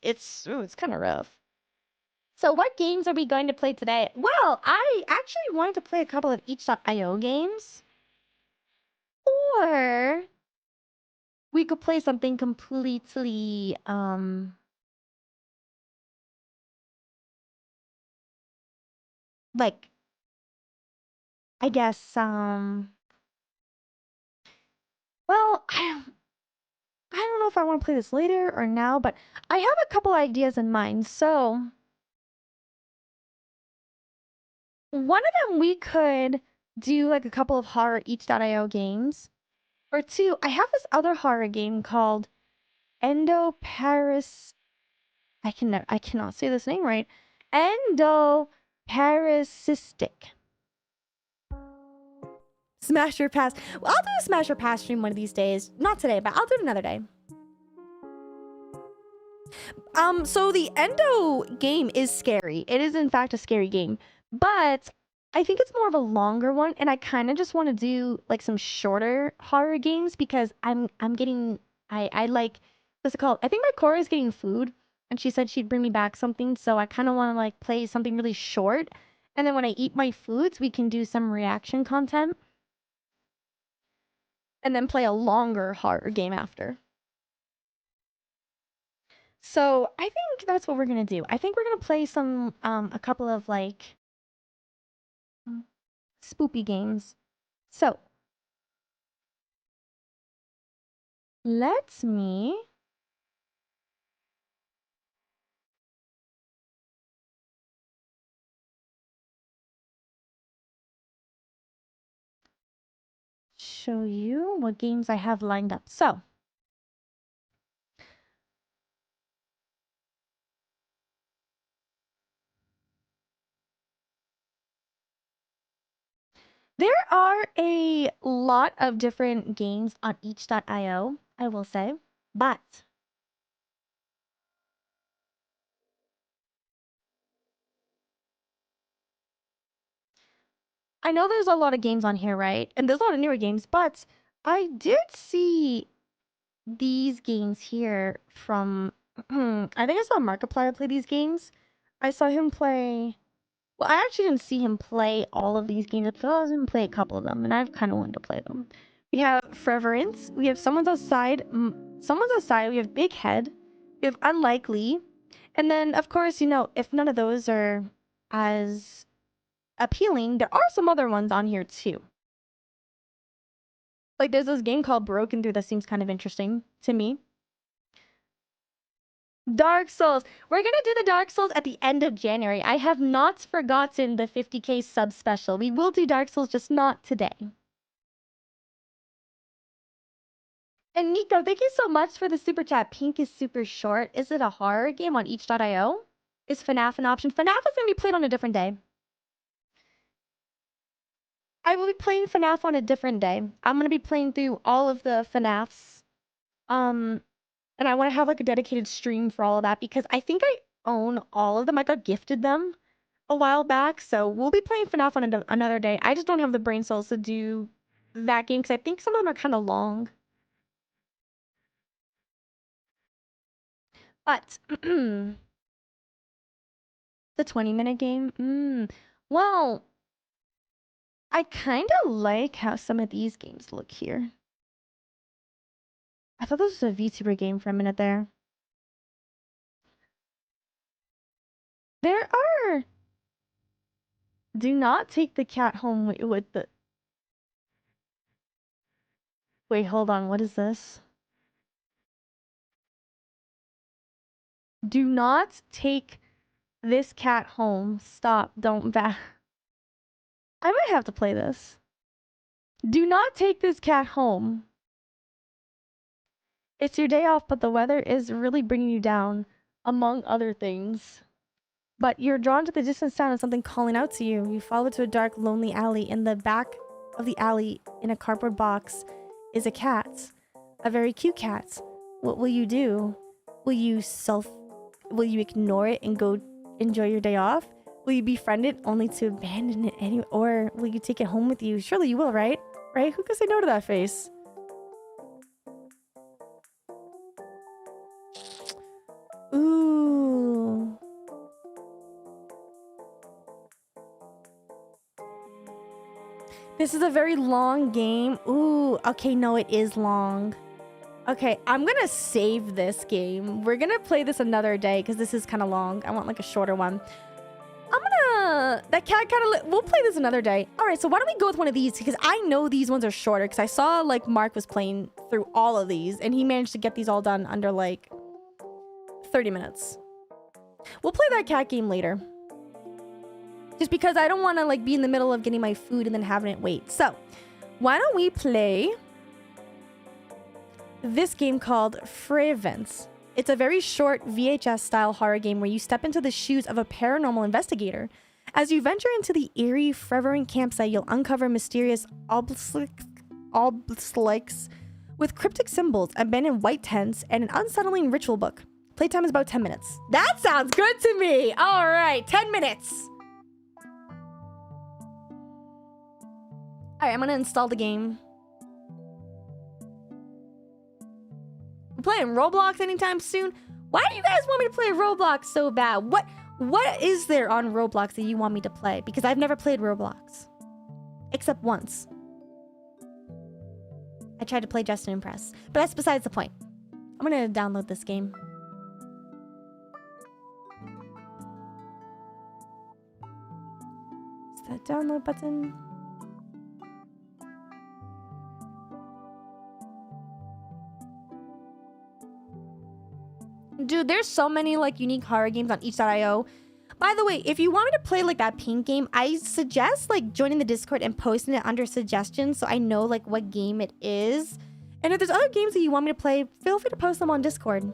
it's kind of rough. So what games are we going to play today? Well, I actually wanted to play a couple of itch.io games. Or we could play something completely, like, I guess, well, I don't know if I want to play this later or now, but I have a couple ideas in mind. So one of them, we could do like a couple of horror itch.io games. Or two, I have this other horror game called Endo Paris. I cannot say this name right. Endo Parasistic. Smash or pass. Well, I'll do a smash or pass stream one of these days. Not today, but I'll do it another day. So the Endo game is scary. It is in fact a scary game, but I think it's more of a longer one, and I kind of just want to do like some shorter horror games because I like, what's it called? I think my core is getting food, and she said she'd bring me back something, so I kind of want to like play something really short, and then when I eat my foods, we can do some reaction content, and then play a longer horror game after. So I think that's what we're gonna do. I think we're gonna play some a couple of like spoopy games. So let me show you what games I have lined up. So there are a lot of different games on itch.io, I will say, but I know there's a lot of games on here, right? And there's a lot of newer games, but I did see these games here from I think I saw Markiplier play these games. I saw him play Well, I actually didn't see him play all of these games. I saw him play a couple of them, and I've kind of wanted to play them. We have Foreverance. We have Someone's Outside. Someone's Outside. We have Big Head. We have Unlikely. And then, of course, you know, if none of those are as appealing, there are some other ones on here too. Like, there's this game called Broken Through that seems kind of interesting to me. Dark Souls. We're gonna do the Dark Souls at the end of January. I have not forgotten the 50k sub special. We will do Dark Souls, just not today. And Nico, thank you so much for the super chat. Pink is super short. Is it a horror game on each.io? Is FNAF an option? FNAF is gonna be played on a different day. I will be playing FNAF on a different day. I'm gonna be playing through all of the FNAFs. And I want to have like a dedicated stream for all of that because I think I own all of them. I got gifted them a while back, so we'll be playing FNAF on another day. I just don't have the brain cells to do that game because I think some of them are kind of long. But the 20-minute game. Well, I kind of like how some of these games look here. I thought this was a VTuber game for a minute there. There are. Do not take the cat home with the. Wait, hold on. What is this? Do not take this cat home. Stop. Don't back. I might have to play this. Do not take this cat home. It's your day off, but the weather is really bringing you down, among other things. But you're drawn to the distant sound of something calling out to you. You follow to a dark, lonely alley. In the back of the alley, in a cardboard box, is a cat. A very cute cat. What will you do? Will you ignore it and go enjoy your day off? Will you befriend it only to abandon it anyway? Or will you take it home with you? Surely you will, right? Right? Who could say no to that face? Ooh. This is a very long game. Ooh, okay, no, it is long. Okay, I'm gonna save this game. We're gonna play this another day because this is kind of long. I want like a shorter one. That cat kind of, we'll play this another day. All right, so why don't we go with one of these? Because I know these ones are shorter because I saw like Mark was playing through all of these and he managed to get these all done under like 30 minutes. We'll play that cat game later. Just because I don't want to like be in the middle of getting my food and then having it wait. So why don't we play this game called Foreverance. It's a very short VHS-style horror game where you step into the shoes of a paranormal investigator. As you venture into the eerie, Foreverance campsite, you'll uncover mysterious obelisks with cryptic symbols, abandoned white tents, and an unsettling ritual book. Playtime is about 10 minutes. That sounds good to me! All right, 10 minutes! All right, I'm gonna install the game. We're playing Roblox anytime soon? Why do you guys want me to play Roblox so bad? What is there on Roblox that you want me to play? Because I've never played Roblox. Except once. I tried to play Just to Impress. But that's besides the point. I'm gonna download this game. Is that download button? Dude, there's so many like unique horror games on each.io. By the way, if you want me to play like that pink game, I suggest like joining the Discord and posting it under suggestions so I know like what game it is. And if there's other games that you want me to play, feel free to post them on Discord.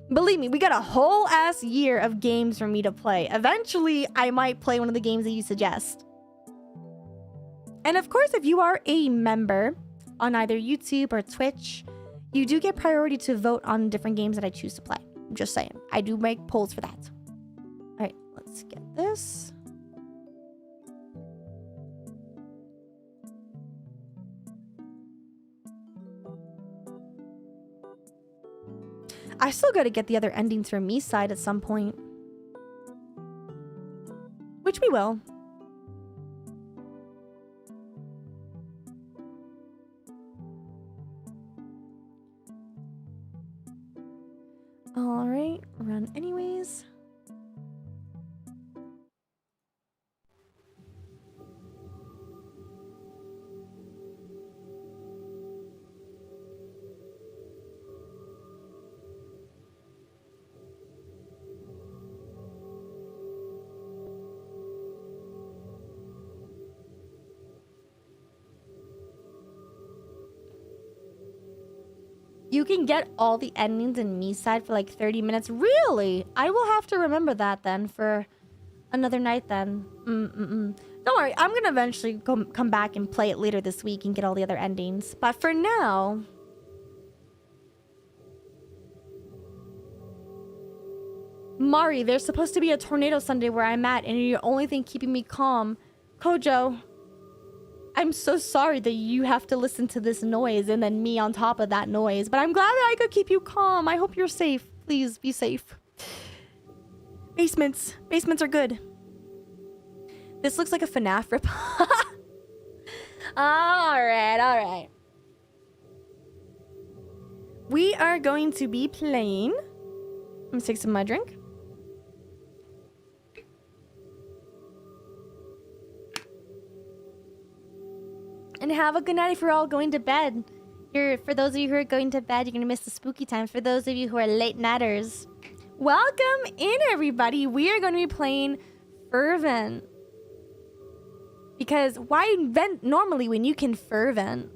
Believe me, we got a whole ass year of games for me to play. Eventually, I might play one of the games that you suggest. And of course, if you are a member on either YouTube or Twitch, you do get priority to vote on different games that I choose to play. I'm just saying. I do make polls for that. All right, let's get this. I still got to get the other endings from me side at some point. which we will. All right, run anyways. You can get all the endings in me side for like 30 minutes. Really? I will have to remember that then for another night then. Don't worry, I'm gonna eventually come back and play it later this week and get all the other endings. But for now... Mari, there's supposed to be a tornado Sunday where I'm at, and you're the only thing keeping me calm. Kojo, I'm so sorry that you have to listen to this noise and then me on top of that noise. But I'm glad that I could keep you calm. I hope you're safe. Please be safe. Basements. Basements are good. This looks like a FNAF rip. Alright, alright. We are going to be playing... I'm gonna take some of my drink. And have a good night if you're all going to bed. For those of you who are going to bed, you're going to miss the spooky times. For those of you who are late nightters, welcome in, everybody. We are going to be playing Fervent. Because why vent normally when you can fervent?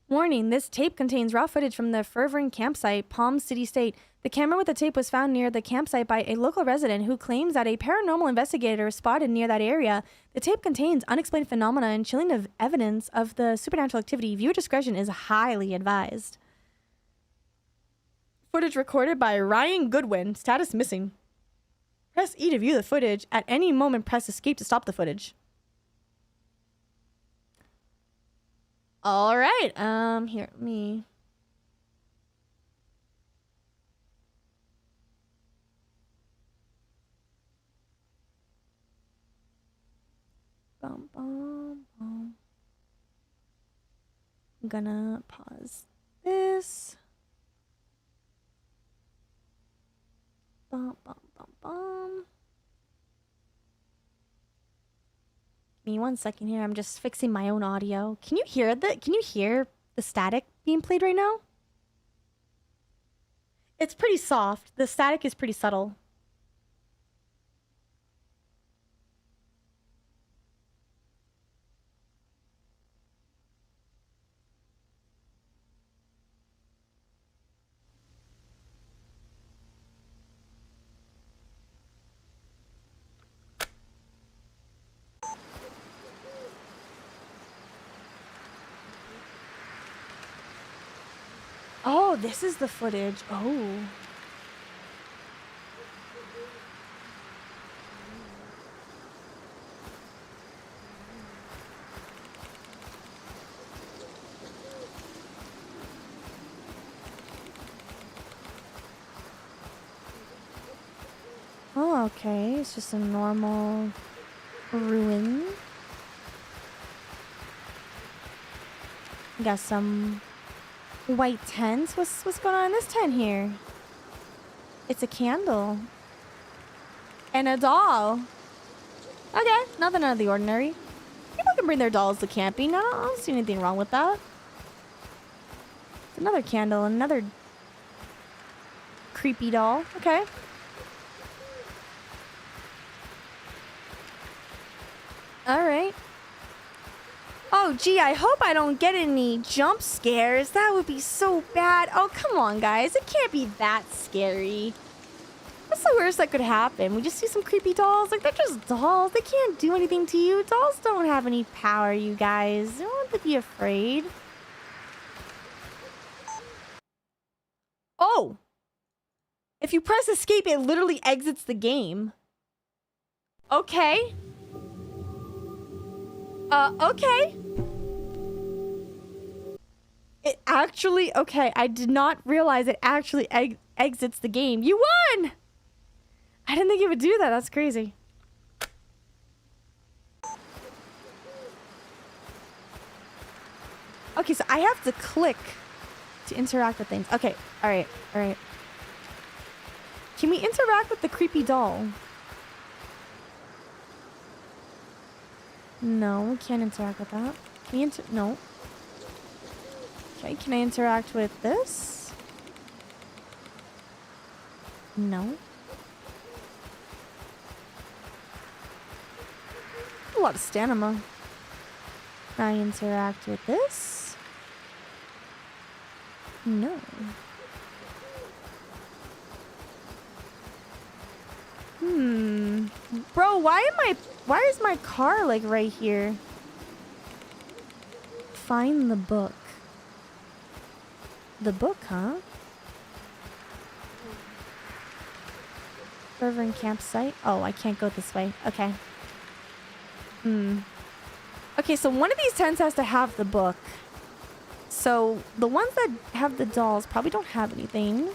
Warning, this tape contains raw footage from the Fervent campsite, Palm City State. The camera with the tape was found near the campsite by a local resident who claims that a paranormal investigator was spotted near that area. The tape contains unexplained phenomena and chilling of evidence of the supernatural activity. Viewer discretion is highly advised. Footage recorded by Ryan Goodwin. Status missing. Press E to view the footage. At any moment, press escape to stop the footage. All right. Here, me. Bum, bum, bum. I'm gonna pause this. Bum, bum, bum, bum. Give me 1 second here. I'm just fixing my own audio. Can you hear the static being played right now? It's pretty soft. The static is pretty subtle. Oh, this is the footage. Oh. Oh, okay. It's just a normal ruin. Got some white tents. What's going on in this tent here? It's a candle. And a doll. Okay, nothing out of the ordinary. People can bring their dolls to camping. I don't see anything wrong with that. It's another candle, another creepy doll. Okay. Alright. Oh, gee, I hope I don't get any jump scares. That would be so bad. Oh, come on, guys. It can't be that scary. What's the worst that could happen? We just see some creepy dolls? Like, they're just dolls. They can't do anything to you. Dolls don't have any power, you guys. You don't have to be afraid. Oh! If you press escape, it literally exits the game. Okay. Okay. actually... Okay, I did not realize it actually exits the game. You won! I didn't think it would do that. That's crazy. Okay, so I have to click to interact with things. Okay, alright, alright. Can we interact with the creepy doll? No, we can't interact with that. Can we no. Okay, can I interact with this? No. A lot of stamina. Can I interact with this? No. Bro, why is my car like right here? Find the book. The book, huh? Server and campsite. Oh, I can't go this way. Okay. Okay, so one of these tents has to have the book. So the ones that have the dolls probably don't have anything.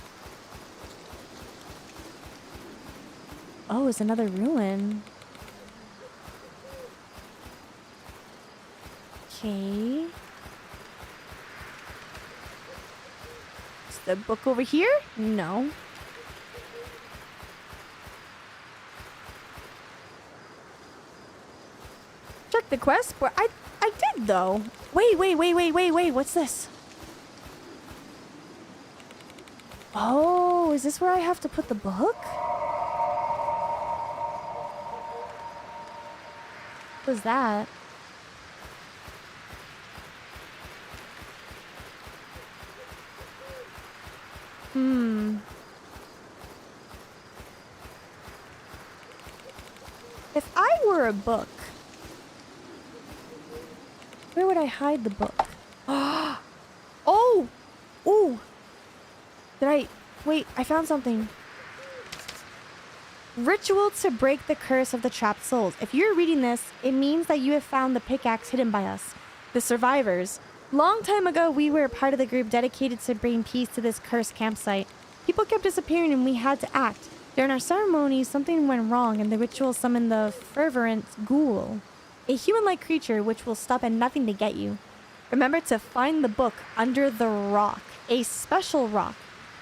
Oh, it's another ruin. Okay. Is the book over here? No. Check the quest, but I did though. Wait, what's this? Oh, is this where I have to put the book? What was that? If I were a book, where would I hide the book? Oh! Ooh! Wait, I found something. Ritual to break the curse of the trapped souls. If you're reading this, it means that you have found the pickaxe hidden by us, the survivors. Long time ago, we were a part of the group dedicated to bring peace to this cursed campsite. People kept disappearing and we had to act. During our ceremony, something went wrong and the ritual summoned the fervent ghoul, a human-like creature which will stop at nothing to get you. Remember to find the book under the rock, a special rock,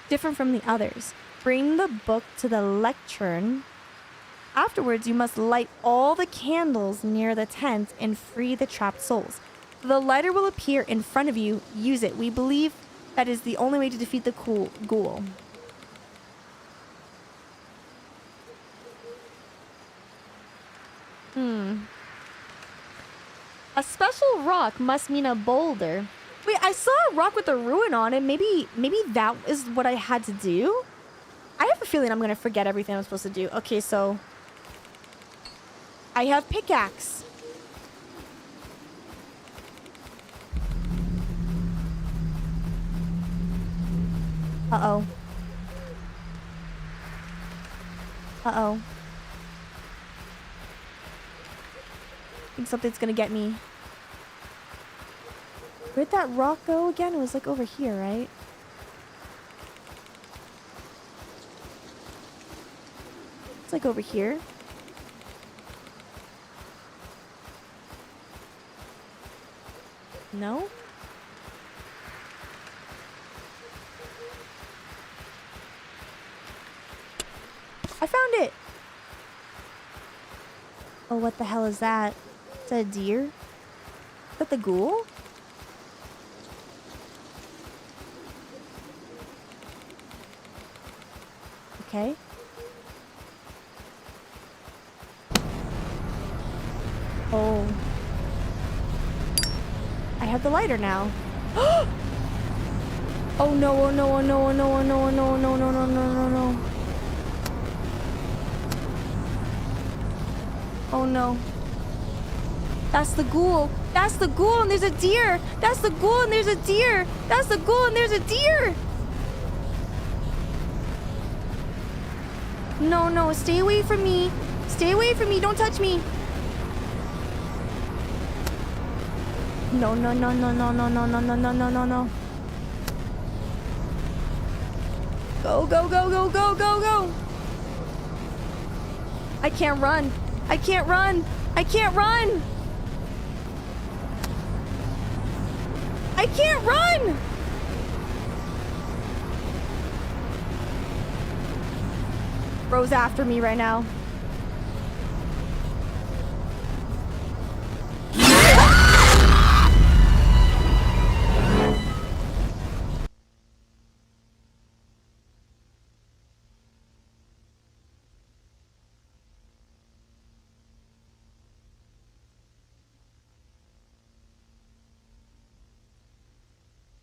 different from the others. Bring the book to the lectern. Afterwards, you must light all the candles near the tent and free the trapped souls. The lighter will appear in front of you. Use it. We believe that is the only way to defeat the ghoul. A special rock must mean a boulder. Wait, I saw a rock with a ruin on it. Maybe that is what I had to do? I have a feeling I'm going to forget everything I'm supposed to do. Okay, so I have pickaxe. Uh-oh. Uh-oh. I think something's gonna get me. Where'd that rock go again? It was like over here, right? It's like over here. No? I found it! Oh, what the hell is that? Is that a deer? Is that the ghoul? Okay. Oh. I have the lighter now. Oh no, oh no, oh no, oh no, oh no, oh no, oh no, no, no, no, no, no. Oh no. That's the ghoul. That's the ghoul and there's a deer. That's the ghoul and there's a deer. That's the ghoul and there's a deer. No, no, stay away from me. Stay away from me. Don't touch me. No, no, no, no, no, no, no, no, no, no, no, no, no. Go, go, go, go, go, go, go. I can't run. I can't run. I can't run. I can't run. Bro's after me right now.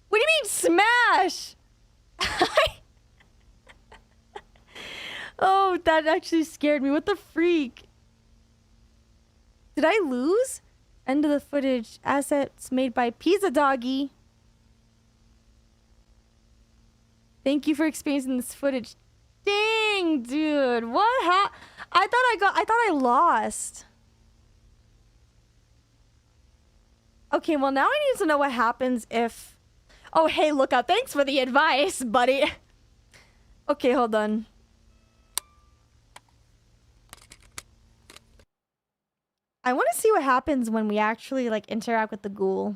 What do you mean smash? Oh, that actually scared me. What the freak? Did I lose? End of the footage. Assets made by Pizza Doggy. Thank you for experiencing this footage. Dang, dude. What I thought I lost. Okay, well now I need to know what happens if... Oh, hey, Lookout. Thanks for the advice, buddy. Okay, hold on. I want to see what happens when we actually, like, interact with the ghoul.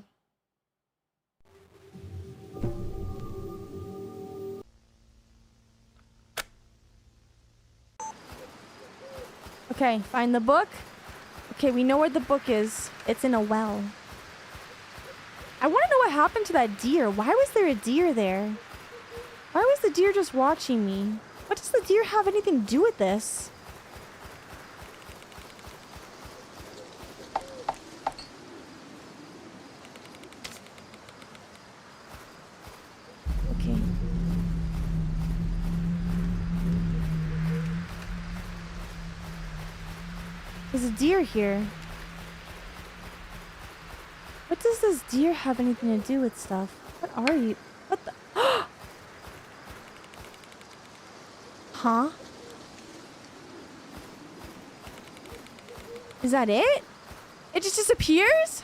Okay, find the book. Okay, we know where the book is. It's in a well. I want to know what happened to that deer. Why was there a deer there? Why was the deer just watching me? What does the deer have anything to do with this? Okay. There's a deer here. What does this deer have anything to do with stuff? What are you? What the? Huh? Is that it? It just disappears?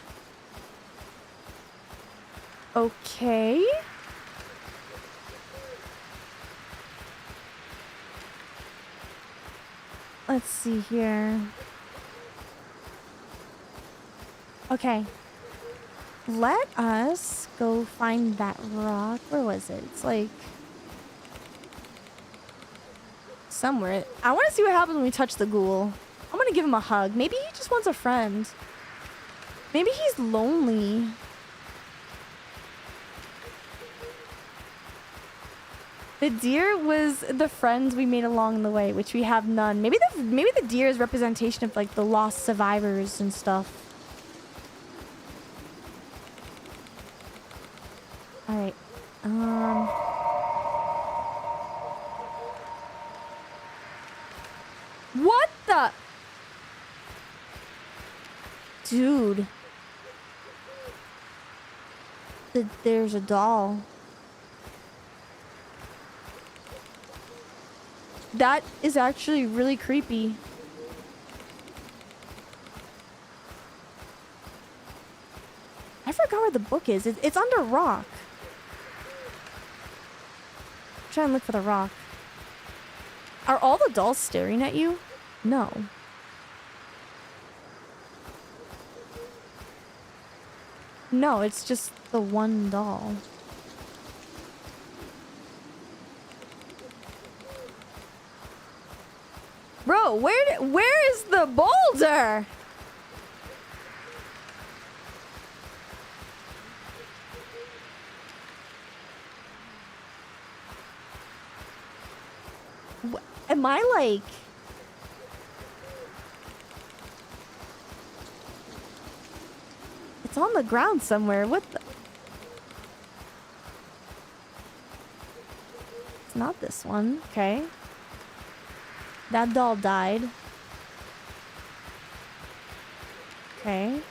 Okay. Let's see here. Okay. Let us go find that rock. Where was it? It's like... somewhere. I want to see what happens when we touch the ghoul. I'm going to give him a hug. Maybe he just wants a friend. Maybe he's lonely. The deer was the friends we made along the way, which we have none. Maybe the deer is representation of like the lost survivors and stuff. All right. What the? Dude. There's a doll. That is actually really creepy. I forgot where the book is. It's under rock. Try and look for the rock. Are all the dolls staring at you? No. No, it's just the one doll. Bro, where is the boulder? Am I like... It's on the ground somewhere. What the... It's not this one. Okay. That doll died. Okay.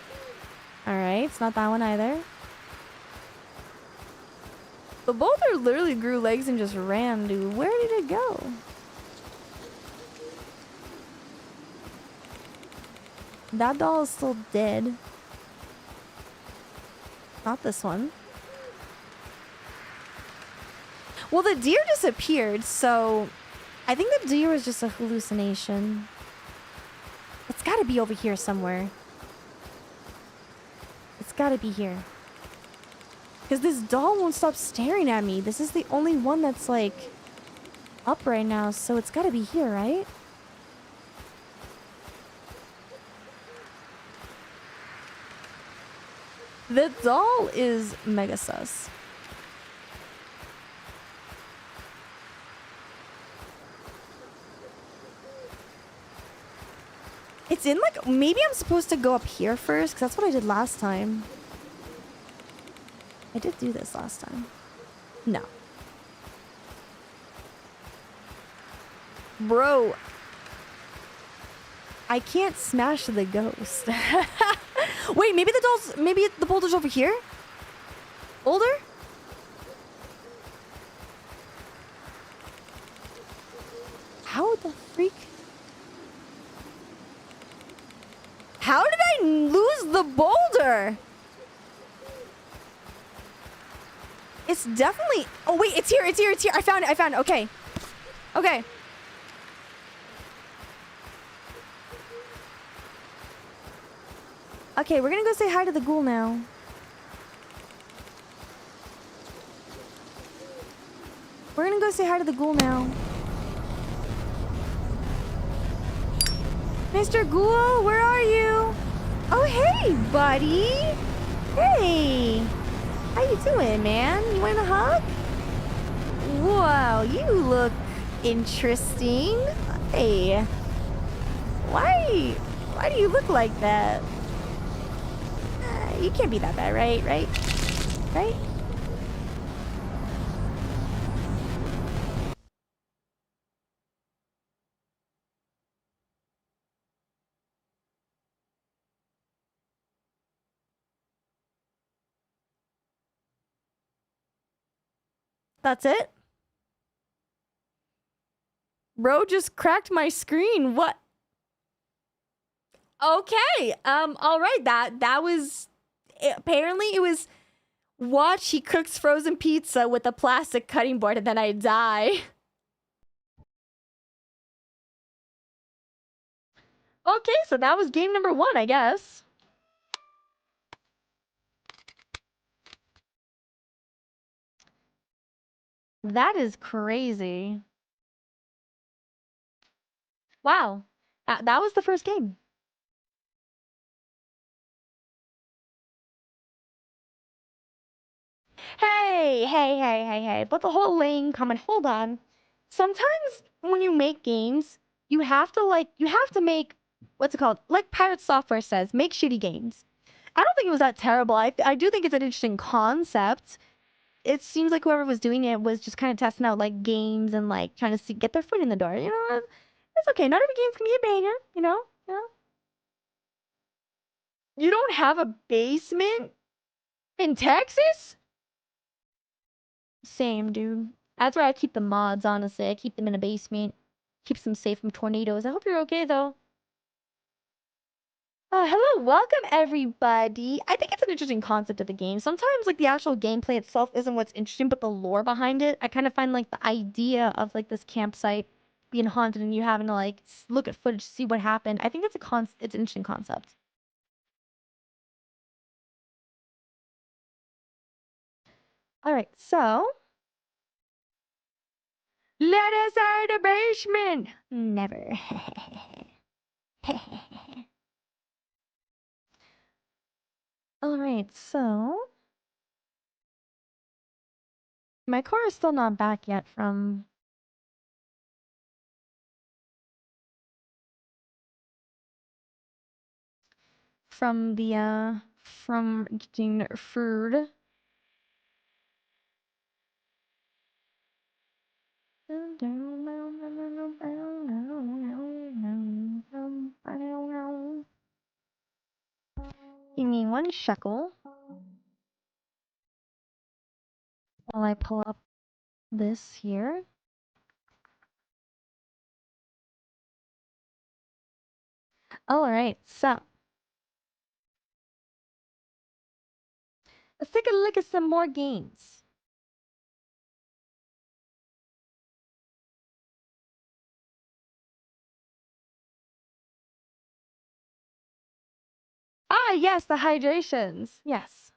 Alright, it's not that one either. The boulder literally grew legs and just ran, dude. Where did it go? That doll is still dead. Not this one. Well, the deer disappeared, so I think the deer was just a hallucination. It's gotta be over here somewhere. It's gotta be here. Because this doll won't stop staring at me. This is the only one that's like up right now, so it's gotta be here, right? The doll is mega sus. It's in like, maybe I'm supposed to go up here first, because that's what I did last time. I did do this last time. No. Bro. I can't smash the ghost. Wait, maybe the doll's, maybe the boulder's over here? Boulder? How the freak? How did I lose the boulder? It's definitely... Oh, wait, it's here, it's here, it's here. I found it, I found it. Okay. Okay. Okay, we're gonna go say hi to the ghoul now. We're gonna go say hi to the ghoul now. Mr. Ghoul, where are you? Oh, hey, buddy. Hey. How you doing, man? You want a hug? Wow, you look interesting. Hey. Why do you look like that? You can't be that bad, right? Right? That's it? Bro just cracked my screen. What? Okay. All right. That was... Apparently it was... Watch, he cooks frozen pizza with a plastic cutting board and then I die. Okay, so that was game number 1, I guess. That is crazy. Wow. That was the first game. Hey. But the whole lane comment, hold on. Sometimes when you make games, you have to make, what's it called? Like Pirate Software says, make shitty games. I don't think it was that terrible. I do think it's an interesting concept. It seems like whoever was doing it was just kind of testing out like games and like trying to get their foot in the door. You know, it's okay. Not every game's gonna be a banger. You know. You don't have a basement in Texas? Same, dude. That's where I keep the mods, honestly. I keep them in a basement. Keeps them safe from tornadoes. I hope you're okay, though. Hello, welcome, everybody. I think it's an interesting concept of the game. Sometimes, like, the actual gameplay itself isn't what's interesting, but the lore behind it. I kind of find, like, the idea of, like, this campsite being haunted and you having to, like, look at footage, see what happened. I think it's it's an interesting concept. All right, so... Let us out of the basement! Never. Alright, so... My car is still not back yet from... From getting food. Give me 1 shekel while I pull up this here. Alright, so let's take a look at some more games. yes, the hydrations. Yes.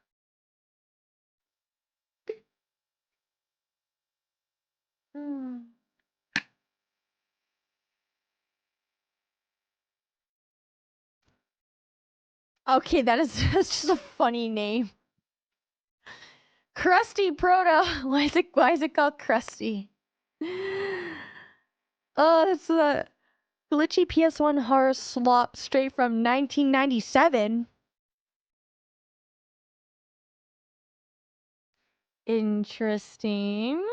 Hmm. Okay, that is that's just a funny name. Krusty Proto. Why is it called Krusty? Oh, that's a glitchy PS1 horror slop straight from 1997. Interesting.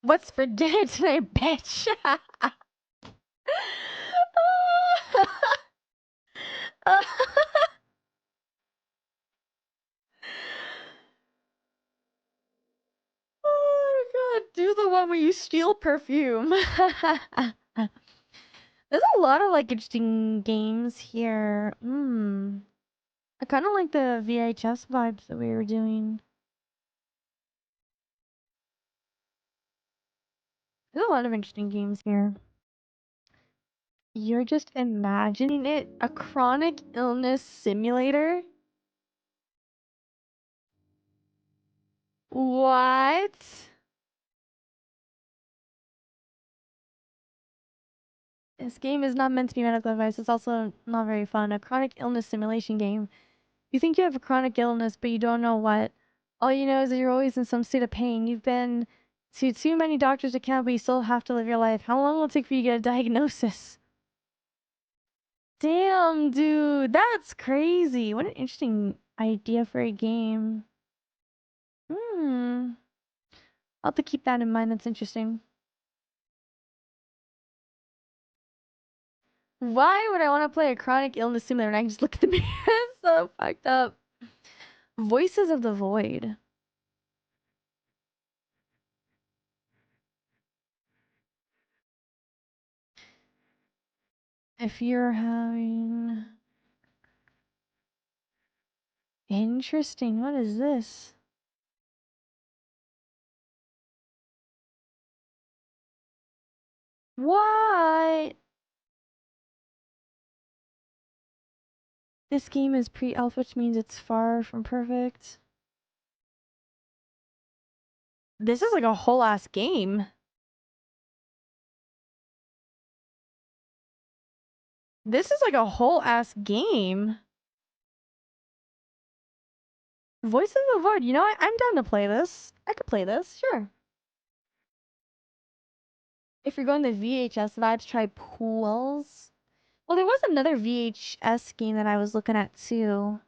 What's for dinner tonight, bitch? Oh my god, do the one where you steal perfume. There's a lot of like interesting games here. I kind of like the VHS vibes that we were doing. There's a lot of interesting games here. You're just imagining it? A chronic illness simulator? What? This game is not meant to be medical advice. It's also not very fun. A chronic illness simulation game. You think you have a chronic illness, but you don't know what. All you know is that you're always in some state of pain. You've been to too many doctors to count, but you still have to live your life. How long will it take for you to get a diagnosis? Damn, dude. That's crazy. What an interesting idea for a game. I'll have to keep that in mind. That's interesting. Why would I want to play a chronic illness simulator and I can just look at the mirror? It's so fucked up. Voices of the Void. If you're having... Interesting. What is this? What? This game is pre-alpha, which means it's far from perfect. This is like a whole ass game. This is like a whole ass game. Voices of the Void. You know what? I'm down to play this. I could play this, sure. If you're going the VHS vibes, try Pools. Well, there was another VHS game that I was looking at too.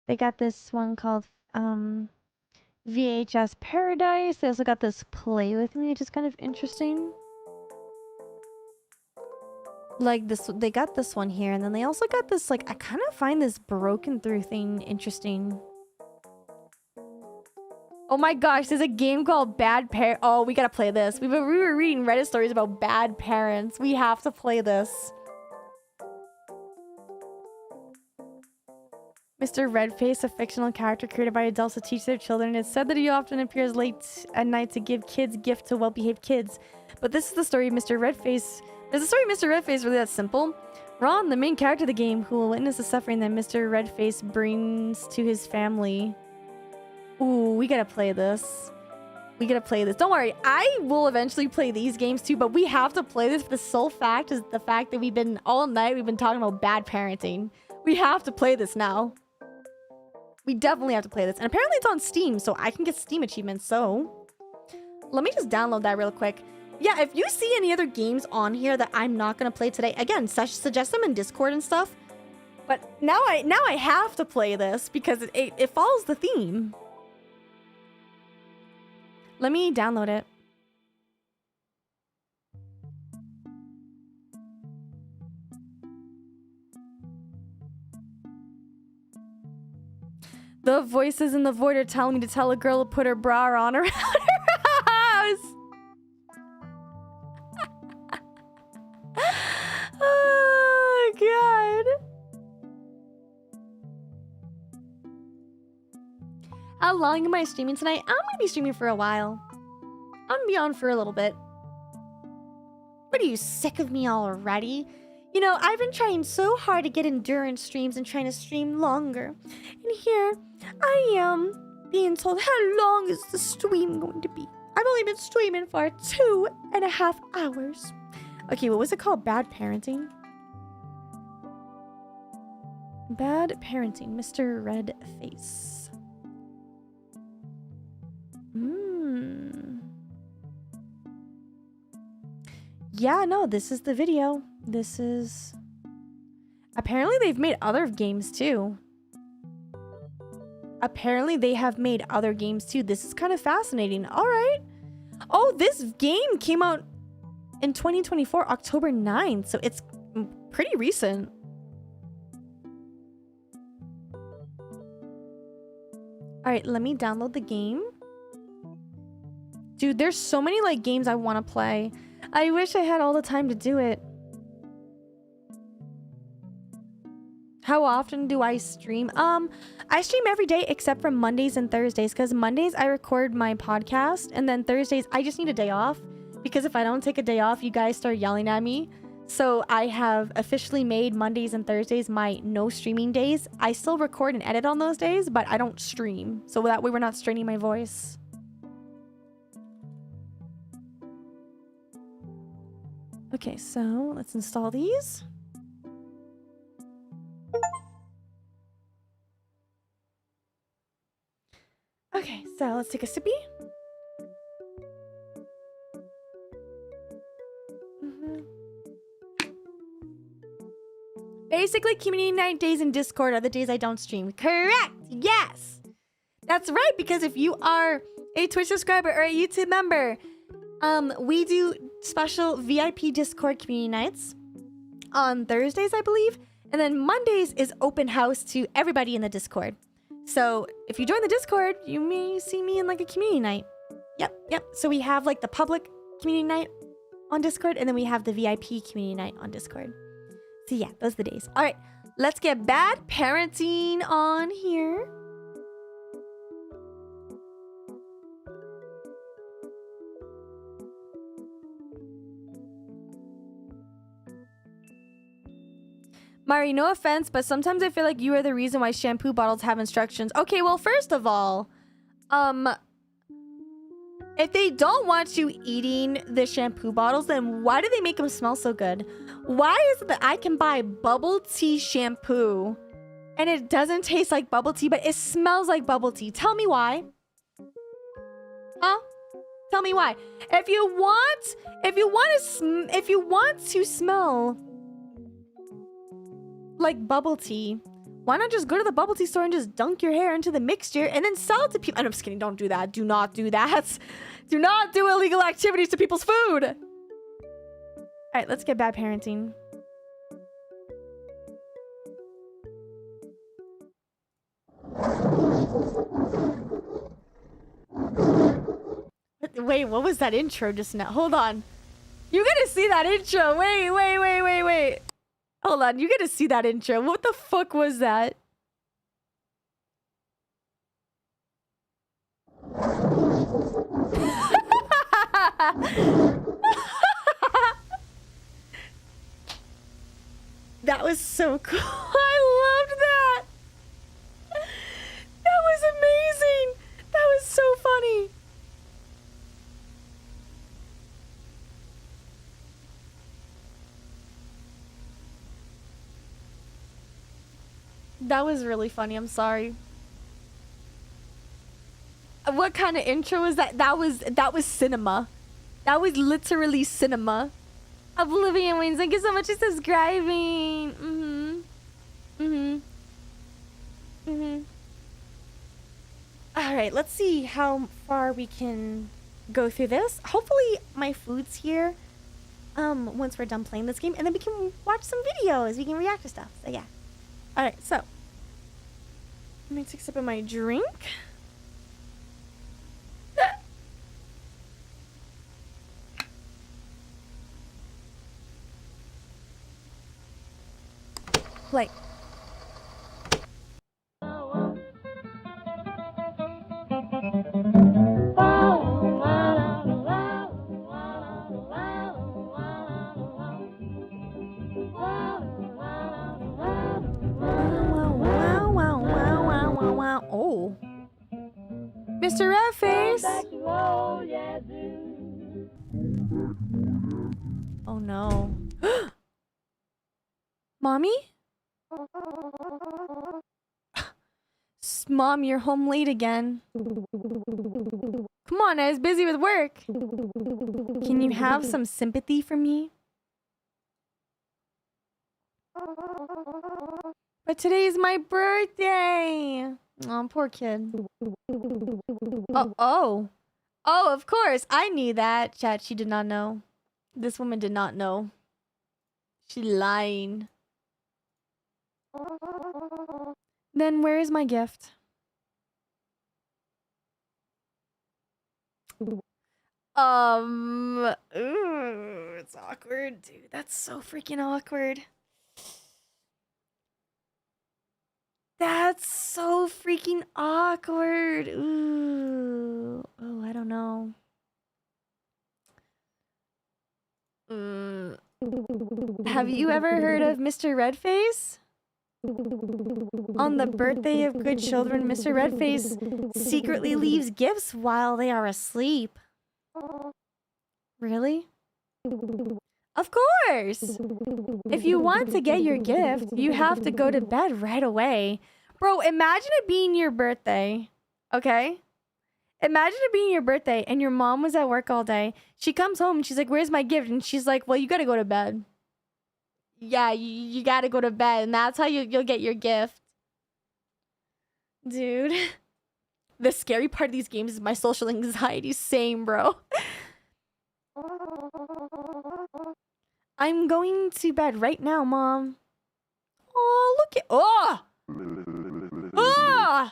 They got this one called VHS Paradise. They also got this Play With Me, which is kind of interesting. Like this, they got this one here, and then they also got this, like, I kind of find this broken through thing interesting. Oh my gosh, there's a game called Bad Parent. Oh, we gotta play this. We were reading Reddit stories about bad parents. We have to play this. Mr. Redface, a fictional character created by adults to teach their children. It's said that he often appears late at night to give kids gifts to well-behaved kids. But this is the story of Mr. Redface. Is the story of Mr. Redface really that simple? Ron, the main character of the game, who will witness the suffering that Mr. Redface brings to his family. Ooh, we gotta play this. We gotta play this. Don't worry, I will eventually play these games too, but we have to play this for the sole fact is the fact that we've been talking about bad parenting. We have to play this now. We definitely have to play this. And apparently it's on Steam, so I can get Steam achievements, so... Let me just download that real quick. Yeah, if you see any other games on here that I'm not gonna play today, again, suggest them in Discord and stuff. But now I have to play this because it follows the theme. Let me download it. The voices in the void are telling me to tell a girl to put her bra on around her house. Oh, God. How long am I streaming tonight? I'm gonna be streaming for a while. I'm gonna be on for a little bit. What, are you sick of me already? You know, I've been trying so hard to get endurance streams and trying to stream longer. And here I am being told how long is the stream going to be. I've only been streaming for 2.5 hours. Okay, what was it called? Bad parenting? Bad parenting, Mr. Red Face. Yeah, no, this is the video. This is... Apparently they've made other games too. Apparently they have made other games too. This is kind of fascinating. All right. Oh, this game came out in 2024, October 9th. So it's pretty recent. All right, let me download the game. Dude, there's so many like games I want to play. I wish I had all the time to do it. How often do I stream? I stream every day except for Mondays and Thursdays, because Mondays I record my podcast, and then Thursdays I just need a day off, because if I don't take a day off, you guys start yelling at me. So I have officially made Mondays and Thursdays my no streaming days. I still record and edit on those days, but I don't stream. So that way we're not straining my voice. Okay, so let's install these. Okay, so let's take a sippy. Basically, community night days in Discord are the days I don't stream. Correct! Yes! That's right, because if you are a Twitch subscriber or a YouTube member, we do special VIP Discord community nights on Thursdays, I believe. And then Mondays is open house to everybody in the Discord. So if you join the Discord, you may see me in like a community night. Yep. So we have like the public community night on Discord, and then we have the VIP community night on Discord. So yeah, those are the days. All right, let's get bad parenting on here. Mari, no offense, but sometimes I feel like you are the reason why shampoo bottles have instructions. Okay, well, first of all, if they don't want you eating the shampoo bottles, then why do they make them smell so good? Why is it that I can buy bubble tea shampoo and it doesn't taste like bubble tea, but it smells like bubble tea? Tell me why. Huh? Tell me why. If you want to smell like bubble tea, why not just go to the bubble tea store and just dunk your hair into the mixture and then sell it to people? I'm just kidding. Don't do that. Do not do that. Do not do illegal activities to people's food. All right, let's get bad parenting. Wait, what was that intro just now? Hold on. You gotta see that intro. Wait. Hold on, you gotta see that intro. What the fuck was that? That was so cool. I loved that. That was amazing. That was so funny. That was really funny. I'm sorry. What kind of intro was that? That was cinema. That was literally cinema. Oblivion Wings, thank you so much for subscribing. All right, let's see how far we can go through this. Hopefully my food's here once we're done playing this game, and then we can watch some videos. We can react to stuff. So yeah. All right, so let me take a sip of my drink. Play. Mr. Red Face. Oh no. Mommy? Mom, you're home late again. Come on, I was busy with work. Can you have some sympathy for me? But today's my birthday. Oh, poor kid. Oh, of course. I knew that. Chat, she did not know. This woman did not know. She's lying. Then where is my gift? Ooh, it's awkward, dude. That's so freaking awkward. That's so freaking awkward. Ooh. Oh, I don't know. Have you ever heard of Mr. Redface? On the birthday of good children, Mr. Redface secretly leaves gifts while they are asleep. Really? Of course! If you want to get your gift, you have to go to bed right away. Bro, imagine it being your birthday, okay? Imagine it being your birthday and your mom was at work all day. She comes home and she's like, where's my gift? And she's like, well, you gotta go to bed. Yeah, you gotta go to bed, and that's how you'll get your gift. Dude. The scary part of these games is my social anxiety. Same, bro. I'm going to bed right now, Mom. Oh, look at... Oh! Oh!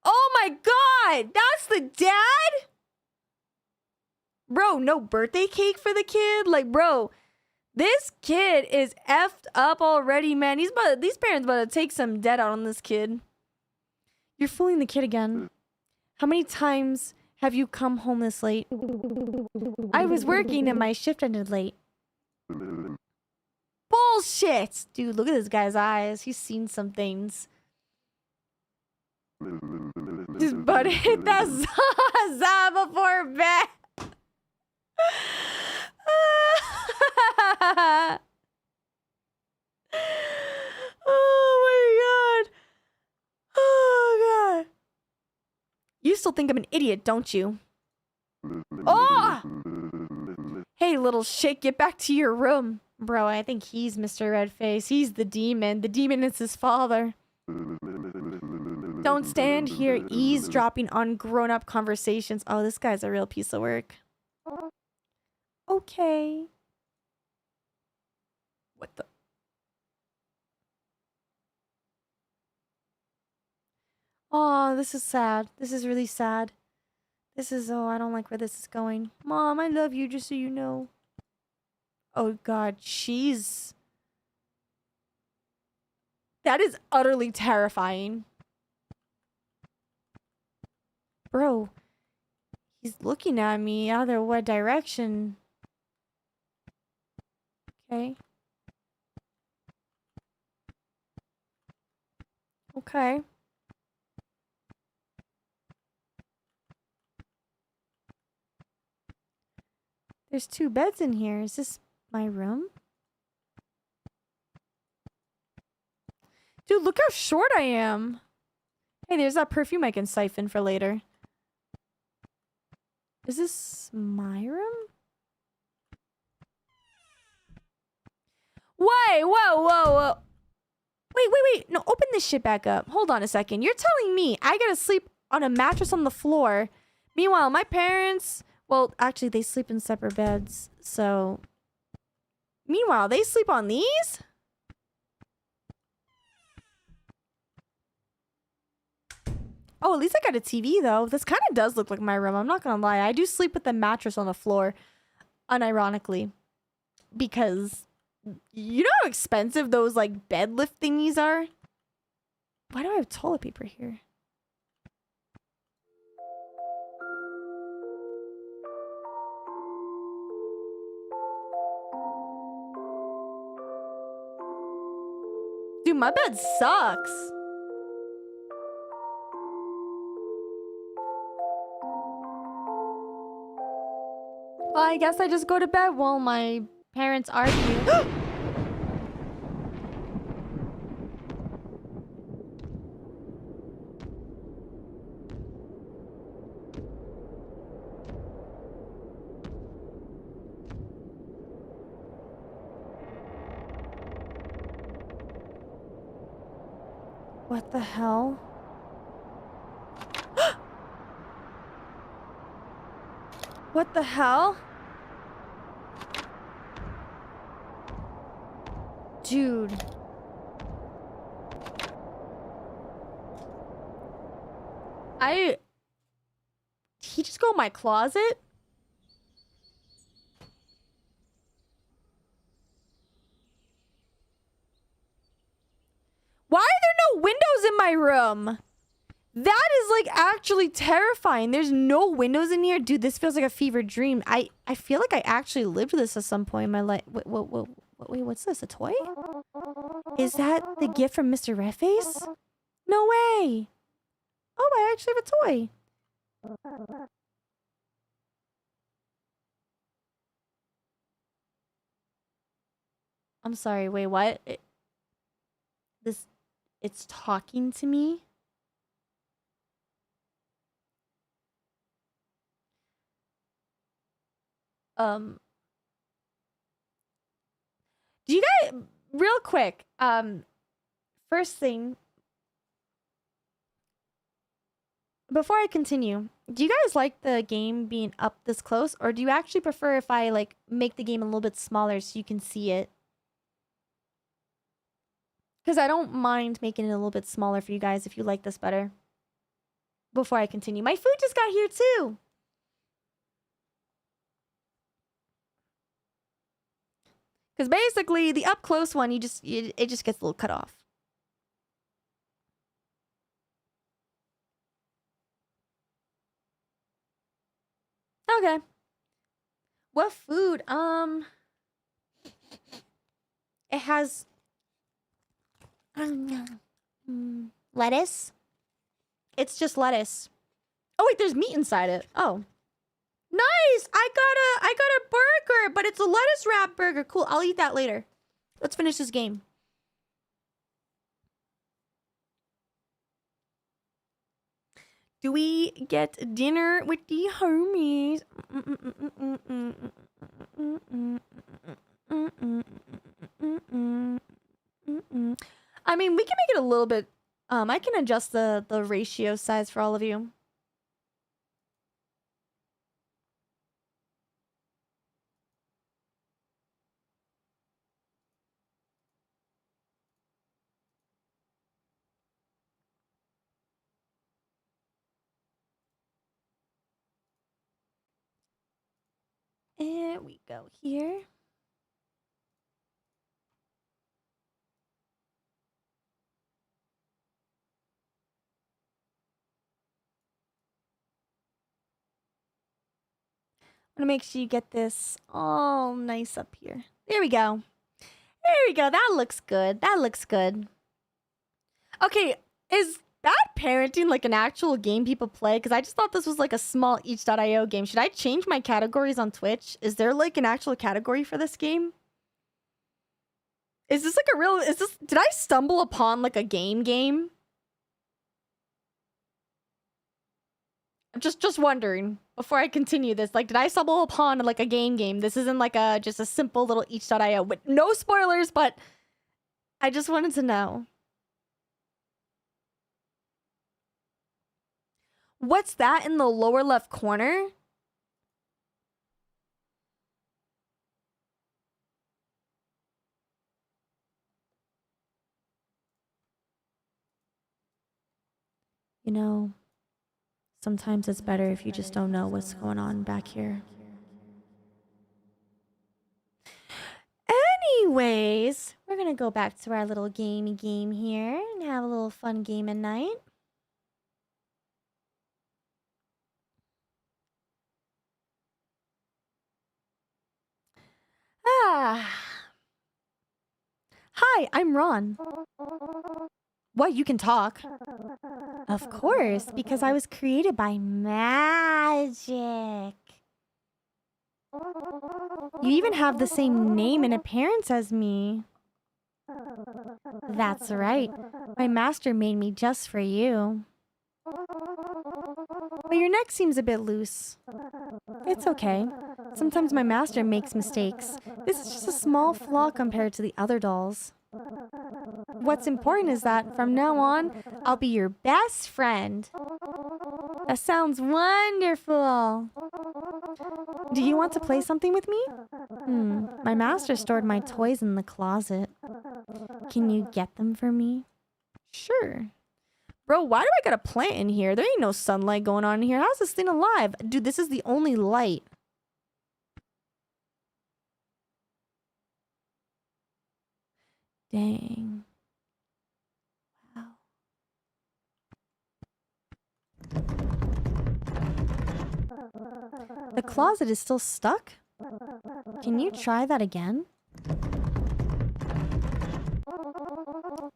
Oh my god! That's the dad? Bro, no birthday cake for the kid? Like, bro... This kid is effed up already, man. These parents about to take some debt out on this kid. You're fooling the kid again. How many times have you come home this late? I was working and my shift ended late. Bullshit! Dude, look at this guy's eyes. He's seen some things. Just about to hit that Zaza before bed. Oh my god. Oh god. You still think I'm an idiot, don't you? Oh! Hey, little shit, get back to your room. Bro, I think he's Mr. Redface. He's the demon. The demon is his father. Don't stand here eavesdropping on grown-up conversations. Oh, this guy's a real piece of work. Okay. What the? Oh, this is sad. This is really sad. This is, oh, I don't like where this is going. Mom, I love you, just so you know. Oh, God, she's... That is utterly terrifying. Bro, he's looking at me out of what direction? Okay. Okay. There's 2 beds in here. Is this my room? Dude, look how short I am. Hey, there's that perfume I can siphon for later. Is this my room? Wait, whoa. Wait. No, open this shit back up. Hold on a second. You're telling me I gotta sleep on a mattress on the floor. Meanwhile, my parents... Well, actually, they sleep in separate beds. So... Meanwhile, they sleep on these? Oh, at least I got a TV, though. This kind of does look like my room. I'm not gonna lie. I do sleep with the mattress on the floor. Unironically. Because... You know how expensive those, like, bed lift thingies are? Why do I have toilet paper here? Dude, my bed sucks. Well, I guess I just go to bed while my parents argue. What the hell? What the hell? Dude. Did he just go in my closet? Why are there no windows in my room? That is like actually terrifying. There's no windows in here. Dude, this feels like a fever dream. I feel like I actually lived this at some point in my life. Wait, what's this? A toy? Is that the gift from Mr. Redface? No way. Oh, I actually have a toy. I'm sorry. Wait, what? It's talking to me? Do you guys, real quick, first thing, before I continue, do you guys like the game being up this close, or do you actually prefer if I like make the game a little bit smaller so you can see it? Because I don't mind making it a little bit smaller for you guys if you like this better. Before I continue, my food just got here too. Because basically, the up close one, it just gets a little cut off. Okay. What food? It has lettuce. It's just lettuce. Oh wait, there's meat inside it. Oh. Nice! I got a burger, but it's a lettuce wrap burger. Cool, I'll eat that later. Let's finish this game. Do we get dinner with the homies? I mean, we can make it a little bit. I can adjust the ratio size for all of you. And we go here. I'm gonna make sure you get this all nice up here. There we go. There we go. That looks good. That looks good. Okay, is bad parenting like an actual game people play? Because I just thought this was like a small each.io game. Should I change my categories on Twitch? Is there like an actual category for this game? Is this like a real... Did I stumble upon like a game? I'm just wondering before I continue this. Like, did I stumble upon like a game? This isn't like just a simple little each.io with no spoilers, but I just wanted to know. What's that in the lower left corner? You know, sometimes it's better if you just don't know what's going on back here. Anyways, we're gonna go back to our little game here and have a little fun game at night. Hi, I'm Ron. What, you can talk? Of course, because I was created by magic. You even have the same name and appearance as me. That's right. My master made me just for you. But your neck seems a bit loose. It's okay. Sometimes my master makes mistakes. This is just a small flaw compared to the other dolls. What's important is that from now on, I'll be your best friend. That sounds wonderful. Do you want to play something with me? My master stored my toys in the closet. Can you get them for me? Sure. Bro, why do I got a plant in here? There ain't no sunlight going on in here. How's this thing alive? Dude, this is the only light. Dang. Wow. The closet is still stuck? Can you try that again?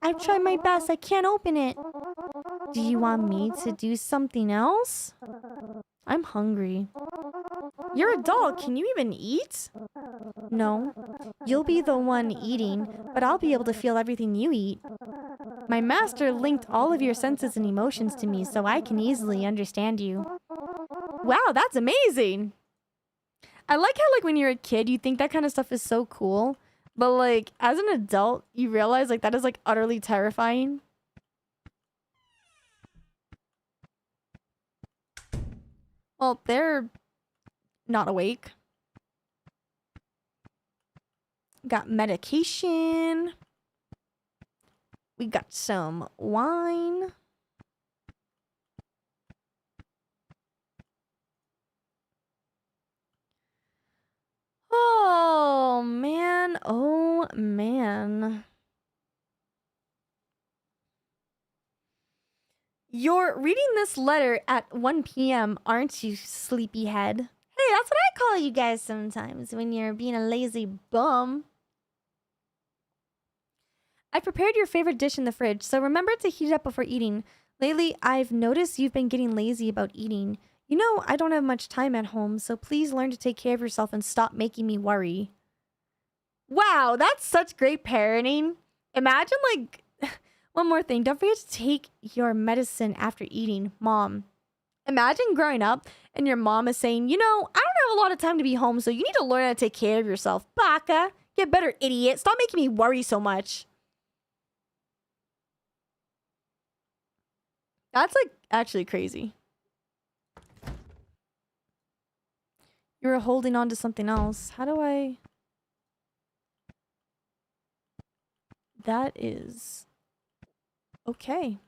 I've tried my best. I can't open it. Do you want me to do something else? I'm hungry. You're a doll. Can you even eat? No. You'll be the one eating, but I'll be able to feel everything you eat. My master linked all of your senses and emotions to me so I can easily understand you. Wow, that's amazing. I like how, like, when you're a kid, you think that kind of stuff is so cool. But, like, as an adult, you realize, like, that is, like, utterly terrifying. Well, they're not awake. Got medication. We got some wine. Oh, man. Oh, man. You're reading this letter at 1 p.m., aren't you, sleepyhead? Hey, that's what I call you guys sometimes when you're being a lazy bum. I prepared your favorite dish in the fridge, so remember to heat it up before eating. Lately, I've noticed you've been getting lazy about eating. You know, I don't have much time at home, so please learn to take care of yourself and stop making me worry. Wow, that's such great parenting. Imagine, like, one more thing. Don't forget to take your medicine after eating, Mom. Imagine growing up and your mom is saying, you know, I don't have a lot of time to be home, so you need to learn how to take care of yourself. Baka, get better, idiot. Stop making me worry so much. That's, like, actually crazy. You're holding on to something else. How do I... That is... Okay.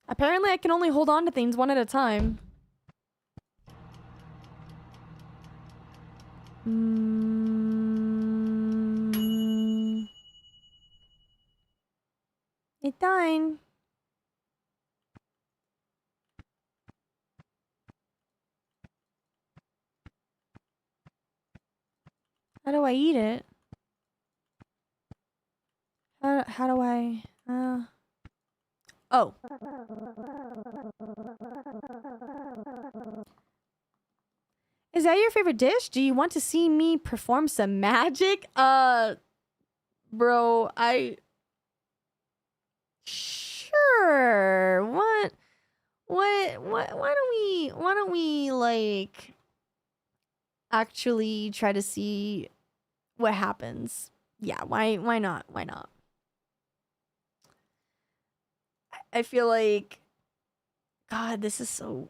Apparently I can only hold on to things one at a time. It's done. How do I eat it? How do I... Oh. Is that your favorite dish? Do you want to see me perform some magic? Bro, Sure. What? Why don't we, like, actually try to see what happens? Yeah, why not? Why not? I feel like, God, this is so...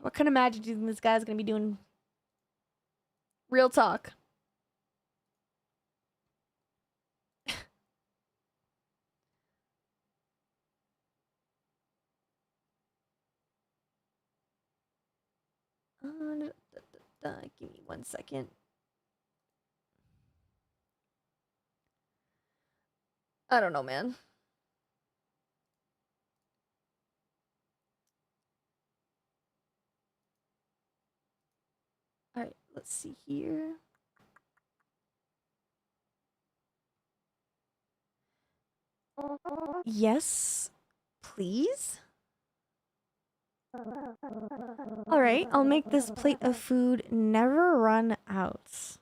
What kind of magic do you think this guy's gonna be doing? Real talk. Give me 1 second. I don't know, man. All right, let's see here. Yes, please. Alright, I'll make this plate of food never run out.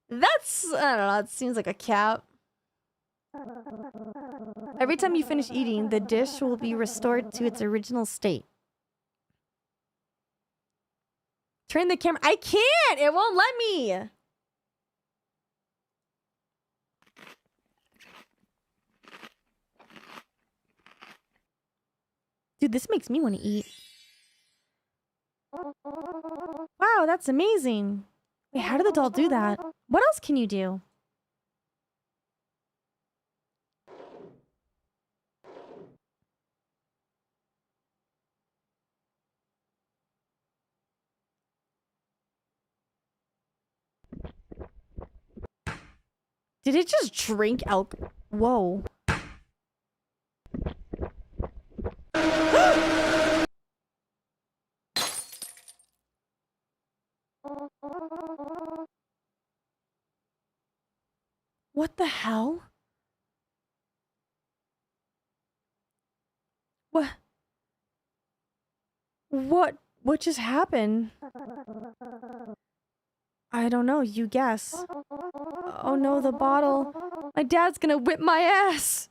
That's, I don't know, it seems like a cap. Every time you finish eating, the dish will be restored to its original state. Turn the camera. I can't! It won't let me! Dude, this makes me want to eat. Wow, that's amazing. Wait, how did the doll do that? What else can you do? Did it just drink alcohol? Whoa. What the hell? What just happened? I don't know, you guess. Oh no, the bottle. My dad's gonna whip my ass.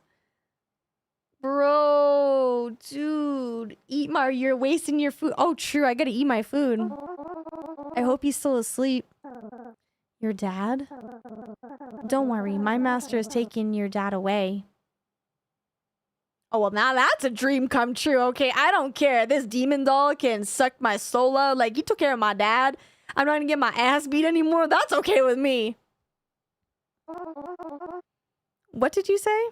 Bro, dude. You're wasting your food. Oh, true, I gotta eat my food. I hope he's still asleep. Your dad? Don't worry, my master has taken your dad away. Oh, well, now that's a dream come true, okay? I don't care. This demon doll can suck my soul out. Like, he took care of my dad. I'm not gonna get my ass beat anymore. That's okay with me. What did you say?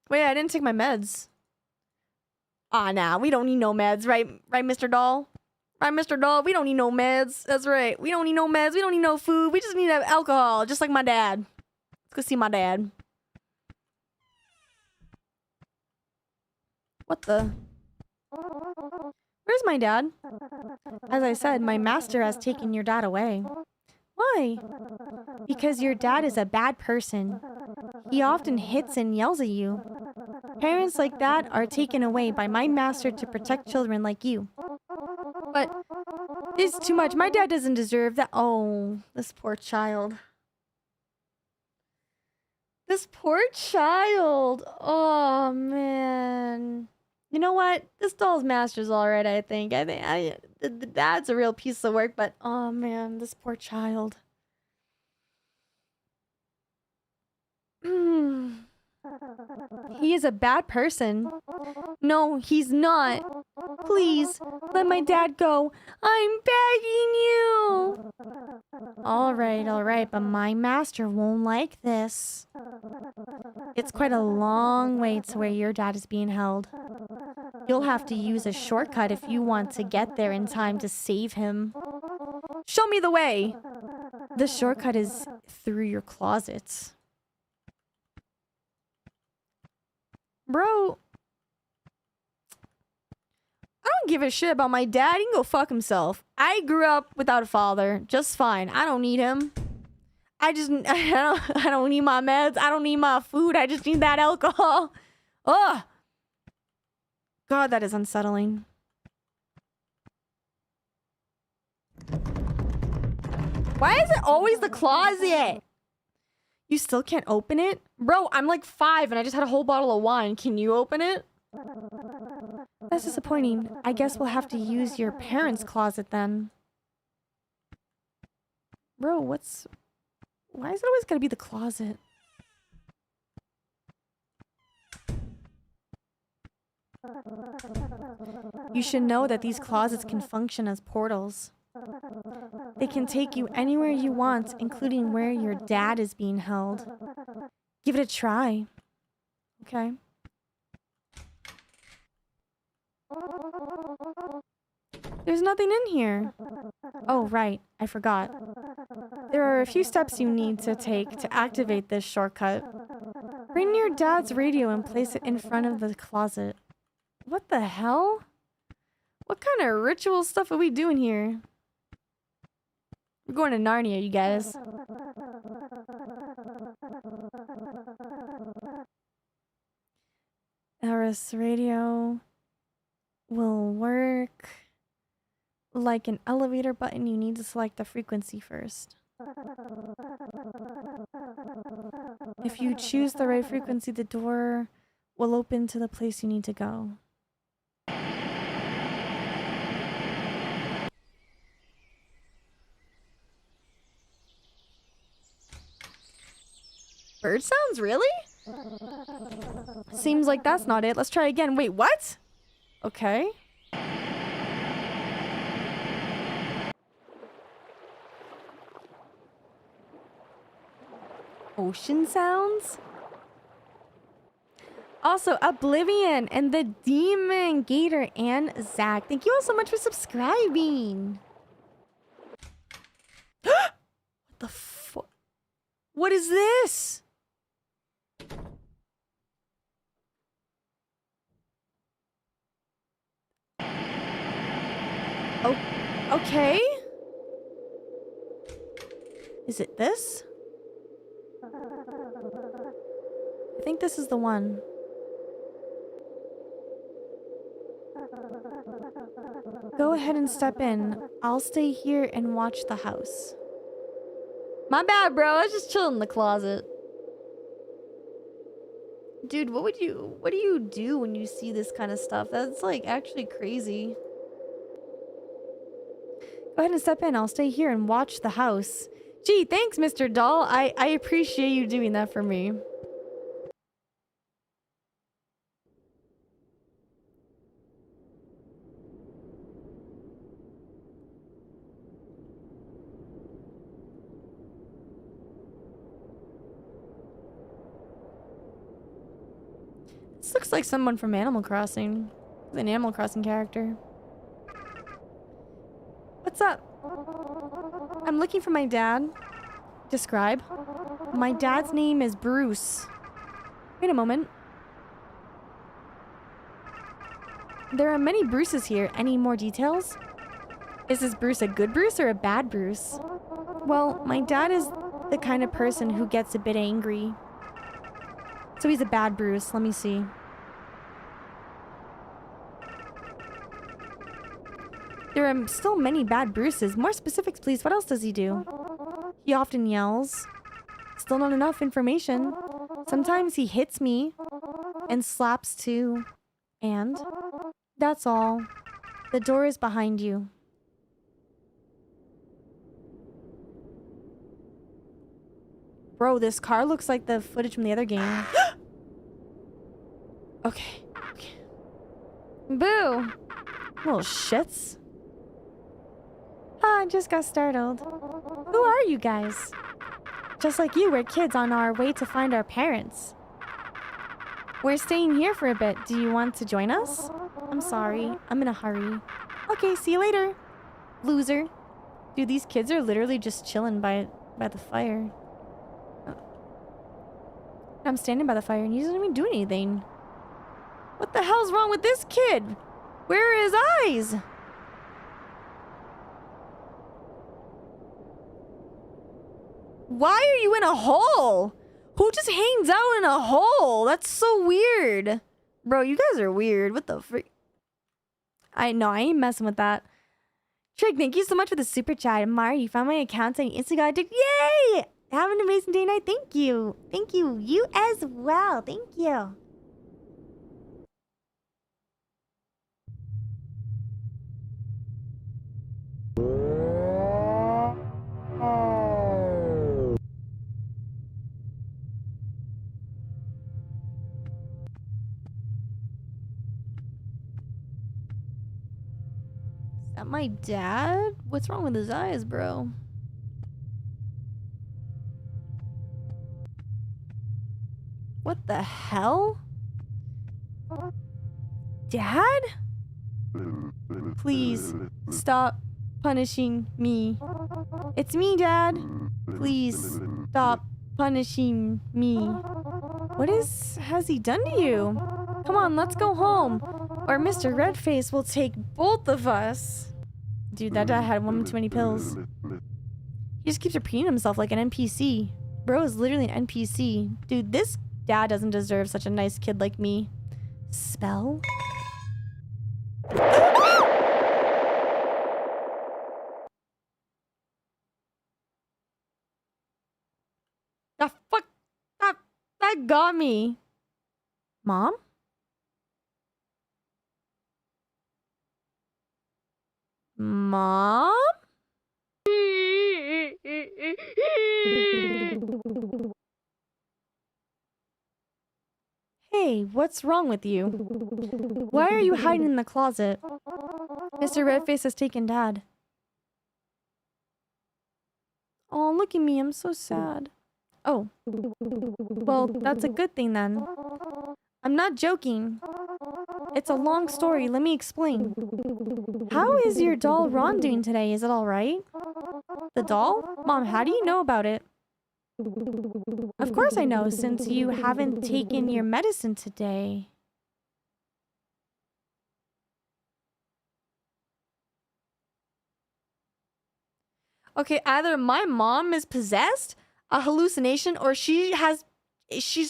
Wait, I didn't take my meds. Ah, nah, we don't need no meds, right? Right, Mr. Doll? Right, Mr. Doll? We don't need no meds. That's right. We don't need no meds. We don't need no food. We just need alcohol, just like my dad. Let's go see my dad. What the? Where's my dad? As I said, my master has taken your dad away. Why? Because your dad is a bad person. He often hits and yells at you. Parents like that are taken away by my master to protect children like you. But it's too much. My dad doesn't deserve that. Oh, this poor child. This poor child. Oh, man. You know what? This doll's master's alright, I think. The dad's a real piece of work, but oh, man, this poor child. He is a bad person. No, he's not. Please, let my dad go. I'm begging you. All right, but my master won't like this. It's quite a long way to where your dad is being held. You'll have to use a shortcut if you want to get there in time to save him. Show me the way. The shortcut is through your closet. Bro, I don't give a shit about my dad. He can go fuck himself. I grew up without a father, just fine. I don't need him. I don't need my meds. I don't need my food. I just need that alcohol. Ugh. God, that is unsettling. Why is it always the closet? You still can't open it? Bro, I'm like 5 and I just had a whole bottle of wine. Can you open it? That's disappointing. I guess we'll have to use your parents' closet then. Bro, why is it always gotta be the closet? You should know that these closets can function as portals. They can take you anywhere you want, including where your dad is being held. Give it a try. Okay. There's nothing in here. Oh, right. I forgot. There are a few steps you need to take to activate this shortcut. Bring your dad's radio and place it in front of the closet. What the hell? What kind of ritual stuff are we doing here? We're going to Narnia, you guys. Taurus radio will work like an elevator button. You need to select the frequency first. If you choose the right frequency, the door will open to the place you need to go. Bird sounds, really? Seems like that's not it. Let's try again. Wait, what? Okay. Ocean sounds? Also, Oblivion and the Demon Gator and Zach. Thank you all so much for subscribing. What the fuck? What is this? Oh, okay. Is it this? I think this is the one. Go ahead and step in. I'll stay here and watch the house. My bad, bro. I was just chilling in the closet. Dude, what do you do when you see this kind of stuff? That's like actually crazy. Go ahead and step in. I'll stay here and watch the house. Gee, thanks, Mr. Doll. I appreciate you doing that for me. This looks like someone from Animal Crossing. An Animal Crossing character. What's up? I'm looking for my dad. Describe. My dad's name is Bruce. Wait a moment. There are many Bruces here. Any more details? Is this Bruce a good Bruce or a bad Bruce? Well, my dad is the kind of person who gets a bit angry. So he's a bad Bruce. Let me see. There are still many bad Bruces. More specifics, please. What else does he do? He often yells. Still not enough information. Sometimes he hits me and slaps too. And that's all. The door is behind you. Bro, this car looks like the footage from the other game. Okay. Boo! Little shits. I just got startled. Who are you guys? Just like you, we're kids on our way to find our parents. We're staying here for a bit. Do you want to join us? I'm sorry. I'm in a hurry. Okay, see you later. Loser. Dude, these kids are literally just chilling by the fire. I'm standing by the fire and he doesn't even do anything. What the hell's wrong with this kid? Where are his eyes? Why are you in a hole? Who just hangs out in a hole? That's so weird. Bro, you guys are weird. What the freak? I ain't messing with that. Trig, thank you so much for the super chat. Mari, you found my account on Instagram. Yay! Have an amazing day night. Thank you. Thank you. You as well. Thank you. Is that my dad? What's wrong with his eyes, bro? What the hell? Dad? Please stop punishing me. It's me, Dad. Please stop punishing me. What has he done to you? Come on, let's go home. Or Mr. Redface will take both of us. Dude, that dad had one too many pills. He just keeps repeating himself like an NPC. Bro is literally an NPC. Dude, this dad doesn't deserve such a nice kid like me. Spell? The fuck? That got me. Mom? Mom? Hey, what's wrong with you? Why are you hiding in the closet? Mr. Redface has taken Dad. Oh, look at me, I'm so sad. Oh. Well, that's a good thing then. I'm not joking. It's a long story, let me explain. How is your doll Ron doing today? Is it alright? The doll? Mom, how do you know about it? Of course I know, since you haven't taken your medicine today. Okay, either my mom is possessed, a hallucination, or she's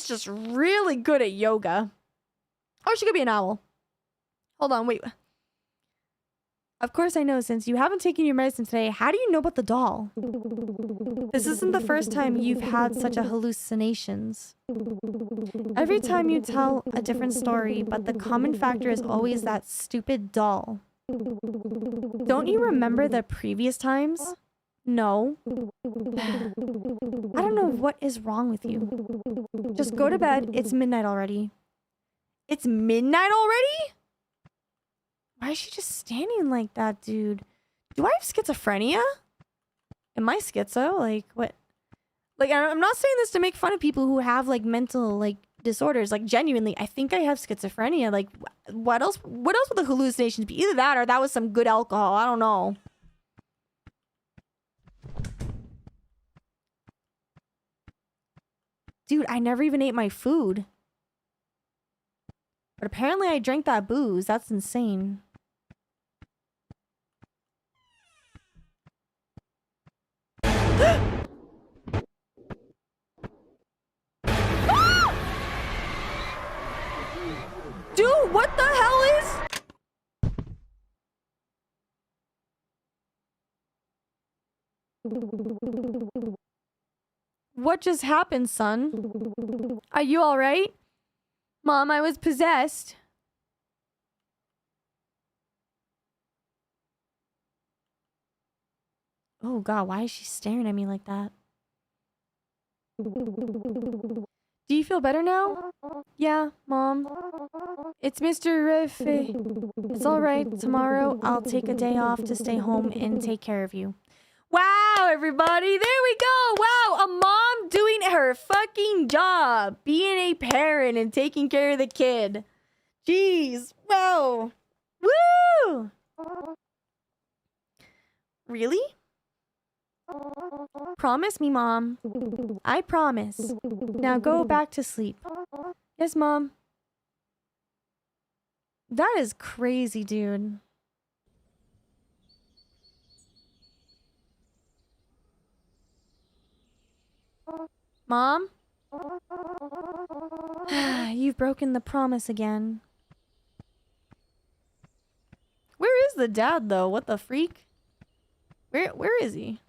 just really good at yoga. Or she could be an owl. Hold on, wait. Of course I know, since you haven't taken your medicine today, how do you know about the doll? This isn't the first time you've had such a hallucinations. Every time you tell a different story, but the common factor is always that stupid doll. Don't you remember the previous times? No. I don't know what is wrong with you. Just go to bed, it's midnight already. It's midnight already? Why is she just standing like that, dude? Do I have schizophrenia? Am I schizo? Like, what? Like, I'm not saying this to make fun of people who have, like, mental, like, disorders. Like, genuinely, I think I have schizophrenia. Like, what else would the hallucinations be? Either that or that was some good alcohol. I don't know. Dude, I never even ate my food. But apparently I drank that booze. That's insane. Dude, what the hell is... What just happened, son? Are you alright? Mom, I was possessed. Oh god, why is she staring at me like that? Do you feel better now? Yeah, Mom. It's Mr. Riff. It's alright. Tomorrow, I'll take a day off to stay home and take care of you. Wow, everybody. There we go. Wow, a mom doing her fucking job. Being a parent and taking care of the kid. Jeez. Wow. Woo! Really? Promise me, Mom. I promise. Now go back to sleep. Yes, Mom. That is crazy, dude. Mom? You've broken the promise again. Where is the dad, though? What the freak? Where is he?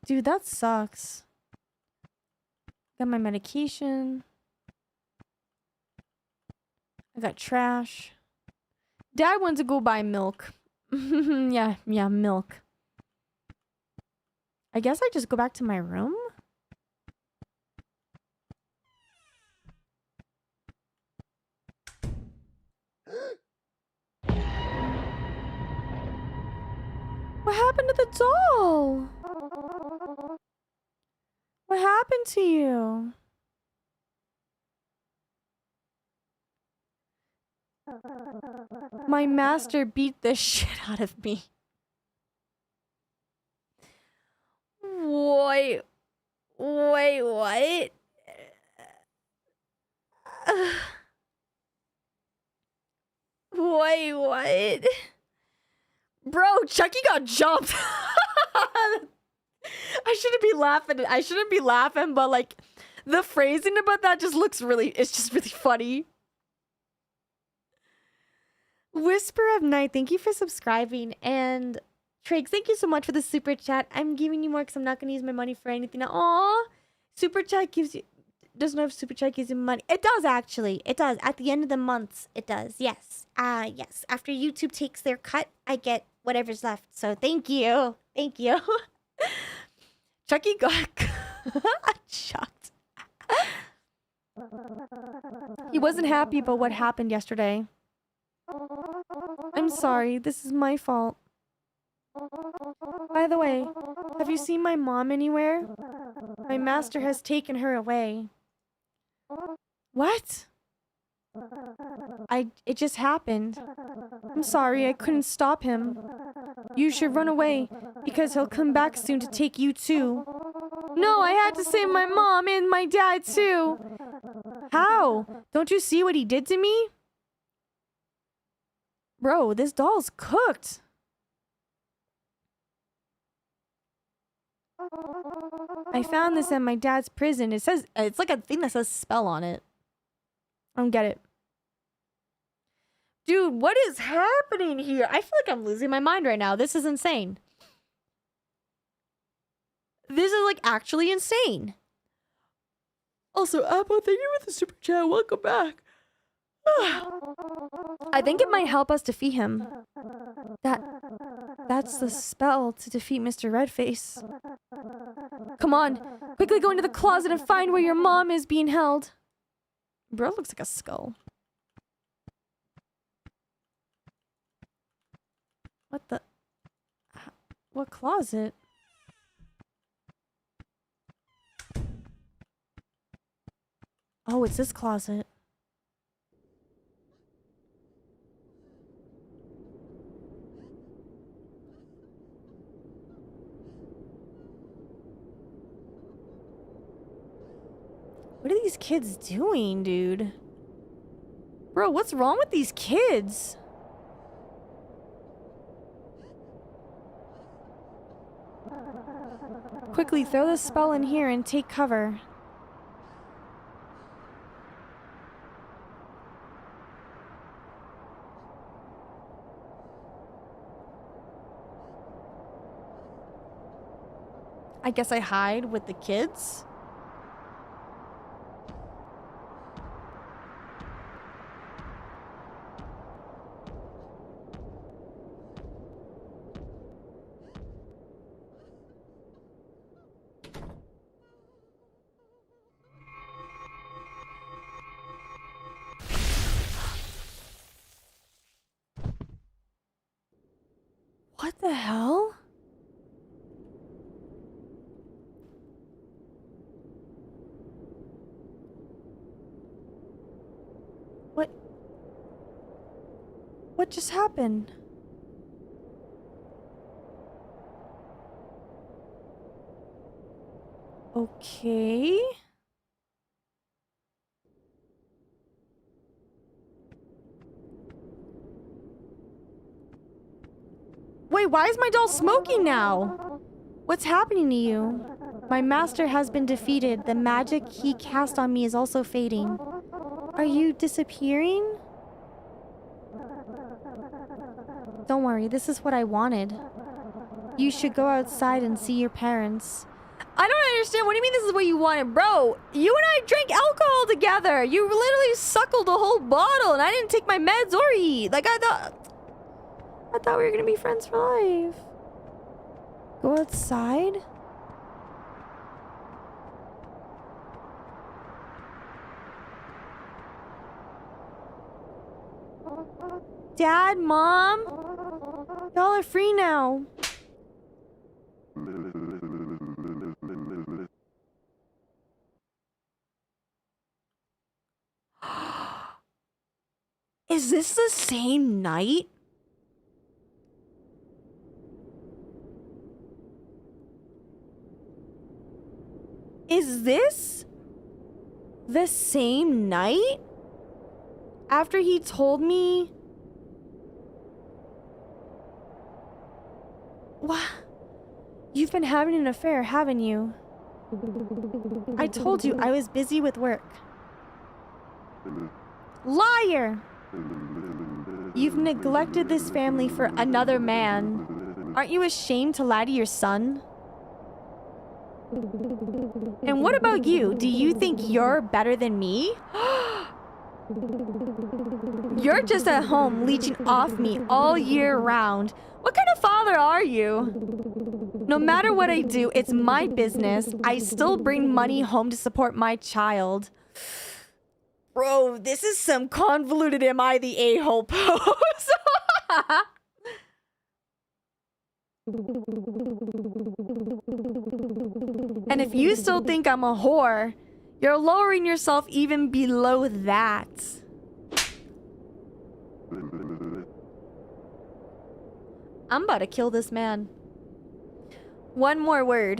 Dude, that sucks. Got my medication. I got trash. Dad went to go buy milk. yeah, milk. I guess I just go back to my room? What happened to the doll? What happened to you? My master beat the shit out of me. Wait, what? Wait, what? Bro, Chucky got jumped. I shouldn't be laughing. I shouldn't be laughing, but like the phrasing about that just looks really, it's just really funny. Whisper of Night, thank you for subscribing. And Triggs, thank you so much for the super chat. I'm giving you more because I'm not going to use my money for anything. Aw, super chat gives you, doesn't have super chat gives you money. It does actually. It does. At the end of the month, it does. Yes. Yes. After YouTube takes their cut, I get whatever's left. So thank you. Thank you. Chucky got shocked. He wasn't happy about what happened yesterday. I'm sorry. This is my fault. By the way, have you seen my mom anywhere? My master has taken her away. What? It just happened. I'm sorry, I couldn't stop him. You should run away, because he'll come back soon to take you too. No, I had to save my mom and my dad too. How? Don't you see what he did to me? Bro, this doll's cooked. I found this at my dad's prison. It says, it's like a thing that says spell on it. I don't get it. Dude, what is happening here? I feel like I'm losing my mind right now. This is insane. This is like actually insane. Also, Apple, thank you for the super chat. Welcome back. I think it might help us defeat him. That's the spell to defeat Mr. Redface. Come on, quickly go into the closet and find where your mom is being held. Bro, looks like a skull. What the? What closet? Oh, it's this closet. What are these kids doing, dude? Bro, what's wrong with these kids? Quickly, throw the spell in here and take cover. I guess I hide with the kids? What the hell? What just happened? Okay. Wait, why is my doll smoking now? What's happening to you? My master has been defeated. The magic he cast on me is also fading. Are you disappearing? Don't worry, this is what I wanted. You should go outside and see your parents. I don't understand. What do you mean this is what you wanted? Bro, you and I drank alcohol together. You literally suckled a whole bottle and I didn't take my meds or eat. Like, I thought we were gonna be friends for life. Go outside? Dad, Mom? Y'all are free now. Is this the same night? Is this the same night? After he told me... What? You've been having an affair, haven't you? I told you I was busy with work. Liar! You've neglected this family for another man. Aren't you ashamed to lie to your son? And what about you? Do you think you're better than me? You're just at home leeching off me all year round. What kind of father are you? No matter what I do, it's my business. I still bring money home to support my child. Bro, this is some convoluted am I the a-hole pose. And if you still think I'm a whore, you're lowering yourself even below that. I'm about to kill this man. One more word.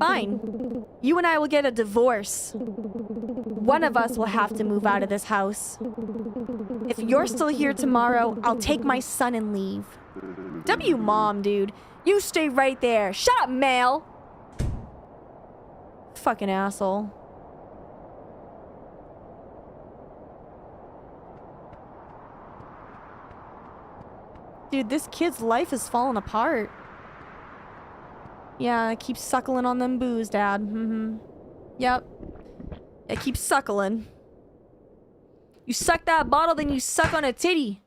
Fine. You and I will get a divorce. One of us will have to move out of this house. If you're still here tomorrow, I'll take my son and leave. W mom, dude. You stay right there. Shut up, male. Fucking asshole. Dude, this kid's life is falling apart. Yeah, keep suckling on them booze, Dad. Yep. Yeah, keep suckling. You suck that bottle, then you suck on a titty.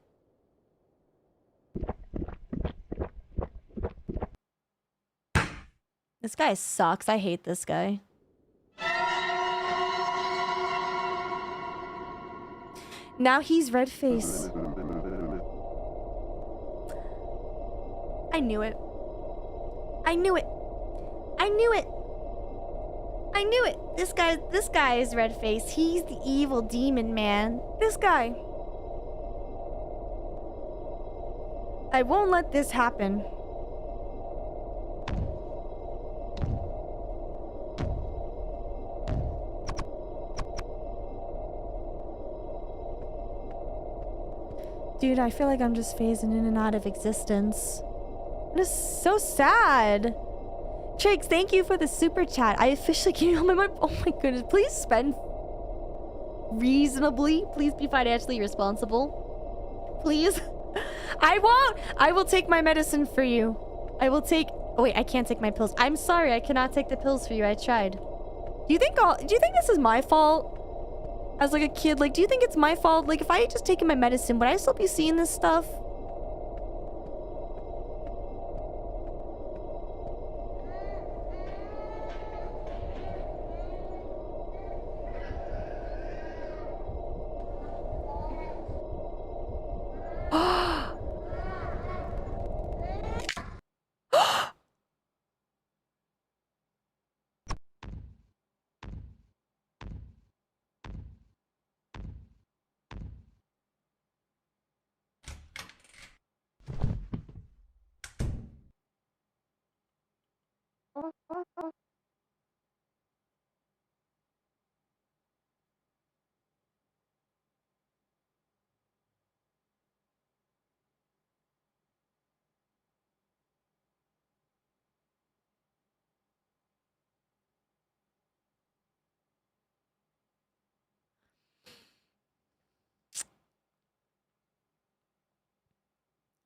This guy sucks. I hate this guy. Now he's red face. I knew it. I knew it. I knew it. I knew it. This guy is red face. He's the evil demon man. This guy. I won't let this happen. Dude, I feel like I'm just phasing in and out of existence. It is so sad. Trix, thank you for the super chat. I officially gave you all my money. Oh my goodness. Please spend reasonably. Please be financially responsible. Please. I won't. I will take my medicine for you. I will take... Oh wait, I can't take my pills. I'm sorry. I cannot take the pills for you. I tried. Do you think this is my fault? As like a kid, like, do you think it's my fault? Like, if I had just taken my medicine, would I still be seeing this stuff?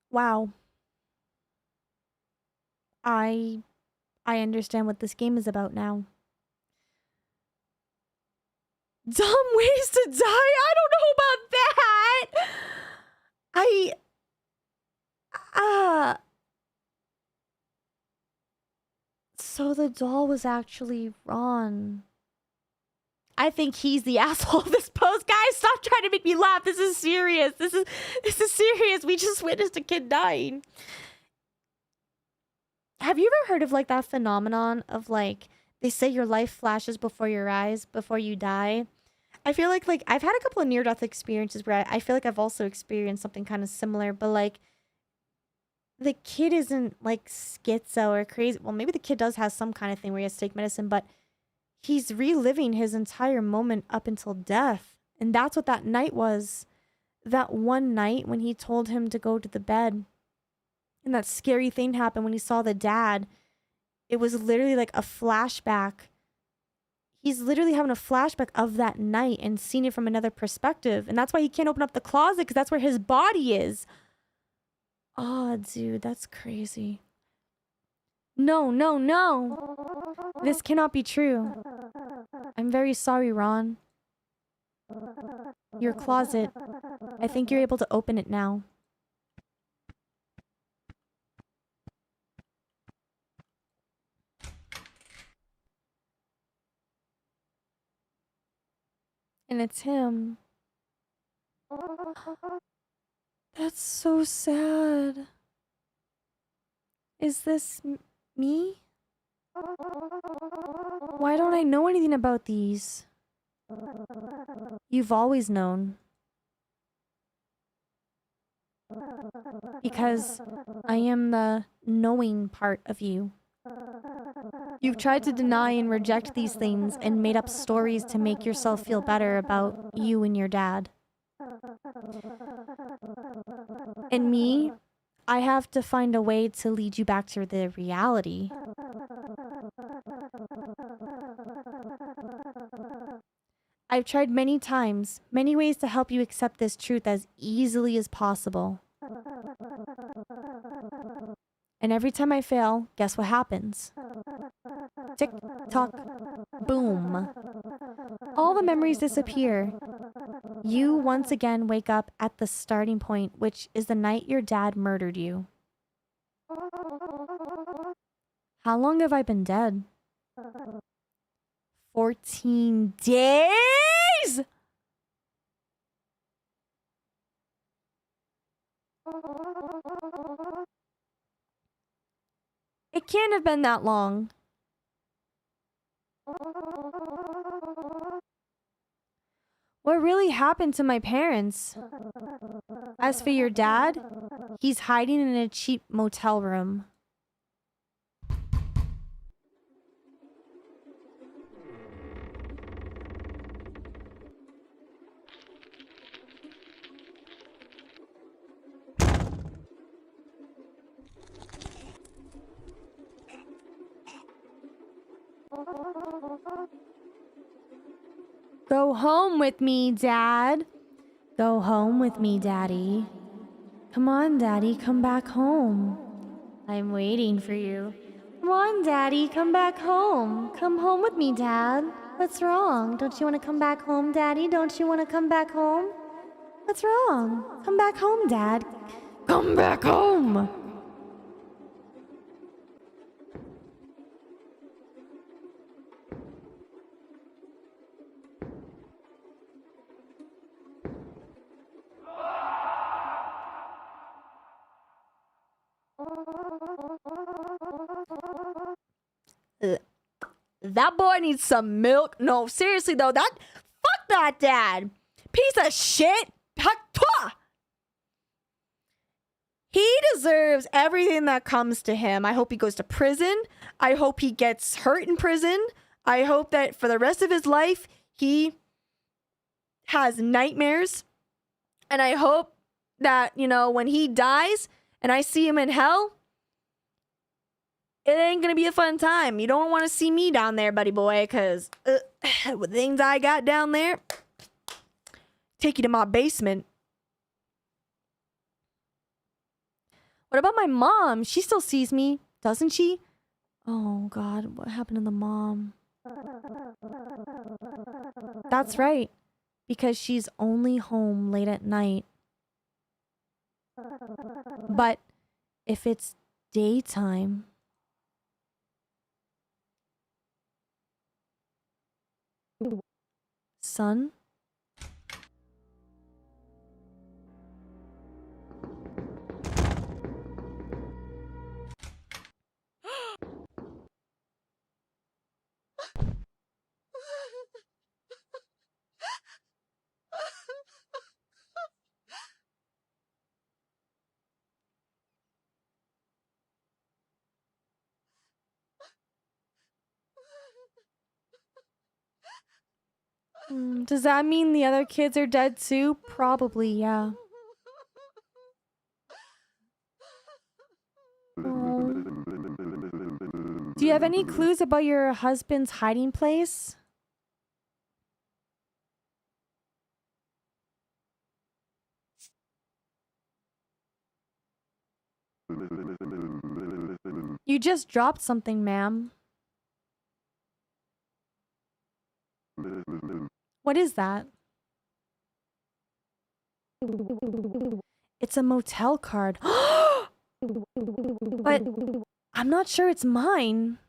Wow. I understand what this game is about now. Dumb ways to die? I don't know about that. So the doll was actually Ron. I think he's the asshole of this post. Guys, stop trying to make me laugh. This is serious. This is serious. We just witnessed a kid dying. Have you ever heard of like that phenomenon of like they say your life flashes before your eyes before you die? I feel like I've had a couple of near-death experiences where I feel like I've also experienced something kind of similar, but like the kid isn't like schizo or crazy. Well, maybe the kid does have some kind of thing where he has to take medicine, but he's reliving his entire moment up until death. And that's what that night was. That one night when he told him to go to the bed. And that scary thing happened when he saw the dad. it was literally like a flashback. He's literally having a flashback of that night and seeing it from another perspective. And that's why he can't open up the closet, because that's where his body is. Oh, dude, that's crazy. No, no, no. This cannot be true. I'm very sorry, Ron. Your closet. I think you're able to open it now. And it's him. That's so sad. Is this me? Why don't I know anything about these? You've always known. Because I am the knowing part of you. You've tried to deny and reject these things and made up stories to make yourself feel better about you and your dad. And me, I have to find a way to lead you back to the reality. I've tried many times, many ways to help you accept this truth as easily as possible. And every time I fail, guess what happens? Tick, tock, boom. All the memories disappear. You once again wake up at the starting point, which is the night your dad murdered you. How long have I been dead? 14 days? It can't have been that long. What really happened to my parents? As for your dad, he's hiding in a cheap motel room. Go home with me, Dad. Go home with me, Daddy. Come on, Daddy, come back home. I'm waiting for you. Come on, Daddy, come back home. Come home with me, Dad. What's wrong? Don't you want to come back home, Daddy? Don't you want to come back home? What's wrong? Come back home, Dad. Come back home! That boy needs some milk. No, seriously though, fuck that dad. Piece of shit. He deserves everything that comes to him. I hope he goes to prison. I hope he gets hurt in prison. I hope that for the rest of his life, he has nightmares. And I hope that, you know, when he dies and I see him in hell, it ain't gonna be a fun time. You don't want to see me down there, buddy boy, because with things I got down there, take you to my basement. What about my mom? She still sees me, doesn't she? Oh, God, what happened to the mom? That's right, because she's only home late at night. But if it's daytime... Son? Does that mean the other kids are dead too? Probably, yeah. Oh. Do you have any clues about your husband's hiding place? You just dropped something, ma'am. What is that? It's a motel card. But I'm not sure it's mine.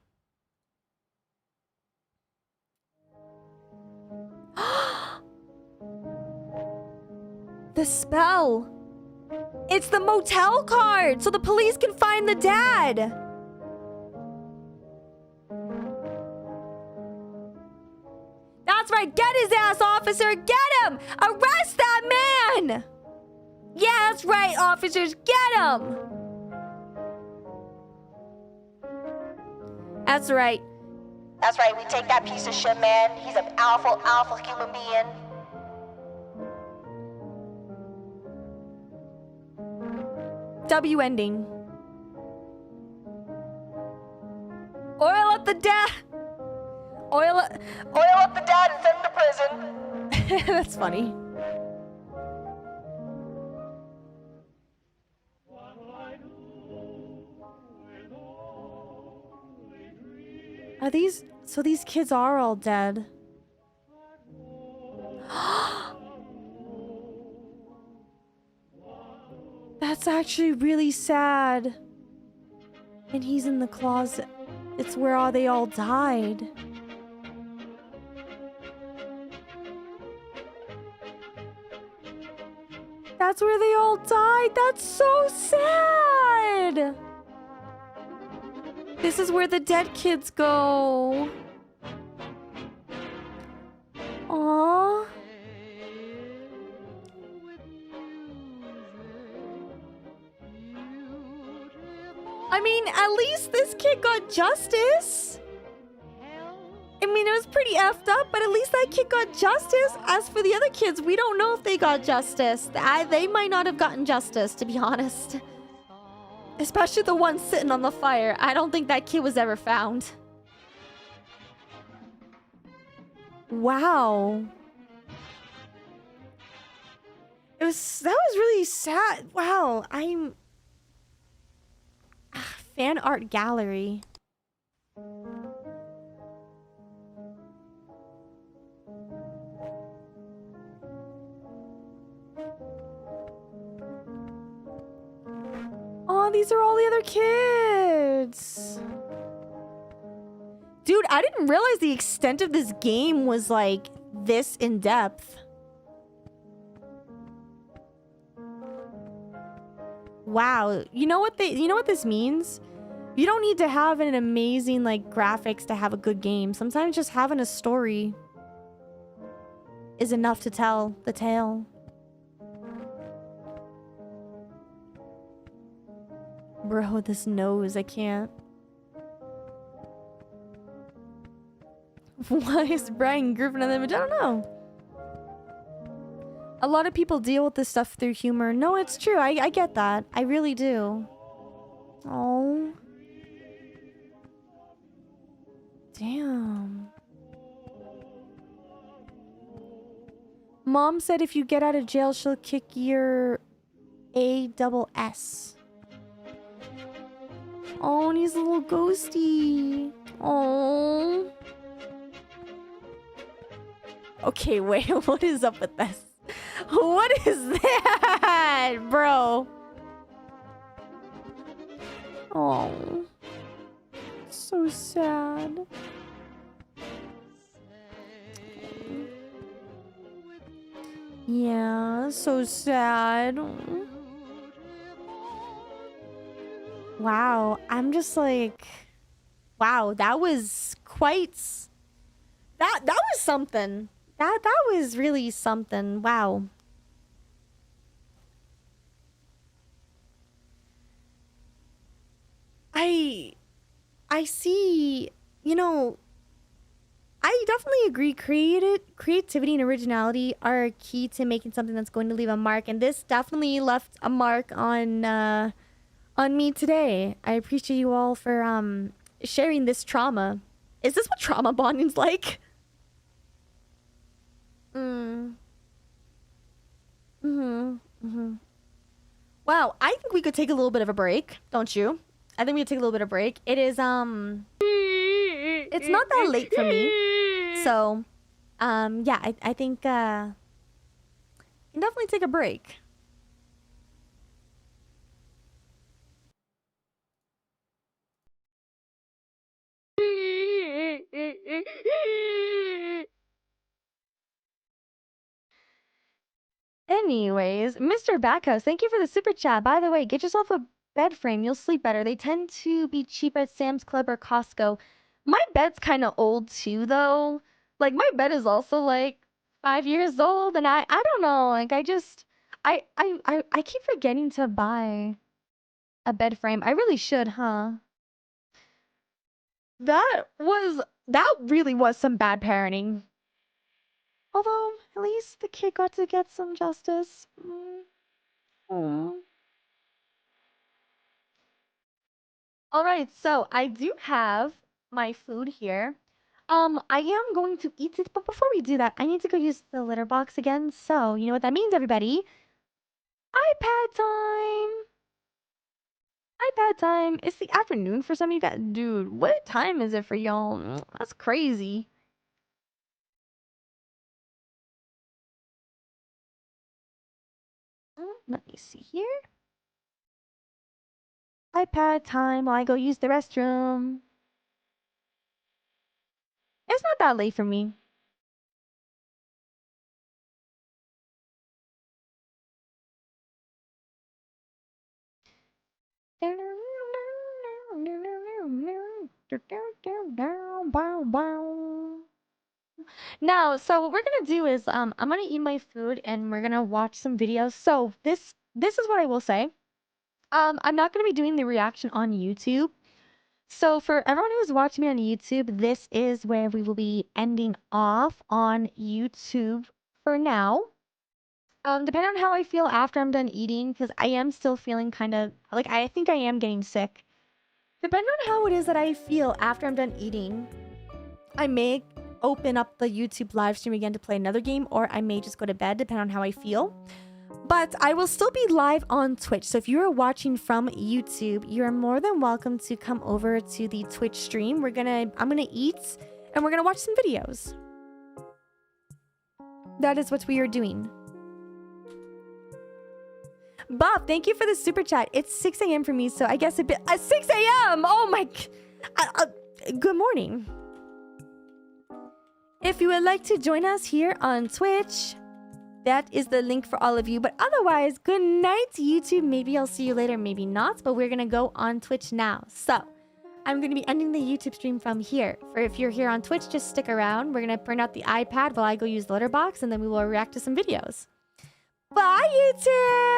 The spell. It's the motel card, so the police can find the dad. That's right. Get his ass, officer. Get him. Arrest that man. Yeah, that's right, officers. Get him. That's right. That's right, we take that piece of shit, man. He's an alpha human being. W ending. Oil up the dad. Oil up the dad and send him to prison. That's funny. Are these... So these kids are all dead. That's actually really sad. And he's in the closet. It's where all they all died. That's where they all died. That's so sad. This is where the dead kids go. Aww. I mean, at least this kid got justice. I mean, it was pretty effed up, but at least that kid got justice. As for the other kids, we don't know if they got justice. They might not have gotten justice, to be honest. Especially the one sitting on the fire. I don't think that kid was ever found. Wow. That was really sad. Wow, I'm... Fan art gallery. Oh, these are all the other kids. Dude, I didn't realize the extent of this game was like this in depth. Wow. You know what this means? You don't need to have an amazing like graphics to have a good game. Sometimes just having a story is enough to tell the tale. Bro, this nose, I can't. Why is Brian Griffin on the image? I don't know. A lot of people deal with this stuff through humor. No, it's true. I get that. I really do. Oh. Damn. Mom said if you get out of jail, she'll kick your ASS. Oh, and he's a little ghosty. Oh. Okay, wait. What is up with this? What is that, bro? Oh. So sad. Yeah, so sad. Wow, I'm just like, wow, that was quite, that was something. That was really something. Wow. I see, you know, I definitely agree. Creativity and originality are key to making something that's going to leave a mark, and this definitely left a mark on me today. I appreciate you all for sharing this trauma. Is this what trauma bonding's like? Wow, I think we could take a little bit of a break, don't you? I think we could take a little bit of a break. It is it's not that late for me. So yeah, I think can definitely take a break. Anyways, Mr. Backhouse, thank you for the super chat. By the way, get yourself a bed frame. You'll sleep better. They tend to be cheap at Sam's Club or Costco. My bed's kind of old too, though. Like, my bed is also like 5 years old, and I don't know. Like, I keep forgetting to buy a bed frame. I really should, huh? That really was some bad parenting. Although, at least the kid got to get some justice. Alright, so I do have my food here. I am going to eat it, but before we do that, I need to go use the litter box again. So, you know what that means, everybody? iPad time! iPad time! It's the afternoon for some of you guys. Dude, what time is it for y'all? That's crazy. Let me see here. iPad time while I go use the restroom. It's not that late for me. Now, so what we're gonna do is I'm gonna eat my food and we're gonna watch some videos. So this is what I will say. I'm not gonna be doing the reaction on YouTube. So for everyone who's watching me on YouTube, this is where we will be ending off on YouTube for now. Depending on how I feel after I'm done eating, because I am still feeling kind of like I think I am getting sick. Depending on how it is that I feel after I'm done eating, I may open up the YouTube live stream again to play another game, or I may just go to bed, depending on how I feel. But I will still be live on Twitch. So if you are watching from YouTube, you're more than welcome to come over to the Twitch stream. I'm gonna eat and we're gonna watch some videos. That is what we are doing. Bob, thank you for the super chat. It's 6 a.m. for me, so I guess 6 a.m. Oh my... good morning. If you would like to join us here on Twitch, that is the link for all of you. But otherwise, good night, YouTube. Maybe I'll see you later, maybe not. But we're going to go on Twitch now. So, I'm going to be ending the YouTube stream from here. For if you're here on Twitch, just stick around. We're going to print out the iPad while I go use the letterbox, and then we will react to some videos. Bye, YouTube!